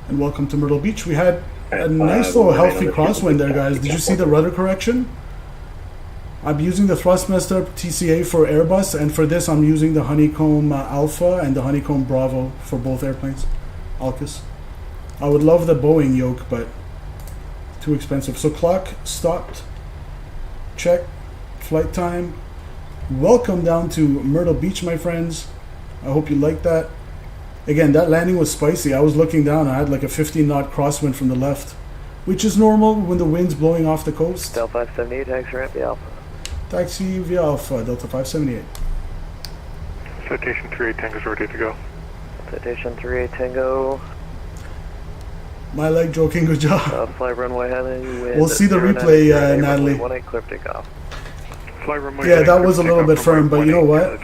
And welcome to Myrtle Beach. We had a nice little healthy crosswind there, guys. Did you see the rudder correction? I'm using the Thrustmaster TCA for Airbus, and for this I'm using the Honeycomb Alpha and the Honeycomb Bravo for both airplanes. AUKUS. I would love the Boeing yoke, but too expensive. So clock stopped. Check. flight time. Welcome down to Myrtle Beach, my friends. I hope you like that. Again, that landing was spicy. I was looking down. I had like a 15-knot crosswind from the left, which is normal when the wind's blowing off the coast.
Delta 578, taxi ramp via Alpha.
Taxi via Alpha, Delta 578.
Citation 38 Tango's ready to go.
Citation 38 Tango.
My leg joking, good job.
Flight runway heading.
We'll see the replay, Natalie.
18 clear takeoff.
Flight runway
Yeah, that was a little bit firm, but you know what?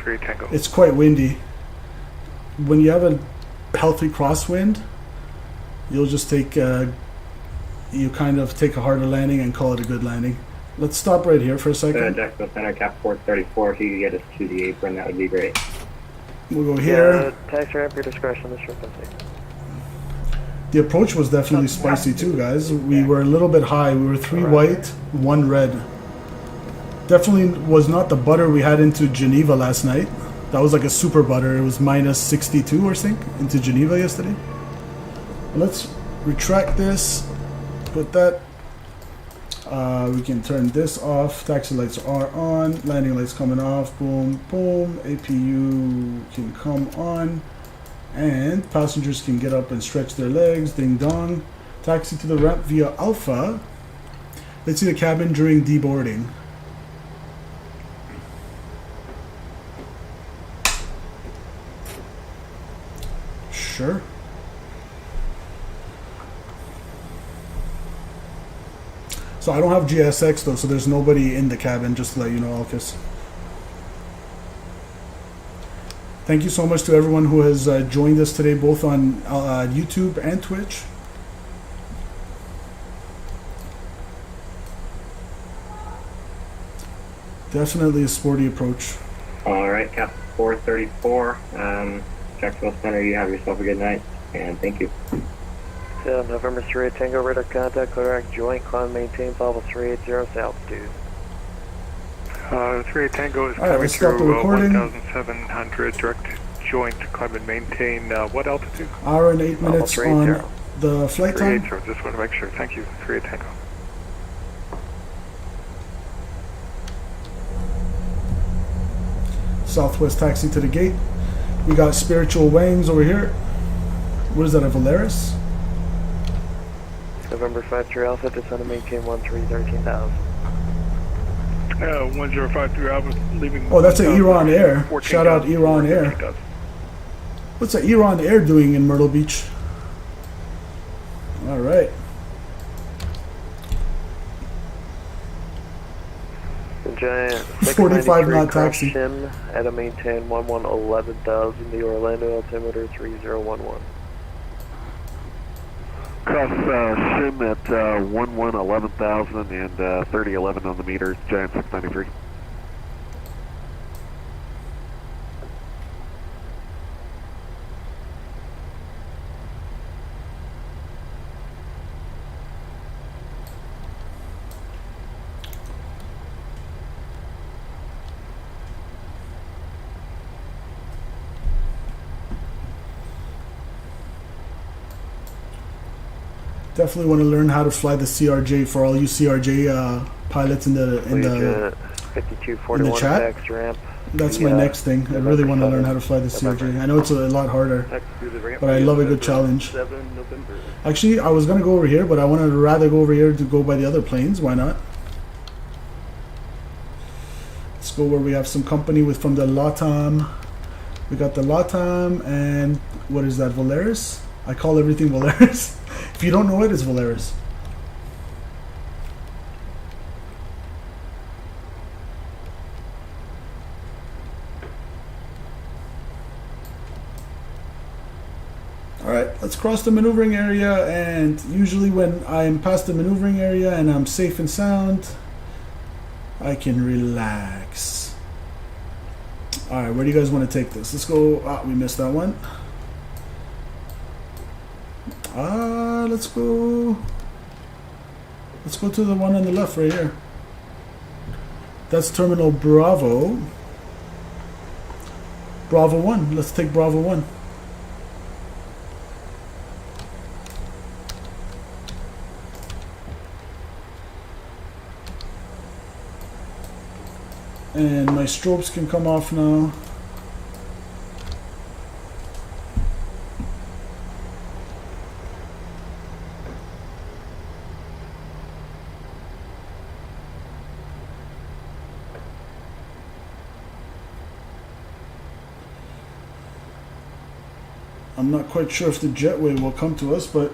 It's quite windy. When you have a healthy crosswind, you'll just take, you kind of take a harder landing and call it a good landing. Let's stop right here for a second.
Jacksonville Center, Cap 434, if you could get us to the apron, that would be great.
We'll go here.
Taxi ramp, your discretion, this frequency.
The approach was definitely spicy too, guys. We were a little bit high. We were 3 white, 1 red. Definitely was not the butter we had into Geneva last night. That was like a super butter. It was minus 62 or something into Geneva yesterday. Let's retract this. Put that. We can turn this off. Taxi lights are on. Landing lights coming off. Boom, boom. APU can come on. And passengers can get up and stretch their legs. Ding dong. Taxi to the ramp via Alpha. Let's see the cabin during deboarding. Sure. So I don't have GSX though, so there's nobody in the cabin, just to let you know, Alcus. Thank you so much to everyone who has joined us today, both on YouTube and Twitch. Definitely a sporty approach.
All right, Cap 434, Jacksonville Center, you have yourself a good night, and thank you.
November 38 Tango, radar contact, Clear joint, climb, maintain, level 380, altitude.
38 Tango is
All right,
coming
let's stop the
through
recording.
1,700, direct joint, climb and maintain, what altitude?
Hour and 8 minutes on the flight time.
380, just want to make sure. Thank you, 38 Tango.
Southwest taxi to the gate. We got Spiritual Wangs over here. What is that, a Valeris?
November 53 Alpha, descend and maintain 13,000.
1053 Alpha, leaving.
Oh, that's an Iran Air. Shout out Iran Air. What's an Iran Air doing in Myrtle Beach? All right.
The giant
45 knot taxi.
At a maintain 11,000, the Orlando altimeter 3011.
Cross sim at 11,000 and 3011 on the meter, Giant 693.
Definitely want to learn how to fly the CRJ for all you CRJ pilots in the
5241
chat.
tax ramp.
That's my next thing. I really want to learn how to fly the CRJ. I know it's a lot harder, but I love a good challenge. Actually, I was going to go over here, but I wanted to rather go over here to go by the other planes. Why not? Let's go where we have some company with from the LATAM. We got the LATAM and what is that, Valeris? I call everything Valeris. If you don't know it, it's Valeris. Alright, let's cross the maneuvering area, and usually when I'm past the maneuvering area and I'm safe and sound, I can relax. Alright, where do you guys want to take this? Let's go. Ah, we missed that one. Let's go to the one on the left right here. That's Terminal Bravo. Bravo 1. Let's take Bravo 1. And my strobes can come off now. I'm not quite sure if the jetway will come to us, but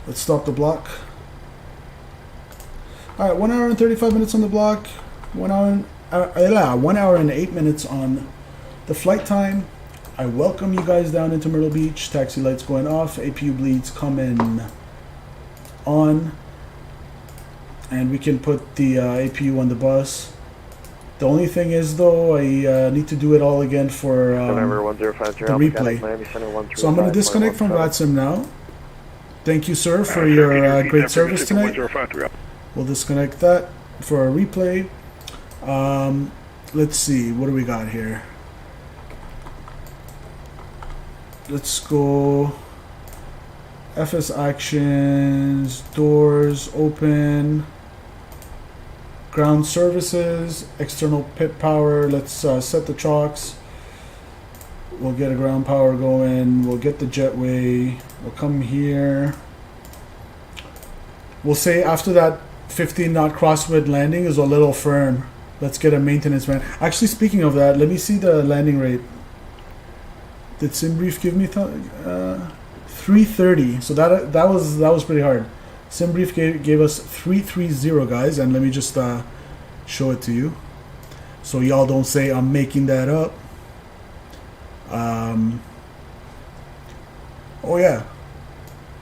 let's stop the block. All right, 1 hour and 35 minutes on the block. 1 hour and 8 minutes on the flight time. I welcome you guys down into Myrtle Beach. Taxi lights going off. APU bleeds coming on, and we can put the APU on the bus. The only thing is, though, I need to do it all again for the replay. So I'm going to disconnect from VATSIM now. Thank you, sir, for your great service tonight. We'll disconnect that for a replay. Let's see, what do we got here? Let's go FS actions, doors open. Ground services, external pit power. Let's set the chocks. We'll get a ground power going. We'll get the jetway. We'll come here. We'll say after that 15 knot crosswind landing is a little firm. Let's get a maintenance man. Actually, speaking of that, let me see the landing rate. Did SimBrief give me 330? So that was pretty hard. SimBrief gave us 330, guys, and let me just show it to you, so y'all don't say I'm making that up. Oh yeah,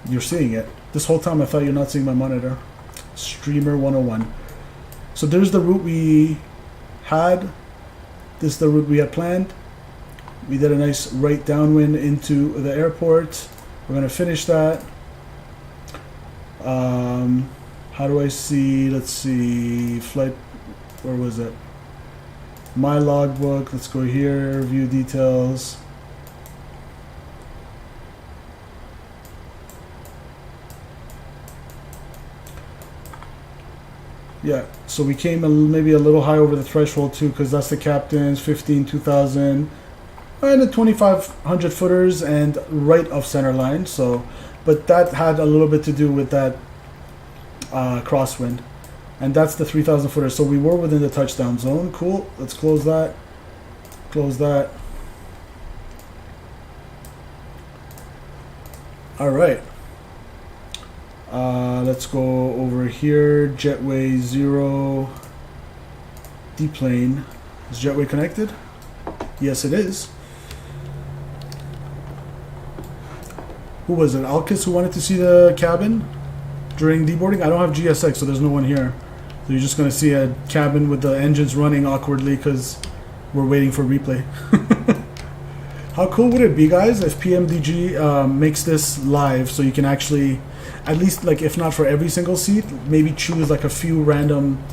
you're seeing it. This whole time I thought you're not seeing my monitor. Streamer 101. So there's the route we had. This is the route we had planned. We did a nice right downwind into the airport. We're gonna finish that. How do I see, let's see, flight, where was it? My logbook, let's go here, view details. Yeah, so we came maybe a little high over the threshold too, because that's the captain's 15, 2000, and the 2500 footers and right of center line. So, but that had a little bit to do with that crosswind, and that's the 3000 footer. So we were within the touchdown zone. Cool. Let's close that. Close that. All right. Let's go over here. Jetway 0. Deplane. Is jetway connected? Yes, it is. Who was it? Alkis who wanted to see the cabin during deboarding? I don't have GSX, so there's no one here. So you're just going to see a cabin with the engines running awkwardly because we're waiting for replay. How cool would it be, guys, if PMDG makes this live so you can actually, at least, like, if not for every single seat, maybe choose like a few random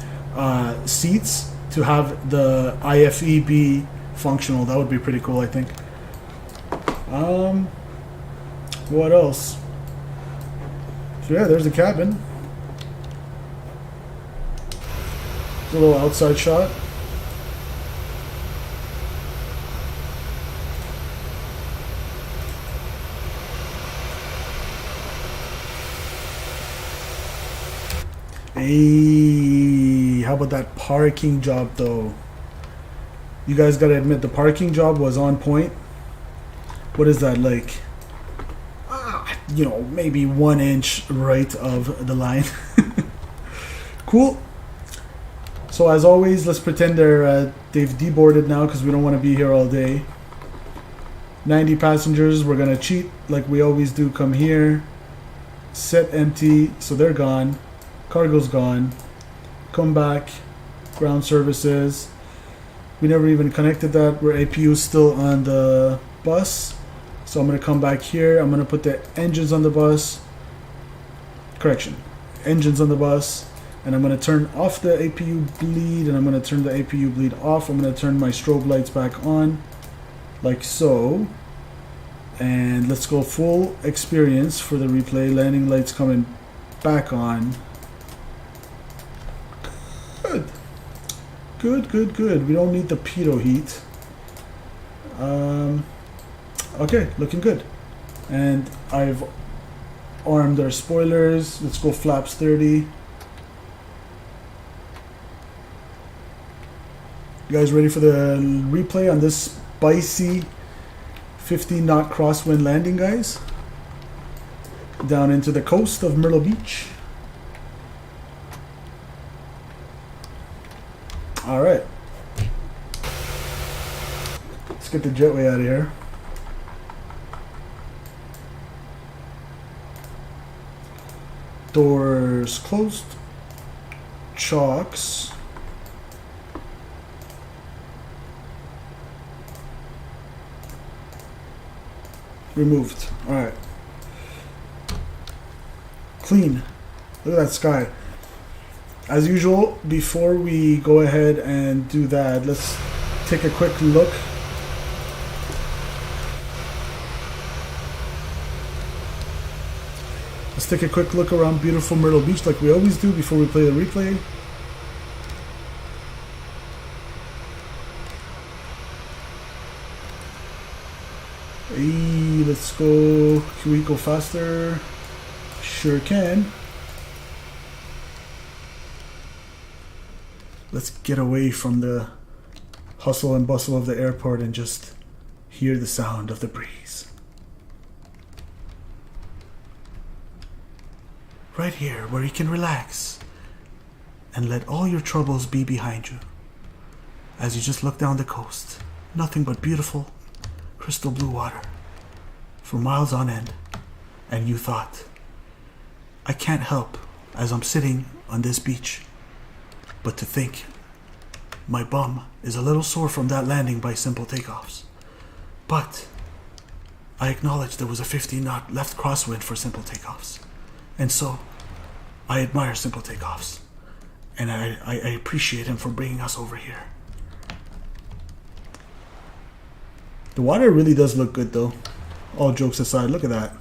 seats to have the IFE be functional. That would be pretty cool, I think. What else? So yeah, there's the cabin. A little outside shot. Hey, how about that parking job though? You guys gotta admit the parking job was on point. What is that, like? You know, maybe 1 inch right of the line. Cool. So as always, let's pretend they've deboarded now because we don't want to be here all day. 90 passengers. We're gonna cheat like we always do. Come here, set empty, so they're gone. Cargo's gone. Come back. Ground services. We never even connected that. We're APU still on the bus. So I'm going to come back here. I'm going to put the engines on the bus. Correction. Engines on the bus. And I'm going to turn off the APU bleed. And I'm going to turn the APU bleed off. I'm going to turn my strobe lights back on. Like so. And let's go full experience for the replay. Landing lights coming back on. Good, good, good. We don't need the pitot heat. Okay, looking good. And I've armed our spoilers. Let's go flaps 30. You guys ready for the replay on this spicy 15-knot crosswind landing, guys? Down into the coast of Myrtle Beach. All right. Let's get the jetway out of here. Doors closed. Chocks. Removed. All right. Clean. Look at that sky. As usual, before we go ahead and do that, let's take a quick look. Let's take a quick look around beautiful Myrtle Beach like we always do before we play the replay. Hey, let's go. Can we go faster? Sure can. Let's get away from the hustle and bustle of the airport and just hear the sound of the breeze. Right here, where you can relax and let all your troubles be behind you. As you just look down the coast, nothing but beautiful, crystal blue water for miles on end. And you thought, I can't help as I'm sitting on this beach but to think my bum is a little sore from that landing by Simple Takeoffs. But I acknowledge there was a 15-knot left crosswind for Simple Takeoffs. And so I admire Simple Takeoffs. And I appreciate him for bringing us over here. The water really does look good though. All jokes aside, look at that.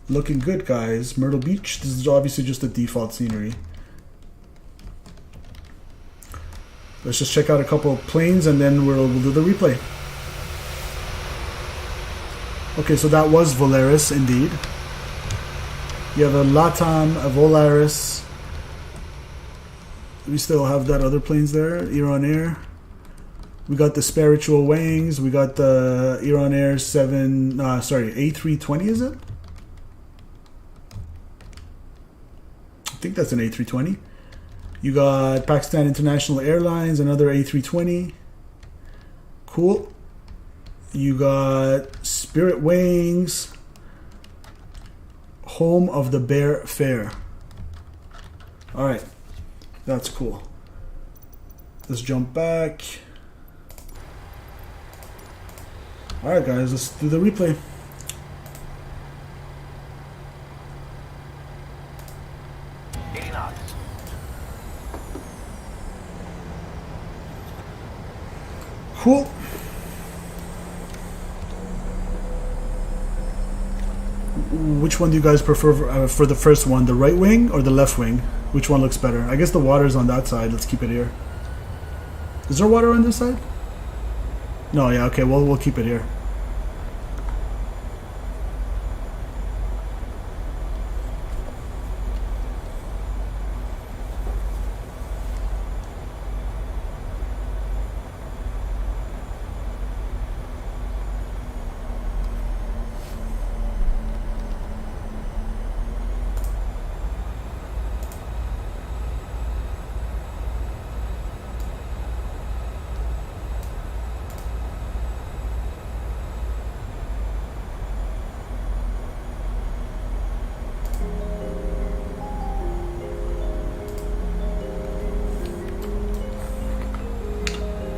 Looking good, guys. Myrtle Beach. This is obviously just the default scenery. Let's just check out a couple of planes and then we'll do the replay. Okay, so that was Volaris indeed. You have a LATAM, a Volaris. We still have that other planes there. Iran Air. We got the Spiritual Wings. We got the Iran Air A320, is it? I think that's an A320. You got Pakistan International Airlines, another A320. Cool. You got Spirit Wings. Home of the Bear Fair. Alright. That's cool. Let's jump back. Alright guys, let's do the replay. Cool. Which one do you guys prefer for the first one? The right wing or the left wing? Which one looks better? I guess the water's on that side. Let's keep it here. Is there water on this side? No, yeah, okay, well, we'll keep it here.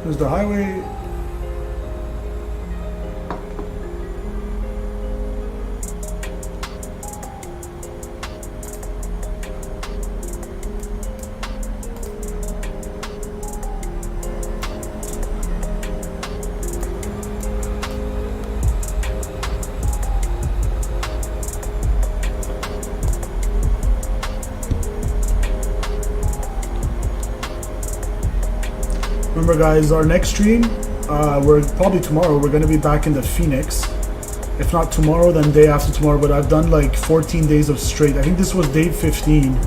There's the highway. remember, guys, our next stream, we're probably tomorrow. We're gonna be back in the Phoenix. If not tomorrow, then day after tomorrow. But I've done like 14 days of straight. I think this was day 15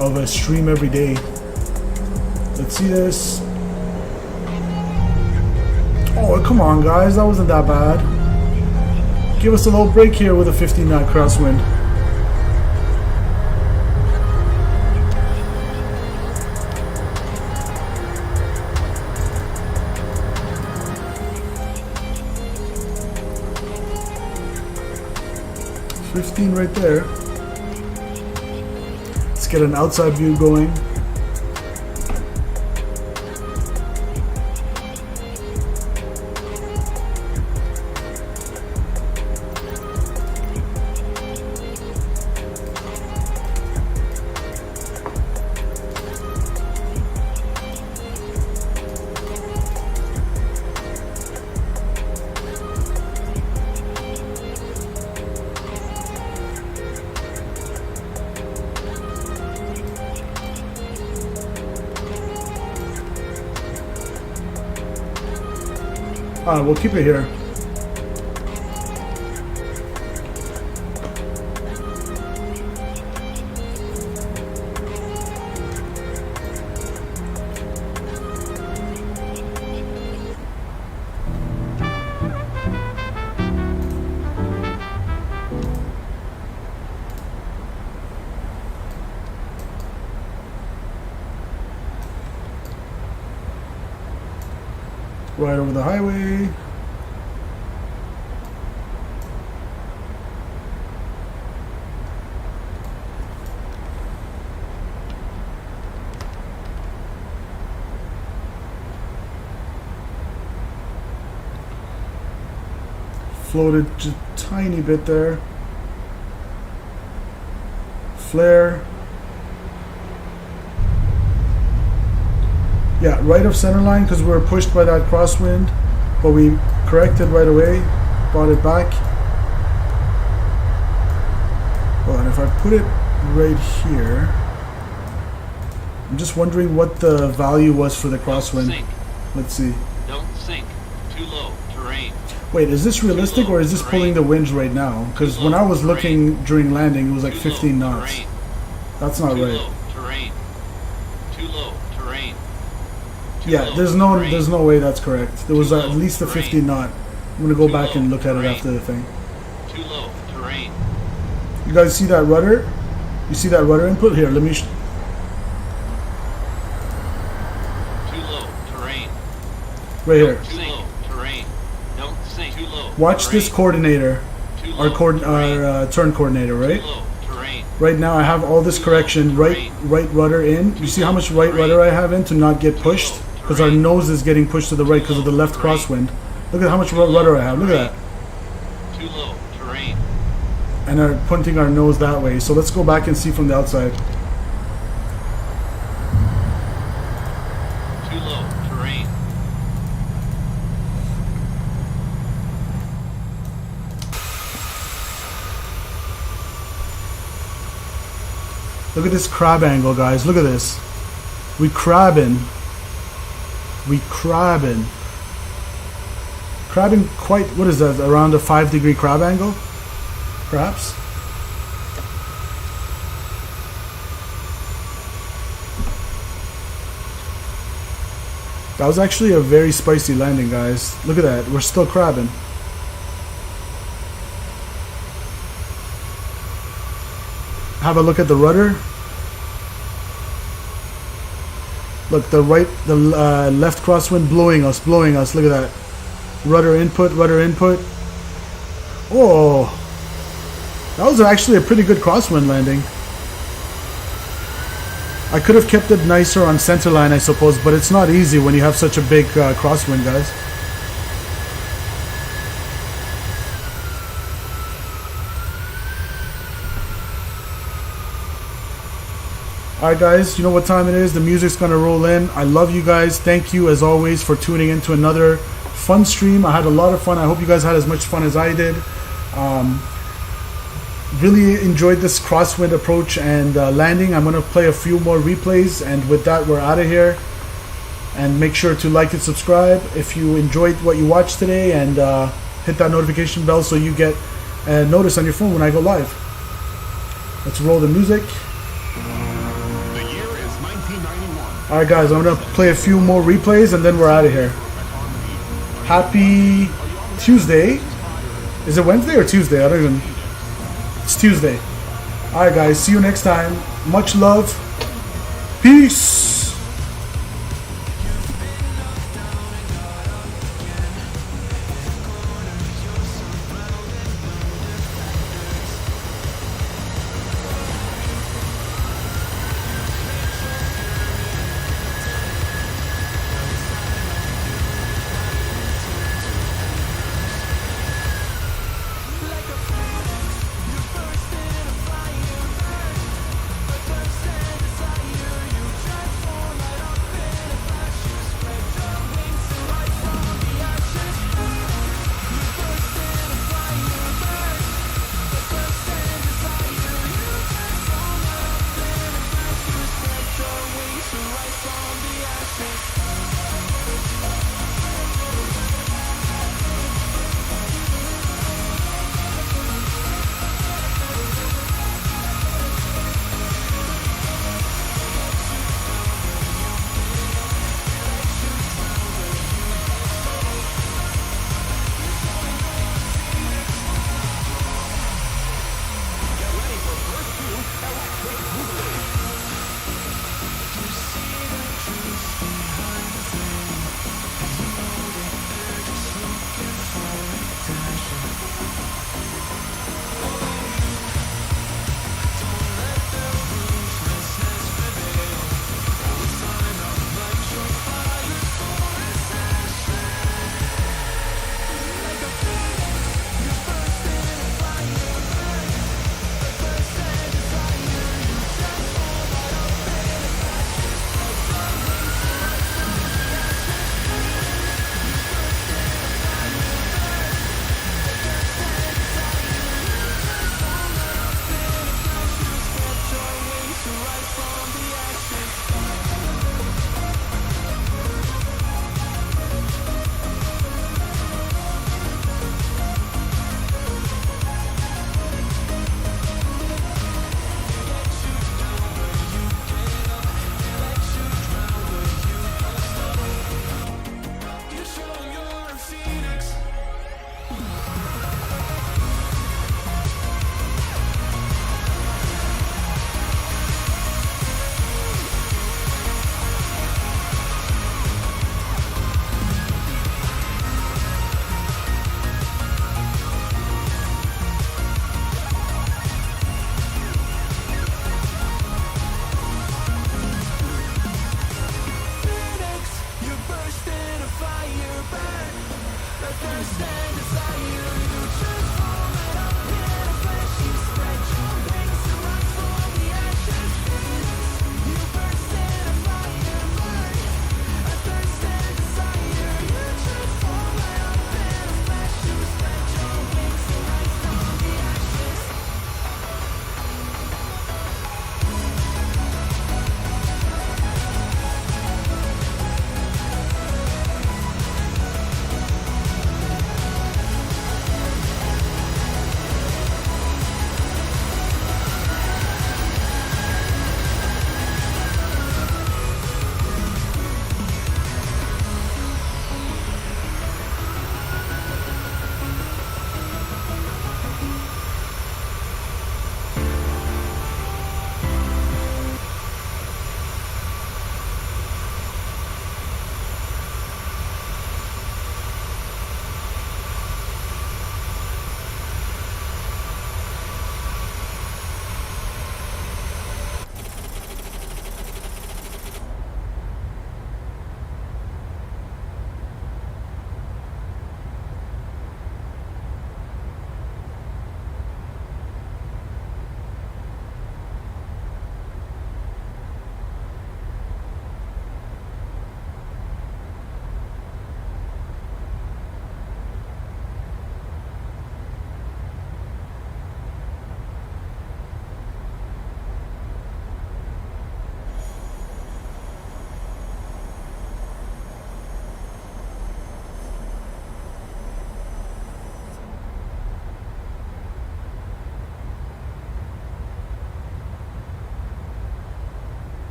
of a stream every day. Let's see this. Oh, come on, guys. That wasn't that bad. Give us a little break here with a 15 knot crosswind. Right there. Let's get an outside view going. Alright, we'll keep it here. Right over the highway. Floated just a tiny bit there. Flare. Yeah, right of center line because we were pushed by that crosswind, but we corrected right away, brought it back. Well, and if I put it right here, I'm just wondering what the value was for the crosswind. Let's see.
Don't sink. Too low. Terrain.
Wait, is this realistic or is this pulling the winds right now? Because when I was looking during landing, it was like 15 knots. That's not right.
Terrain. Too low. Terrain.
Yeah, there's no way that's correct. There was at least a 50 knot. I'm gonna go back and look at it after the thing.
Too low. Terrain.
You guys see that rudder? You see that rudder input? Here, let me.
Too low. Terrain.
Right here.
Too low. Terrain. Don't sink. Too low.
Watch this coordinator. Our turn coordinator, right? Right now I have all this correction. Right rudder in. You see how much right rudder I have in to not get pushed? Because our nose is getting pushed to the right because of the left crosswind. Look at how much rudder I have. Look at that.
Too low. Terrain.
And are pointing our nose that way. So let's go back and see from the outside.
Too low. Terrain.
Look at this crab angle, guys. Look at this. We crabbing. We crabbing. Crabbing quite, what is that, around a 5-degree crab angle? Perhaps? That was actually a very spicy landing, guys. Look at that. We're still crabbing. Have a look at the rudder. Look, the left crosswind blowing us. Look at that. Rudder input. Oh, that was actually a pretty good crosswind landing. I could have kept it nicer on center line, I suppose, but it's not easy when you have such a big crosswind, guys. Alright guys, you know what time it is. The music's gonna roll in. I love you guys. Thank you as always for tuning in to another fun stream. I had a lot of fun. I hope you guys had as much fun as I did. Really enjoyed this crosswind approach and landing. I'm gonna play a few more replays, and with that we're out of here. And make sure to like and subscribe if you enjoyed what you watched today, and hit that notification bell so you get a notice on your phone when I go live. Let's roll the music.
The year is 1991.
Alright guys, I'm going to play a few more replays and then we're out of here. Happy Tuesday. Is it Wednesday or Tuesday? I don't even... It's Tuesday. Alright guys, see you next time. Much love. Peace.